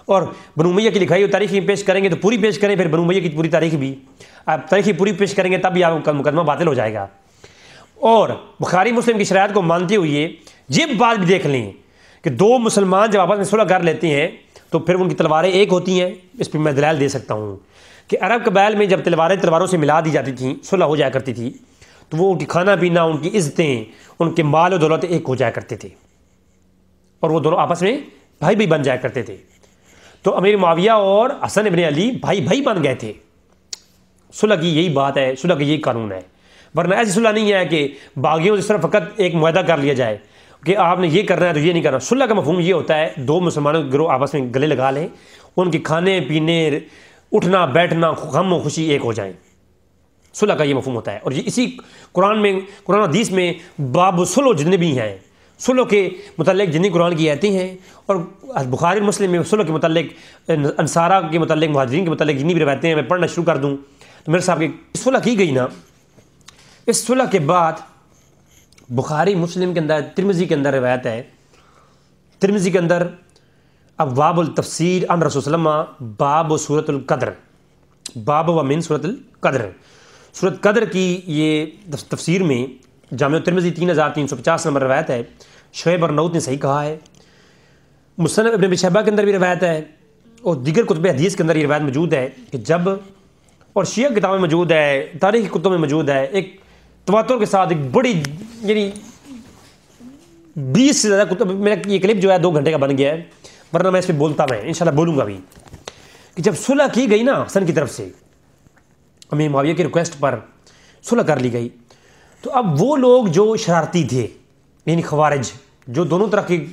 اور بنو امیہ کی لکھائی ہوئی تاریخ پیش کریں گے تو پوری پیش کریں، پھر بنو امیہ کی پوری تاریخ بھی آپ تاریخی پوری پیش کریں گے تب بھی آپ کا مقدمہ باطل ہو جائے گا. اور بخاری مسلم کی شرائط کو مانتے ہوئے یہ بات بھی دیکھ لیں کہ 2 مسلمان جب آپس میں صلح کر لیتے ہیں تو پھر ان کی تلواریں ایک ہوتی ہیں. اس پہ میں دلائل دے سکتا ہوں کہ عرب قبائل میں جب تلواروں سے ملا دی جاتی تھیں، صلح ہو جایا کرتی تھی، تو وہ ان کی کھانا پینا، ان کی عزتیں، ان کے مال و دولت ایک ہو جایا کرتے تھے، اور وہ دونوں آپس میں بھائی بھی بن جایا کرتے تھے. تو امیر معاویہ اور حسن ابن علی بھائی بن گئے تھے. صلح کی یہی بات ہے، صلح کا یہی قانون ہے. ورنہ ایسی صلح نہیں ہے کہ باغیوں سے صرف فقط ایک معاہدہ کر لیا جائے کہ آپ نے یہ کرنا ہے تو یہ نہیں کرنا. صلح کا مفہوم یہ ہوتا ہے 2 مسلمانوں کے گروہ آپس میں گلے لگا لیں، ان کے کھانے پینے، اٹھنا بیٹھنا، غم و خوشی ایک ہو جائیں. صلح کا یہ مفہوم ہوتا ہے. اور یہ اسی قرآن حدیث میں باب صلح جتنے بھی ہیں صلح کے متعلق جتنی قرآن کی آیتیں ہیں اور بخاری مسلم میں صلح کے متعلق، انصارہ کے متعلق، مہاجرین کے متعلق جتنی بھی روایتیں ہیں میں پڑھنا شروع کر دوں تو میرے صاحب کی صلح کی گئی نا، اس صلح کے بعد بخاری مسلم کے اندر، ترمذی کے اندر روایت ہے، ترمذی کے اندر ابواب التفسیر عن رسول صلی اللہ علیہ وسلم باب سورۃ القدر، باب و من سورۃ القدر، سورۃ قدر کی یہ تفسیر میں جامع ترمذی 3350 نمبر روایت ہے، شعیب ارناؤت نے صحیح کہا ہے، مصنف ابن ابی شیبہ کے اندر بھی روایت ہے اور دیگر کتب حدیث کے اندر یہ روایت موجود ہے کہ جب، اور شیعہ کتابیں موجود ہے، تاریخی کتب میں موجود ہے، ایک تواتر کے ساتھ ایک بڑی، یعنی 20 سے زیادہ کتب، میرا یہ کلپ جو ہے 2 گھنٹے کا بن گیا ہے، ورنہ میں اس پہ بولتا میں انشاءاللہ بولوں گا بھی، کہ جب صلح کی گئی نا حسن کی طرف سے، امیر معاویہ کی ریکویسٹ پر صلح کر لی گئی، تو اب وہ لوگ جو شرارتی تھے، یعنی خوارج، جو دونوں طرح کے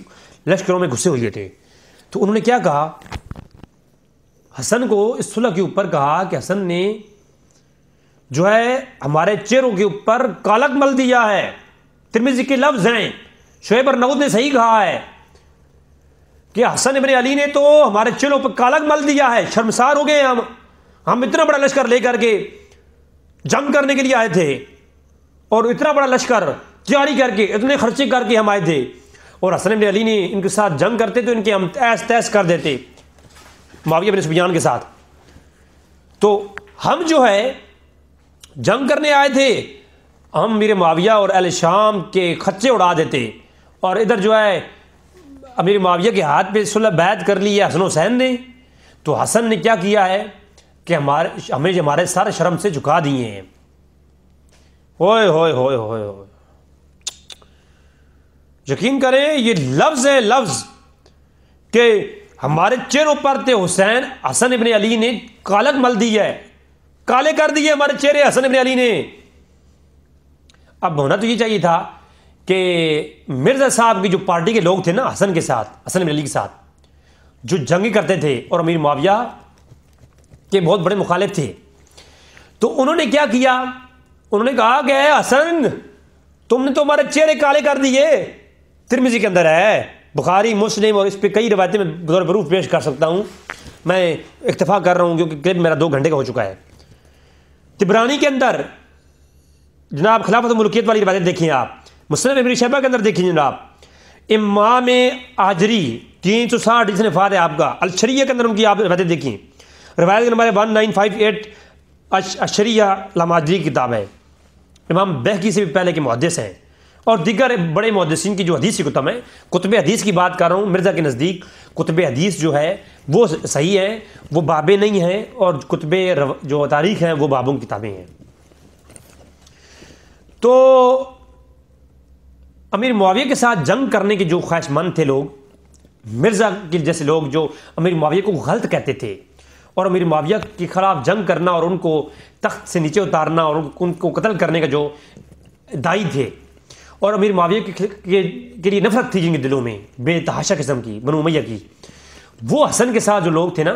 لشکروں میں گھسے ہوئے تھے، تو انہوں نے کیا کہا، حسن کو اس صلح کے اوپر کہا کہ حسن نے جو ہے ہمارے چہروں کے اوپر کالک مل دیا ہے، ترمذی کے لفظ ہیں، شعیب ارناؤت نے صحیح کہا ہے کہ حسن ابن علی نے تو ہمارے چہروں پر کالک مل دیا ہے، شرمسار ہو گئے ہم اتنا بڑا لشکر لے کر کے جنگ کرنے کے لیے آئے تھے، اور اتنا بڑا لشکر تیاری کر کے، اتنے خرچے کر کے ہم آئے تھے، اور حسن بن علی نے ان کے ساتھ جنگ کرتے تو ان کے ہم ایس تیس کر دیتے معاویہ بن سفیان کے ساتھ، تو ہم جو ہے جنگ کرنے آئے تھے، ہم امیر معاویہ اور اہل شام کے خچے اڑا دیتے، اور ادھر جو ہے امیر معاویہ کے ہاتھ پہ صلح بیعت کر لی ہے حسن حسین نے، تو حسن نے کیا کیا ہے کہ ہمارے سارے شرم سے جھکا دیے ہیں، ہوئے ہوئے ہوئے ہوئے ہوئے، یقین کریں یہ لفظ ہے، لفظ کہ ہمارے چہروں پر تھے حسین، حسن ابن علی نے کالک مل دی ہے، کالے کر دیے ہمارے چہرے حسن ابن علی نے۔ اب ہونا تو یہ چاہیے تھا کہ مرزا صاحب کی جو پارٹی کے لوگ تھے نا حسن کے ساتھ، حسن ابن علی کے ساتھ جو جنگی کرتے تھے اور امیر معاویہ کے بہت بڑے مخالف تھے، تو انہوں نے کیا کیا، انہوں نے کہا کہ اے حسن تم نے تو ہمارے چہرے کالے کر دیے، ترمذی کے اندر ہے، بخاری مسلم اور اس پہ کئی روایتیں میں بطور پروف پیش کر سکتا ہوں، میں اکتفا کر رہا ہوں کیونکہ کلپ میرا 2 گھنٹے کا ہو چکا ہے۔ طبرانی کے اندر جناب خلافت و ملکیت والی روایتیں دیکھیں، آپ مصنف ابن شیبہ کے اندر دیکھیں جناب، امام آجری 360 جس نے وفات ہے آپ کا، الشریعہ کے اندر ان کی آپ روایتیں دیکھیں، روایت نمبر 1958 الشریعہ علامہ آجری کی کتاب ہے، امام بہقی سے بھی پہلے کے محدث ہیں، اور دیگر بڑے محدثین کی جو حدیث کی کتب ہیں، کتب حدیث کی بات کر رہا ہوں، مرزا کے نزدیک کتب حدیث جو ہے وہ صحیح ہیں، وہ بابیں نہیں ہیں، اور کتب جو تاریخ ہیں وہ بابوں کی کتابیں ہیں۔ تو امیر معاویہ کے ساتھ جنگ کرنے کے جو خواہش مند تھے لوگ، مرزا کے جیسے لوگ جو امیر معاویہ کو غلط کہتے تھے اور امیر معاویہ کے خلاف جنگ کرنا اور ان کو تخت سے نیچے اتارنا اور ان کو قتل کرنے کا جو دائی تھے، اور امیر معاویہ کے لیے نفرت تھی جن کے دلوں میں بے تحاشا قسم کی، بنو امیہ کی، وہ حسن کے ساتھ جو لوگ تھے نا،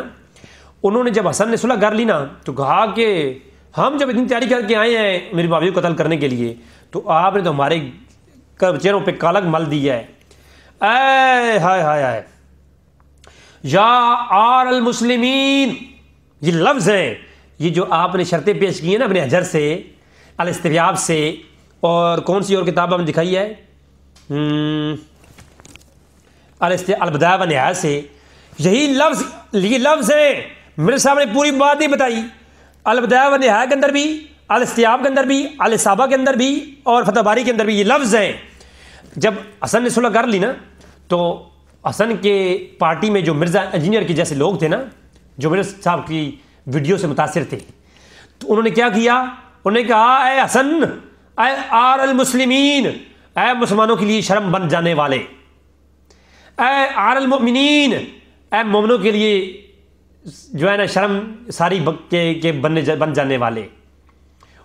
انہوں نے جب حسن نے صلح کر لی نا تو کہا کہ ہم جب اتنی تیاری کر کے آئے ہیں امیر معاویہ کو قتل کرنے کے لیے، تو آپ نے تو ہمارے چہروں پہ کالک مل دی ہے، اے ہائے ہائے ہائے، یا آر المسلمین، یہ لفظ ہیں، یہ جو آپ نے شرطیں پیش کی ہیں نا ابن حجر سے، الاستیاب سے، اور کون سی اور کتاب ہم دکھائی ہے، البدایہ و نہایہ سے، یہی لفظ ہے، میرے سامنے پوری بات نہیں بتائی، البدایہ و نہایہ کے اندر بھی، الاستیاب کے اندر بھی، الاصابہ کے اندر بھی، اور فتح باری کے اندر بھی یہ لفظ ہیں۔ جب حسن نے صلح کر لی نا تو حسن کے پارٹی میں جو مرزا انجینئر کے جیسے لوگ تھے نا، جو مرزا صاحب کی ویڈیو سے متاثر تھے، تو انہوں نے کیا کیا، انہوں نے کہا اے حسن، اے آر المسلمین، اے مسلمانوں کے لیے شرم بن جانے والے، اے آر المؤمنین، اے مومنوں کے لیے جو ہے نا شرم ساری کے بن جانے والے،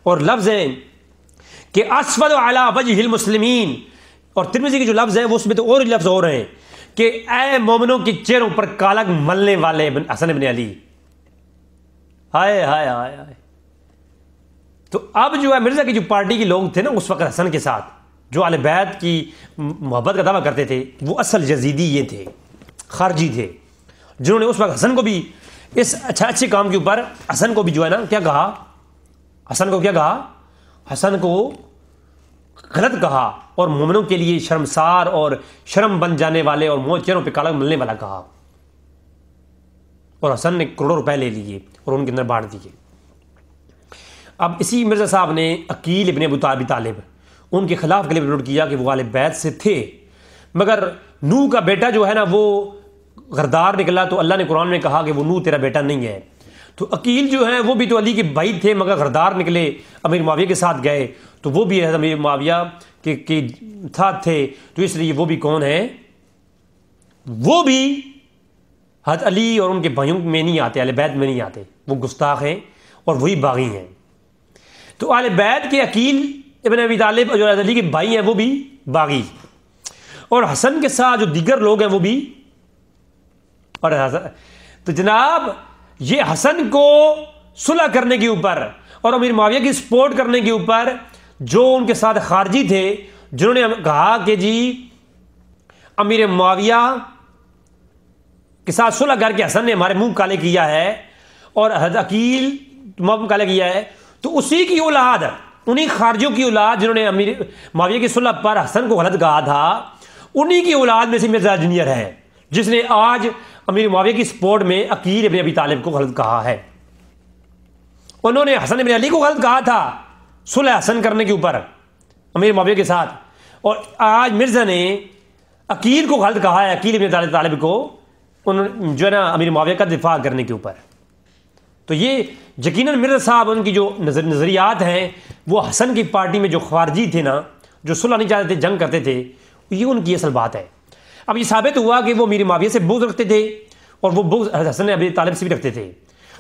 اور لفظ ہیں کہ اسود علی وجہ المسلمین، اور ترمذی کے جو لفظ ہیں وہ اس میں تو اور لفظ اور ہیں کہ اے مومنوں کے چہروں پر کالک ملنے والے حسن بن علی، ہائے ہائے ہائے ہائے۔ تو اب جو ہے مرزا کی جو پارٹی کے لوگ تھے نا اس وقت حسن کے ساتھ، جو اہل بیت کی محبت کا دعویٰ کرتے تھے وہ اصل یزیدی یہ تھے، خارجی تھے، جنہوں نے اس وقت حسن کو بھی اس اچھے کام کے اوپر حسن کو بھی جو ہے نا کیا کہا، حسن کو کیا کہا، حسن کو غلط کہا اور مومنوں کے لیے شرمسار اور شرم بن جانے والے اور موت چہروں پہ کالا ملنے والا کہا، اور حسن نے کروڑوں روپے لے لیے اور ان کے اندر بانٹ دیے۔ اب اسی مرزا صاحب نے عقیل ابن ابی طالب ان کے خلاف کلپ اپلوڈ کیا کہ وہ اہل بیت سے تھے، مگر نوح کا بیٹا جو ہے نا وہ غردار نکلا، تو اللہ نے قرآن میں کہا کہ وہ نوح تیرا بیٹا نہیں ہے۔ تو عقیل جو ہیں وہ بھی تو علی کے بھائی تھے مگر غردار نکلے، امیر معاویہ کے ساتھ گئے، تو وہ بھی امیر معاویہ کے ساتھ تھے، تو اس لیے وہ بھی کون ہیں، وہ بھی حضرت علی اور ان کے بھائیوں میں نہیں آتے، اہل بیت میں نہیں آتے، وہ گستاخ ہیں اور وہی باغی ہیں۔ تو اہل بیت کے عقیل ابن ابی طالب جو علی کے بھائی ہیں وہ بھی باغی، اور حسن کے ساتھ جو دیگر لوگ ہیں وہ بھی، اور تو جناب یہ حسن کو صلح کرنے کے اوپر اور امیر معاویہ کی سپورٹ کرنے کے اوپر جو ان کے ساتھ خارجی تھے، جنہوں نے کہا کہ جی امیر معاویہ کے ساتھ صلح کر کے حسن نے ہمارے منہ کالے کیا ہے اور حضرت عقیل منہ کالے کیا ہے، تو اسی کی اولاد، انہی خارجیوں کی اولاد جنہوں نے امیر معاویہ کی صلح پر حسن کو غلط کہا تھا، انہی کی اولاد میں سے مرزا جونیئر ہے جس نے آج امیر معاویہ کی سپورٹ میں عقیل ابن ابی طالب کو غلط کہا ہے۔ انہوں نے حسن ابن علی کو غلط کہا تھا صلح حسن کرنے کے اوپر امیر معاویہ کے ساتھ، اور آج مرزا نے عقیل کو غلط کہا ہے، عقیل ابن طالب کو انہوں جو ہے نا امیر معاویہ کا دفاع کرنے کے اوپر۔ تو یہ یقیناً مرزا صاحب ان کی جو نظریات ہیں وہ حسن کی پارٹی میں جو خارجی تھے نا، جو صلح نہیں چاہتے تھے، جنگ کرتے تھے، یہ ان کی اصل بات ہے۔ اب یہ ثابت ہوا کہ وہ امیر معاویہ سے بغض رکھتے تھے اور وہ بغض حسن ابی طالب سے بھی رکھتے تھے۔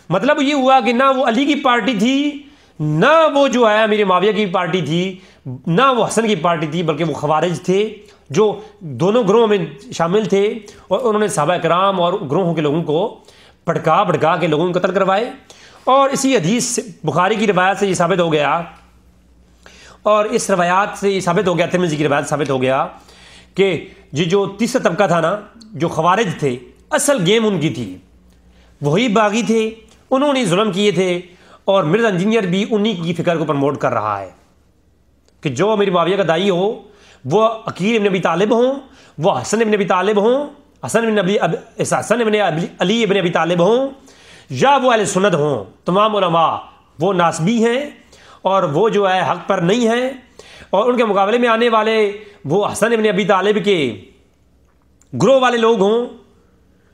مطلب یہ ہوا کہ نہ وہ علی کی پارٹی تھی، نہ وہ جو ہے امیر معاویہ کی پارٹی تھی، نہ وہ حسن کی پارٹی تھی، بلکہ وہ خوارج تھے جو دونوں گروہوں میں شامل تھے، اور انہوں نے صحابہ کرام اور گروہوں کے لوگوں کو بھڑکا کے لوگوں کو قتل کروائے۔ اور اسی حدیث بخاری کی روایت سے یہ ثابت ہو گیا، اور اس روایات سے یہ ثابت ہو گیا، ترمذی کی روایت ثابت ہو گیا کہ یہ جو تیسرا طبقہ تھا نا، جو خوارج تھے، اصل گیم ان کی تھی، وہی باغی تھے، انہوں نے ظلم کیے تھے، اور مرزا انجینئر بھی انہی کی فکر کو پروموٹ کر رہا ہے کہ جو امیر معاویہ کا دائی ہو وہ عقیل ابن ابی طالب ہوں، وہ حسن ابن ابی طالب ہوں، حسن ابن علی ابن ابی طالب ہوں، یا وہ اہل سنت ہوں، تمام علماء وہ ناسبی ہیں اور وہ جو ہے حق پر نہیں ہیں، اور ان کے مقابلے میں آنے والے وہ حسن ابن ابی طالب کے گروہ والے لوگ ہوں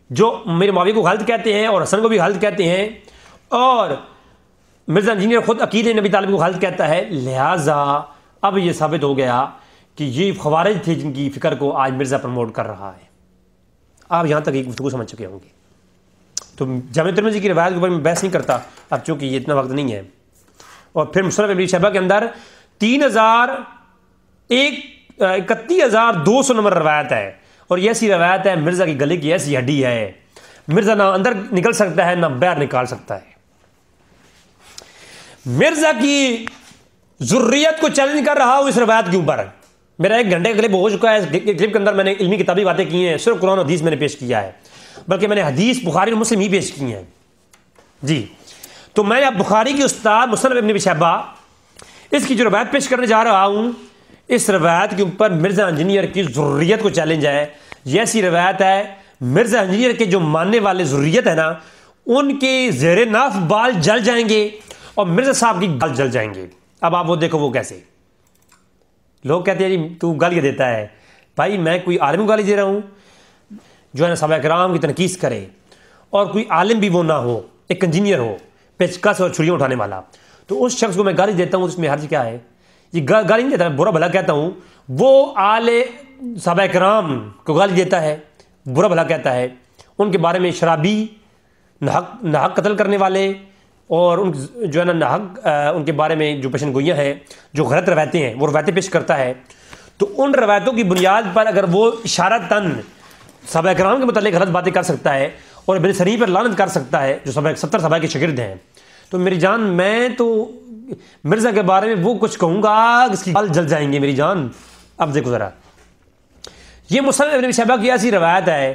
جو امیر معاویہ کو غلط کہتے ہیں اور حسن کو بھی غلط کہتے ہیں، اور مرزا انجینئر خود عقیل ابن ابی طالب کو غلط کہتا ہے۔ لہٰذا اب یہ ثابت ہو گیا کہ یہ خوارج تھے جن کی فکر کو آج مرزا پروموٹ کر رہا ہے۔ آپ یہاں تک ایک گفتگو سمجھ چکے ہوں گے، تو جامع ترمذی کی روایت کے اوپر میں بحث نہیں کرتا اب چونکہ یہ اتنا وقت نہیں ہے۔ اور پھر مصنف ابن شیبہ کے اندر 31,200 نمبر روایت ہے، اور یہ ایسی روایت ہے مرزا کی گلے کی ایسی ہڈی ہے، مرزا نہ اندر نکل سکتا ہے نہ باہر نکال سکتا ہے۔ مرزا کی ذریت کو چیلنج کر رہا ہوں اس روایت کے اوپر۔ میرا 1 گھنٹے کا کلپ ہو چکا ہے، اس کلپ کے اندر میں نے علمی کتابی باتیں کی ہیں، صرف قرآن و حدیث میں نے پیش کیا ہے، بلکہ میں نے حدیث بخاری اور مسلم ہی پیش کی ہیں جی۔ تو میں اب بخاری کی استاد مصنف ابن شیبہ اس کی جو روایت پیش کرنے جا رہا ہوں، اس روایت کے اوپر مرزا انجینئر کی ذریت کو چیلنج ہے۔ یہ ایسی روایت ہے مرزا انجینئر کے جو ماننے والے ذریت ہے نا، ان کے زیر ناف بال جل جائیں گے اور مرزا صاحب کی گال جل جائیں گے۔ اب آپ وہ دیکھو وہ کیسے۔ لوگ کہتے ہیں جی تو گالیاں دیتا ہے، بھائی میں کوئی عالم کو گالی دے رہا ہوں جو ہے نا صحابہ کرام کی تنقید کرے، اور کوئی عالم بھی وہ نہ ہو، ایک انجینئر ہو پیچکس اور چھریاں اٹھانے والا، تو اس شخص کو میں گالی دیتا ہوں، اس میں حرج کیا ہے؟ یہ گالی نہیں دیتا، میں برا بھلا کہتا ہوں۔ وہ آل صحابہ کرام کو گالی دیتا ہے، برا بھلا کہتا ہے، ان کے بارے میں شرابی، ناحق قتل کرنے والے، اور ان جو ہے نا ناحق ان کے بارے میں جو پیشن گوئیاں ہیں، جو غلط روایتیں ہیں، وہ روایتیں پیش کرتا ہے۔ تو ان روایتوں کی بنیاد پر اگر وہ اشارتاً صحابہ کرام کے متعلق غلط باتیں کر سکتا ہے اور ابن سری پر لعنت کر سکتا ہے جو 70 صحابہ کے شاگرد ہیں، تو میری جان میں تو مرزا کے بارے میں وہ کچھ کہوں گا اس کی بال جل جائیں گے میری جان۔ اب دیکھو ذرا، یہ مصنف ابن ابی شیبہ کی ایسی روایت ہے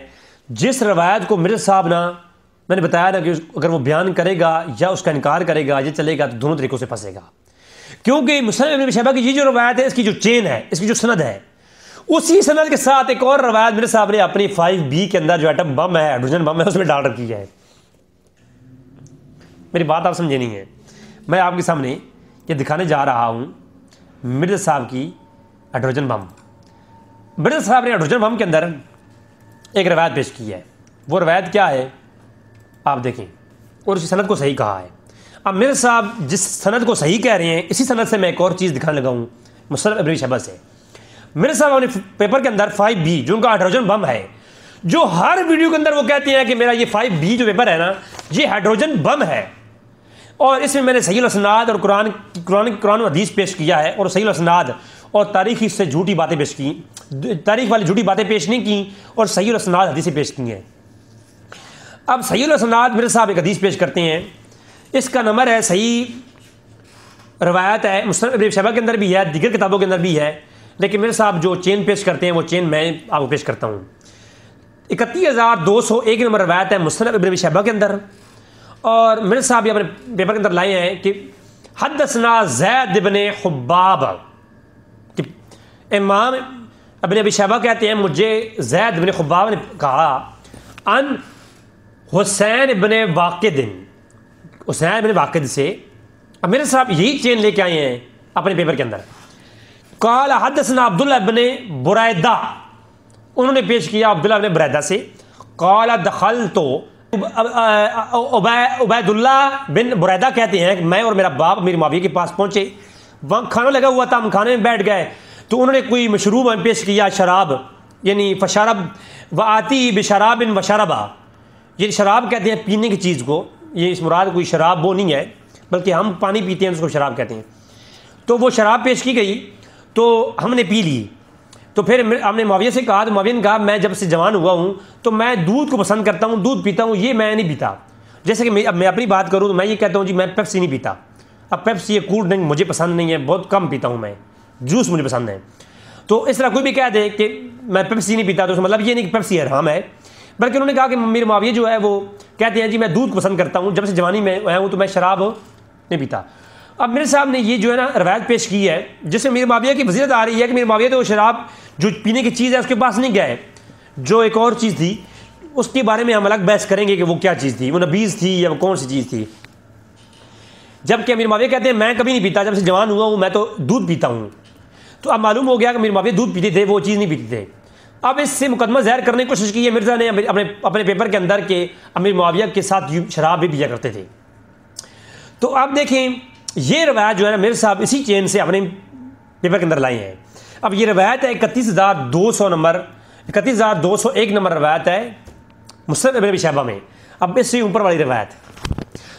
جس روایت کو مرزا صاحب نا، میں نے بتایا نا کہ اگر وہ بیان کرے گا یا اس کا انکار کرے گا یا چلے گا تو دونوں طریقوں سے پھنسے گا، کیونکہ مصنف ابن ابی شیبہ کی یہ جو روایت ہے، اس کی جو چین ہے، اس کی جو سند ہے، اسی سند کے ساتھ ایک اور روایت مرزا صاحب نے اپنی 5B کے اندر جو ایٹم بم ہے، ہائیڈروجن بم ہے، اس میں ڈال رکھی ہے۔ میری بات آپ سمجھے نہیں ہے، میں آپ کے سامنے یہ دکھانے جا رہا ہوں مرزا صاحب کی ہائیڈروجن بم۔ مرزا صاحب نے ہائیڈروجن بم کے اندر ایک روایت پیش کی ہے، وہ روایت کیا ہے آپ دیکھیں، اور اسی سند کو صحیح کہا ہے۔ اب مرزا صاحب جس سند کو صحیح کہہ رہے ہیں، اسی سند سے میں ایک اور چیز دکھانے لگا ہوں مصنف ابن ابی شیبہ سے۔ مرزا صاحب اپنے پیپر کے اندر 5B جو ان کا ہائیڈروجن بم ہے، جو ہر ویڈیو کے اندر وہ کہتے ہیں کہ میرا یہ 5B جو پیپر ہے نا، یہ ہائیڈروجن بم ہے، اور اس میں میں نے صحیح الاسناد اور قرآن و حدیث پیش کیا ہے، اور صحیح الاسناد اور تاریخی سے جھوٹی باتیں پیش کی، تاریخ والی جھوٹی باتیں پیش نہیں کی، اور صحیح الاسناد حدیثیں پیش کی ہیں۔ اب صحیح الاسناد مرزا صاحب ایک حدیث پیش کرتے ہیں، اس کا نمبر ہے، صحیح روایت ہے، مصنف ابن ابی شیبہ کے اندر بھی ہے، دیگر کتابوں کے اندر بھی ہے، لیکن مرزا صاحب جو چین پیش کرتے ہیں وہ چین میں آپ کو پیش کرتا ہوں۔ 31201 نمبر روایت ہے مصنف ابن ابی شیبہ کے اندر، اور مرزا صاحب یہ اپنے پیپر کے اندر لائے ہیں کہ حدثنا زید بن حباب، کہ امام ابن ابی شیبہ کہتے ہیں مجھے زید بن حباب نے کہا ان حسین بن واقد، حسین بن واقد سے۔ اب میرے صاحب یہی چین لے کے آئے ہیں اپنے پیپر کے اندر۔ قال حدثنا عبداللہ بن بریدہ، انہوں نے پیش کیا عبداللہ بن بریدہ سے، قال دخلت، عبید اللہ بن بریدہ کہتے ہیں کہ میں اور میرا باپ امیر معاویہ کے پاس پہنچے، وہاں کھانا لگا ہوا تھا، ہم کھانے میں بیٹھ گئے تو انہوں نے کوئی مشروب ہمیں پیش کیا، شراب، یعنی فشرب وآتی بشراب وشربا، یہ شراب کہتے ہیں پینے کی چیز کو، یہ اس مراد کوئی شراب وہ نہیں ہے بلکہ ہم پانی پیتے ہیں اس کو شراب کہتے ہیں۔ تو وہ شراب پیش کی گئی تو ہم نے پی لی، تو پھر ہم نے معاویہ سے کہا، تو معاویہ نے کہا میں جب سے جوان ہوا ہوں تو میں دودھ کو پسند کرتا ہوں، دودھ پیتا ہوں، یہ میں نہیں پیتا۔ جیسے کہ اب میں اپنی بات کروں تو میں یہ کہتا ہوں جی میں پیپسی نہیں پیتا، اب پیپسی یہ کولڈ ڈرنک مجھے پسند نہیں ہے، بہت کم پیتا ہوں میں، جوس مجھے پسند ہے۔ تو اس طرح کوئی بھی کہہ دے کہ میں پیپسی نہیں پیتا تو اس کا مطلب یہ نہیں کہ پیپسی حرام ہے، بلکہ انہوں نے کہا کہ میرے معاویہ جو ہے وہ کہتے ہیں جی میں دودھ پسند کرتا ہوں، جب سے جوانی میں ہوں تو میں شراب نہیں پیتا۔ اب میرے صاحب نے یہ جو ہے نا روایت پیش کی ہے جس میں میرے معاویہ کی فضیلت آ رہی ہے کہ میرے معاویہ تو وہ شراب جو پینے کی چیز ہے اس کے پاس نہیں گئے، جو ایک اور چیز تھی اس کے بارے میں ہم الگ بحث کریں گے کہ وہ کیا چیز تھی، وہ نبیذ تھی یا وہ کون سی چیز تھی۔ جبکہ امیر معاویہ کہتے ہیں میں کبھی نہیں پیتا، جب سے جوان ہوا ہوں میں تو دودھ پیتا ہوں۔ تو اب معلوم ہو گیا کہ امیر معاویہ دودھ پیتے تھے، وہ چیز نہیں پیتے تھے۔ اب اس سے مقدمہ ظاہر کرنے کی کوشش کی ہے مرزا نے اپنے پیپر کے اندر کہ امیر معاویہ کے ساتھ شراب بھی پیا کرتے تھے۔ تو اب دیکھیں یہ روایت جو ہے نا مرزا صاحب اسی چین سے اپنے پیپر کے اندر لائے ہیں۔ اب یہ روایت ہے 31200 نمبر، 31201 نمبر روایت ہے مصنف ابن ابی شیبہ میں۔ اب اس سے اوپر والی روایت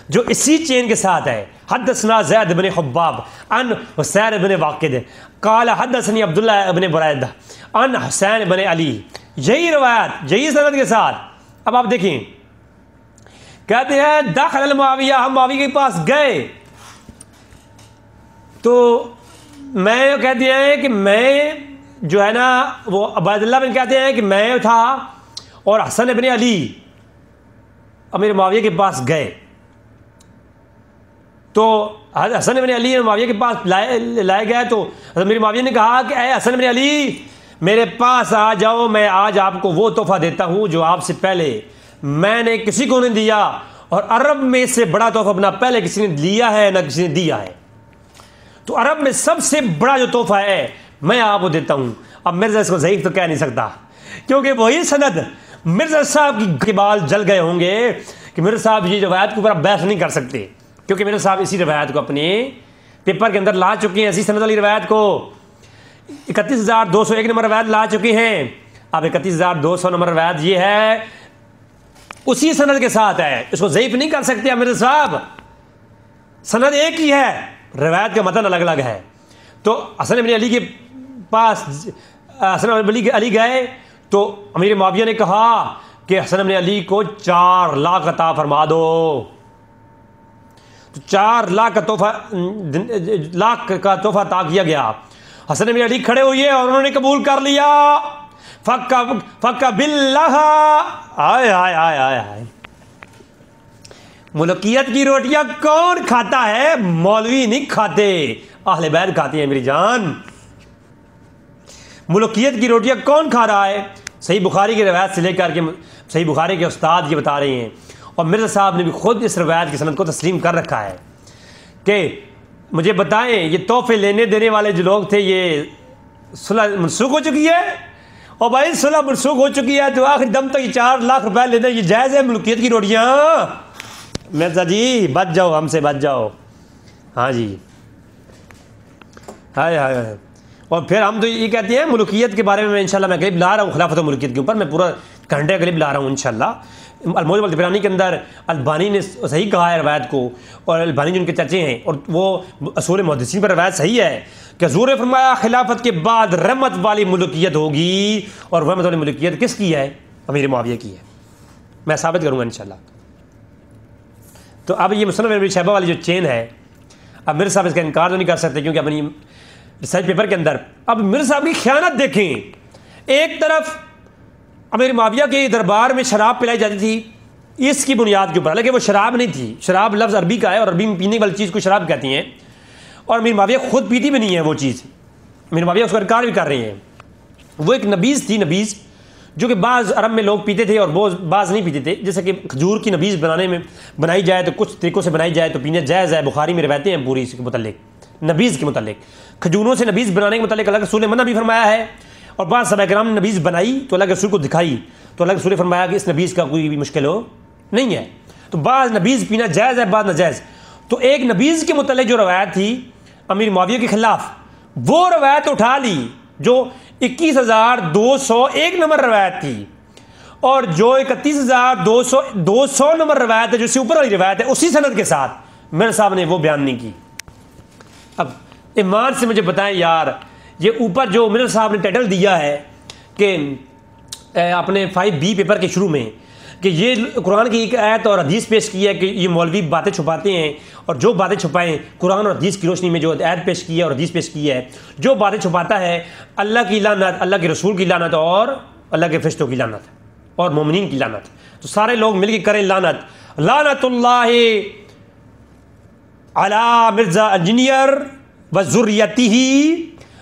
جو اسی چین کے ساتھ ہے، حدثنا زید بن حباب ان حسین بن واقد قال حدثنی عبداللہ بن بریدہ ان حسین بن علی، یہی روایت یہی سند کے ساتھ۔ اب آپ دیکھیں کہتے ہیں داخل المعاویہ، ہم معاویہ کے پاس گئے تو میں کہتے ہیں کہ میں جو ہے نا وہ عبید اللہ بن کہتے ہیں کہ میں تھا اور حسن بن علی امیر معاویہ کے پاس گئے، تو حسن بن علی معاویہ کے پاس لائے گئے تو امیر معاویہ نے کہا کہ اے حسن بن علی میرے پاس آ جاؤ، میں آج آپ کو وہ تحفہ دیتا ہوں جو آپ سے پہلے میں نے کسی کو نہیں دیا، اور عرب میں سے بڑا تحفہ نہ پہلے کسی نے لیا ہے نہ کسی نے دیا ہے، تو عرب میں سب سے بڑا جو تحفہ ہے میں آپ کو دیتا ہوں۔ اب مرزا اس کو ضعیف تو کہہ نہیں سکتا کیونکہ وہی سند مرزا صاحب کی بال جل گئے ہوں گے کہ مرزا صاحب یہ روایت کے اوپر بحث نہیں کر سکتے، کیونکہ مرزا صاحب اسی روایت کو اپنے پیپر کے اندر لا چکے ہیں، اسی سند والی روایت کو 31201 نمبر روایت لا چکے ہیں۔ اب 31200 نمبر روایت یہ ہے اسی سند کے ساتھ ہے، اس کو ضعیف نہیں کر سکتے مرزا صاحب، سند ایک ہی ہے، روایت کا متن الگ الگ ہے۔ تو حسن بن علی کے پاس حسن بن علی گئے تو امیر معاویہ نے کہا کہ حسن بن علی کو 4 لاکھ عطا فرما دو، تو 4 لاکھ کا تحفہ عطا کیا گیا، حسن بن علی کھڑے ہوئے اور انہوں نے قبول کر لیا. فک باللہ. آئے آئے آئے آئے آئے. ملوکیت کی روٹیاں کون کھاتا ہے؟ مولوی نہیں کھاتے، اہل بیت کھاتے ہیں میری جان. ملوکیت کی روٹیاں کون کھا رہا ہے؟ صحیح بخاری کی روایت سے لے کر کے صحیح بخاری کے استاد یہ بتا رہے ہیں، اور مرزا صاحب نے بھی خود اس روایت کی سند کو تسلیم کر رکھا ہے کہ مجھے بتائیں یہ تحفے لینے دینے والے جو لوگ تھے یہ صلح منسوخ ہو چکی ہے؟ اور بھائی صلح منسوخ ہو چکی ہے تو آخر دم تک یہ 4 لاکھ روپے لینا یہ جائز ہے؟ ملوکیت کی روٹیاں. مرزا جی بچ جاؤ، ہم سے بچ جاؤ. ہاں جی ہائے ہائے. اور پھر ہم تو یہ کہتے ہیں ملوکیت کے بارے میں انشاءاللہ میں کلپ لا رہا ہوں، خلافت و ملوکیت کے اوپر میں پورا گھنٹے کلپ لا رہا ہوں انشاءاللہ. الموجب الطبرانی کے اندر البانی نے صحیح کہا ہے روایت کو، اور البانی جو ان کے چچے ہیں اور وہ اصول محدثین پر روایت صحیح ہے کہ حضور نے فرمایا خلافت کے بعد رحمت والی ملوکیت ہوگی، اور رحمت والی ملوکیت کس کی ہے؟ امیر معاویہ کی ہے. میں ثابت کروں گا انشاءاللہ. تو اب یہ مصنف ابن شیبہ والی جو چین ہے، اب مرزا صاحب اس کا انکار تو نہیں کر سکتے کیونکہ اپنی ریسرچ پیپر کے اندر اب مرزا صاحب کی خیانت دیکھیں. ایک طرف امیر معاویہ کے دربار میں شراب پلائی جاتی تھی اس کی بنیاد کے اوپر، حالانکہ وہ شراب نہیں تھی، شراب لفظ عربی کا ہے اور عربی میں پینے والی چیز کو شراب کہتی ہیں، اور امیر معاویہ خود پیتی بھی نہیں ہے وہ چیز. امیر معاویہ اس کا انکار بھی کر رہے ہیں. وہ ایک نبیذ تھی، نبیذ جو کہ بعض عرب میں لوگ پیتے تھے اور بعض نہیں پیتے تھے. جیسے کہ کھجور کی نبیذ بنائی جائے تو کچھ طریقوں سے بنائی جائے تو پینے جائز ہے. بخاری میں روایتیں ہیں پوری اس کے متعلق، نبیذ کے متعلق. کھجوروں سے نبیذ بنانے کے متعلق اللہ کے رسول نے منع بھی فرمایا ہے، اور بعض صحابہ کرام نے نبیذ بنائی تو اللہ کے رسول کو دکھائی تو اللہ کے رسول نے فرمایا کہ اس نبیذ کا کوئی بھی مشکل ہو نہیں ہے. تو بعض نبیذ پینا جائز ہے، بعض ناجائز. تو ایک نبیذ کے متعلق جو روایت تھی امیر معاویہ کے خلاف، وہ روایت اٹھا لی جو 21,201 نمبر روایت تھی، اور جو 31,200 نمبر روایت ہے جو سے اوپر والی روایت ہے اسی سند کے ساتھ میرے صاحب نے وہ بیان نہیں کی. اب ایمان سے مجھے بتائیں یار، یہ اوپر جو میرے صاحب نے ٹائٹل دیا ہے کہ اپنے 5B پیپر کے شروع میں کہ یہ قرآن کی ایک آیت اور حدیث پیش کی ہے کہ یہ مولوی باتیں چھپاتے ہیں، اور جو باتیں چھپائیں قرآن اور حدیث کی روشنی میں جو آیت پیش کی ہے اور حدیث پیش کی ہے، جو باتیں چھپاتا ہے اللہ کی لعنت، اللہ کے رسول کی لعنت، اور اللہ کے فرشتوں کی لعنت، اور مومنین کی لعنت. تو سارے لوگ مل کے کریں لعنت، لعنت اللہ علی مرزا انجینئر و ذریتہ.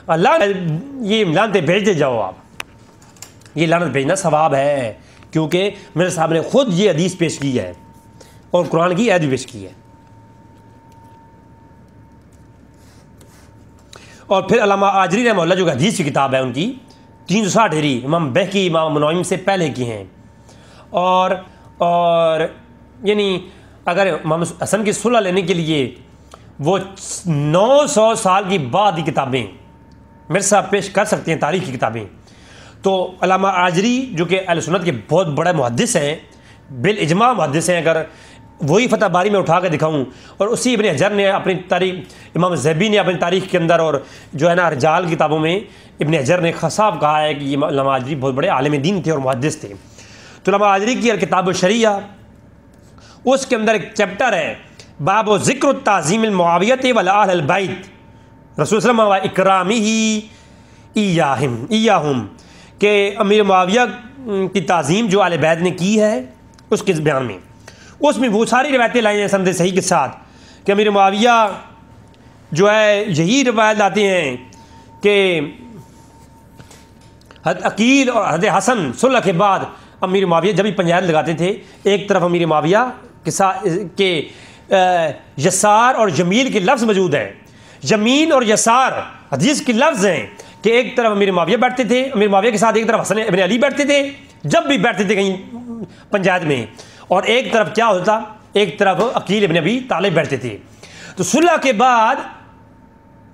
اللہ یہ لعنتیں بھیجتے جاؤ. آپ یہ لعنت بھیجنا ثواب ہے کیونکہ میرے صاحب نے خود یہ حدیث پیش کی ہے اور قرآن کی آیت بھی پیش کی ہے. اور پھر علامہ آجری رحمہ اللہ جو کہ حدیث کی کتاب ہے ان کی 360 ہجری امام بہقی امام منویم سے پہلے کی ہیں، اور یعنی اگر امام حسن کی صلح لینے کے لیے وہ 900 سال کی بعد کی کتابیں میرے صاحب پیش کر سکتے ہیں، تاریخ کی کتابیں. تو علامہ آجری جو کہ اہل سنت کے بہت بڑے محدث ہیں، بالاجماع محدث ہیں. اگر وہی فتح باری میں اٹھا کے دکھاؤں، اور اسی ابن حجر نے اپنی تاریخ، امام زہبی نے اپنی تاریخ کے اندر اور جو ہے نا رجال کتابوں میں ابن حجر نے خصاب کہا ہے کہ یہ علامہ آجری بہت بڑے عالم دین تھے اور محدث تھے. تو علامہ آجری کی کتاب الشریعہ اس کے اندر ایک چیپٹر ہے باب و ذکر التعظیم المعاویت ولی اہل البیت رسول صلی اللہ علیہ وسلم و اکرامہ ایاہم، کہ امیر معاویہ کی تعظیم جو اہل بیت نے کی ہے اس کے بیان میں، اس میں وہ ساری روایتیں لائی ہیں سند صحیح کے ساتھ کہ امیر معاویہ جو ہے یہی روایت لاتے ہیں کہ حضرت عقیل اور حضرت حسن صلح کے بعد امیر معاویہ جب بھی پنجاب لگاتے تھے، ایک طرف امیر معاویہ کے یسار اور جمیل کے لفظ موجود ہیں، یمین اور یسار حدیث کے لفظ ہیں کہ ایک طرف امیر معاویہ بیٹھتے تھے، امیر معاویہ کے ساتھ ایک طرف حسن ابن علی بیٹھتے تھے جب بھی بیٹھتے تھے کہیں پنجاب میں، اور ایک طرف کیا ہوتا، ایک طرف عقیل ابن ابی طالب بیٹھتے تھے. تو صلح کے بعد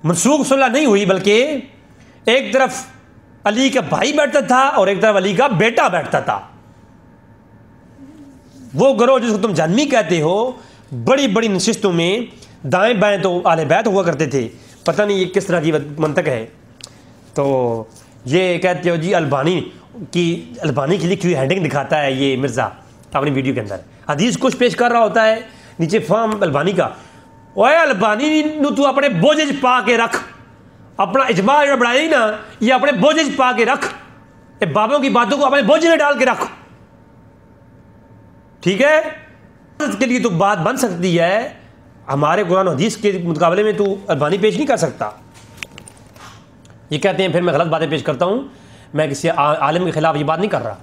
منسوخ صلح نہیں ہوئی بلکہ ایک طرف علی کا بھائی بیٹھتا تھا اور ایک طرف علی کا بیٹا بیٹھتا تھا. وہ گروہ جس کو تم جہنمی کہتے ہو، بڑی بڑی نشستوں میں دائیں بائیں تو اہل بیت ہوا کرتے تھے. پتہ نہیں یہ کس طرح کی منطق ہے. تو یہ کہتے ہو جی البانی کی لکھی ہوئی ہینڈنگ دکھاتا ہے یہ مرزا اپنی ویڈیو کے اندر، حدیث کچھ پیش کر رہا ہوتا ہے، نیچے فارم البانی کا. اوے البانی نو تو اپنے بوجھ پا کے رکھ، اپنا اجماع جو بڑھائی نا یہ اپنے بوجھ پا کے رکھ، بابوں کی باتوں کو اپنے بوجھ میں ڈال کے رکھ، ٹھیک ہے؟ کے لیے تو بات بن سکتی ہے، ہمارے قرآن و حدیث کے مقابلے میں تو البانی پیش نہیں کر سکتا۔ یہ کہتے ہیں پھر میں غلط باتیں پیش کرتا ہوں، میں کسی عالم کے خلاف یہ بات نہیں کر رہا،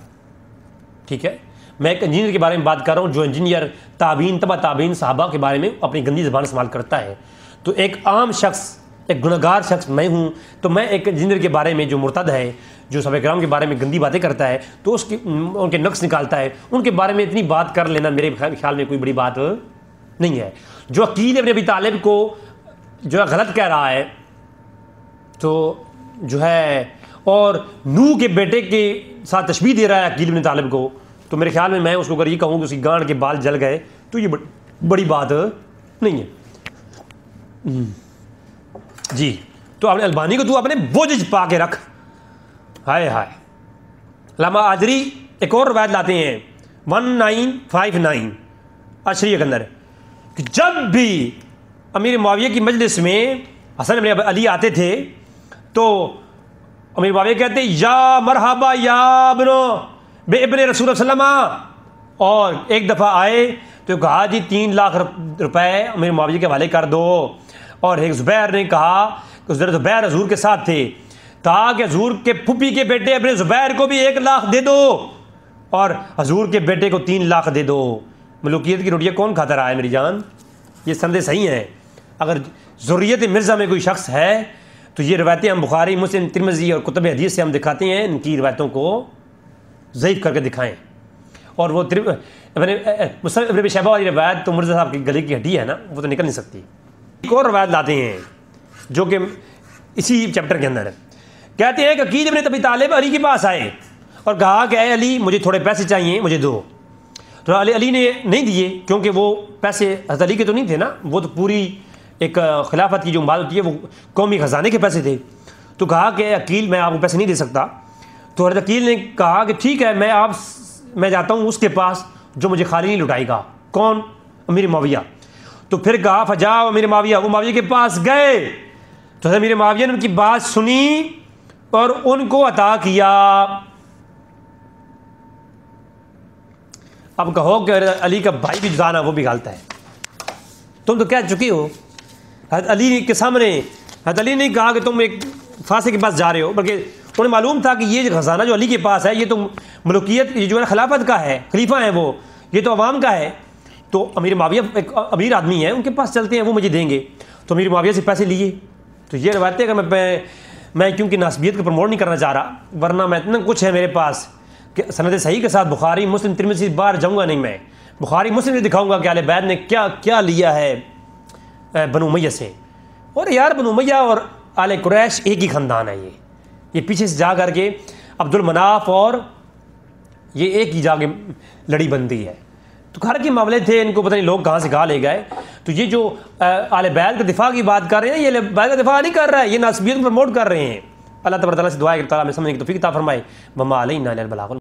ٹھیک ہے؟ میں ایک انجینئر کے بارے میں بات کر رہا ہوں، جو انجینئر تابعین تبع تابعین صحابہ کے بارے میں اپنی گندی زبان استعمال کرتا ہے۔ تو ایک عام شخص، ایک گنہگار شخص میں ہوں، تو میں ایک انجینئر کے بارے میں جو مرتد ہے، جو صحابہ کرام کے بارے میں گندی باتیں کرتا ہے، تو اس کی ان کے نقص نکالتا ہے، ان کے بارے میں اتنی بات کر لینا میرے خیال میں کوئی بڑی بات نہیں ہے۔ جو عقیل ابن ابی طالب کو جو ہے غلط کہہ رہا ہے تو جو ہے، اور نوح کے بیٹے کے ساتھ تشبیہ دے رہا ہے عقیل ابن طالب کو، تو میرے خیال میں اس کو اگر یہ کہوں کہ اس کی گانڈ کے بال جل گئے تو یہ بڑی بات نہیں ہے جی۔ تو اپنے البانی کو تو اپنے بوجھ پا کے رکھ، ہائے ہائے۔ علامہ آجری ایک اور روایت لاتے ہیں 1959 عشریہ کے اندر، کہ جب بھی امیر معاویہ کی مجلس میں حسن بن علی آتے تھے تو امیر معاویہ کہتے یا مرحبا یا ابنو بے ابن رسول اللہ صلی اللہ علیہ وسلم، اور ایک دفعہ آئے تو کہا جی 3 لاکھ روپے امیر معاویہ کے حوالے کر دو، اور ایک زبیر نے کہا کہ زبیر حضور کے ساتھ تھے، کہا کہ حضور کے پھوپھی کے بیٹے اپنے زبیر کو بھی 1 لاکھ دے دو اور حضور کے بیٹے کو 3 لاکھ دے دو۔ ملوکیت کی روٹیاں کون کھاتا رہا ہے میری جان؟ یہ سندیں صحیح ہیں۔ اگر ذریت مرزا میں کوئی شخص ہے تو یہ روایتیں ہم بخاری، مسلم، ترمذی اور کتب حدیث سے ہم دکھاتے ہیں، ان کی روایتوں کو ضعیف کر کے دکھائیں۔ اور وہ ابن ابی شیبہ والی روایت تو مرزا صاحب کی گلے کی ہڈی ہے نا، وہ تو نکل نہیں سکتی۔ ایک اور روایت لاتے ہیں جو کہ اسی چیپٹر کے اندر ہے، کہتے ہیں کہ عقیل ابن ابی طالب علی کے پاس آئے اور کہا کہ اے علی مجھے تھوڑے پیسے چاہیے، مجھے دو۔ تو علی نے نہیں دیے، کیونکہ وہ پیسے حضرت علی کے تو نہیں تھے نا، وہ تو پوری ایک خلافت کی جو مال ہوتی ہے وہ قومی خزانے کے پیسے تھے۔ تو کہا کہ عقیل میں آپ کو پیسے نہیں دے سکتا۔ تو حضرت عقیل نے کہا کہ ٹھیک ہے، میں جاتا ہوں اس کے پاس جو مجھے خالی نہیں لٹائے گا۔ کون؟ امیر معاویہ۔ تو پھر کہا فجاء امیر معاویہ، وہ معاویہ کے پاس گئے تو حضرت امیر معاویہ نے ان کی بات سنی اور ان کو عطا کیا۔ اب کہو کہ علی کا بھائی بھی جانا وہ بھی غلط ہے، تم تو کہہ چکی ہو۔ حضرت علی کے سامنے حضرت علی نے کہا کہ تم ایک فاسق کے پاس جا رہے ہو، بلکہ انہیں معلوم تھا کہ یہ خزانہ جو علی کے پاس ہے یہ تو ملوکیت، یہ جو ہے خلافت کا ہے، خلیفہ ہیں وہ، یہ تو عوام کا ہے۔ تو امیر معاویہ ایک امیر آدمی ہے، ان کے پاس چلتے ہیں، وہ مجھے دیں گے۔ تو امیر معاویہ سے پیسے لیے۔ تو یہ روایت ہے کہ میں کیونکہ ناسبیت کو پروموٹ نہیں کرنا چاہ رہا، ورنہ میں اتنا کچھ ہے میرے پاس کہ سند صحیح کے ساتھ بخاری، مسلم، ترمذی باہر جاؤں گا نہیں، میں بخاری مسلم سے دکھاؤں گا کہ اہل بیت نے کیا کیا لیا ہے بنو امیہ سے۔ اور یار بنو امیہ اور آل قریش ایک ہی خاندان ہے، یہ پیچھے سے جا کر کے عبد المناف اور یہ ایک ہی جا کے لڑی بندی ہے۔ تو گھر کے معاملے تھے، ان کو پتہ نہیں لوگ کہاں سے کہاں لے گئے۔ تو یہ جو آل بیت کے دفاع کی بات کر رہے ہیں، یہ بیت کا دفاع نہیں کر رہا ہے، یہ ناسبیت کو پروموٹ کر رہے ہیں۔ اللہ تبارک و تعالیٰ سے دعا ہے کہ تعالیٰ ہمیں سمجھنے کی توفیق عطا فرمائے۔ وما علینا الا البلاغ۔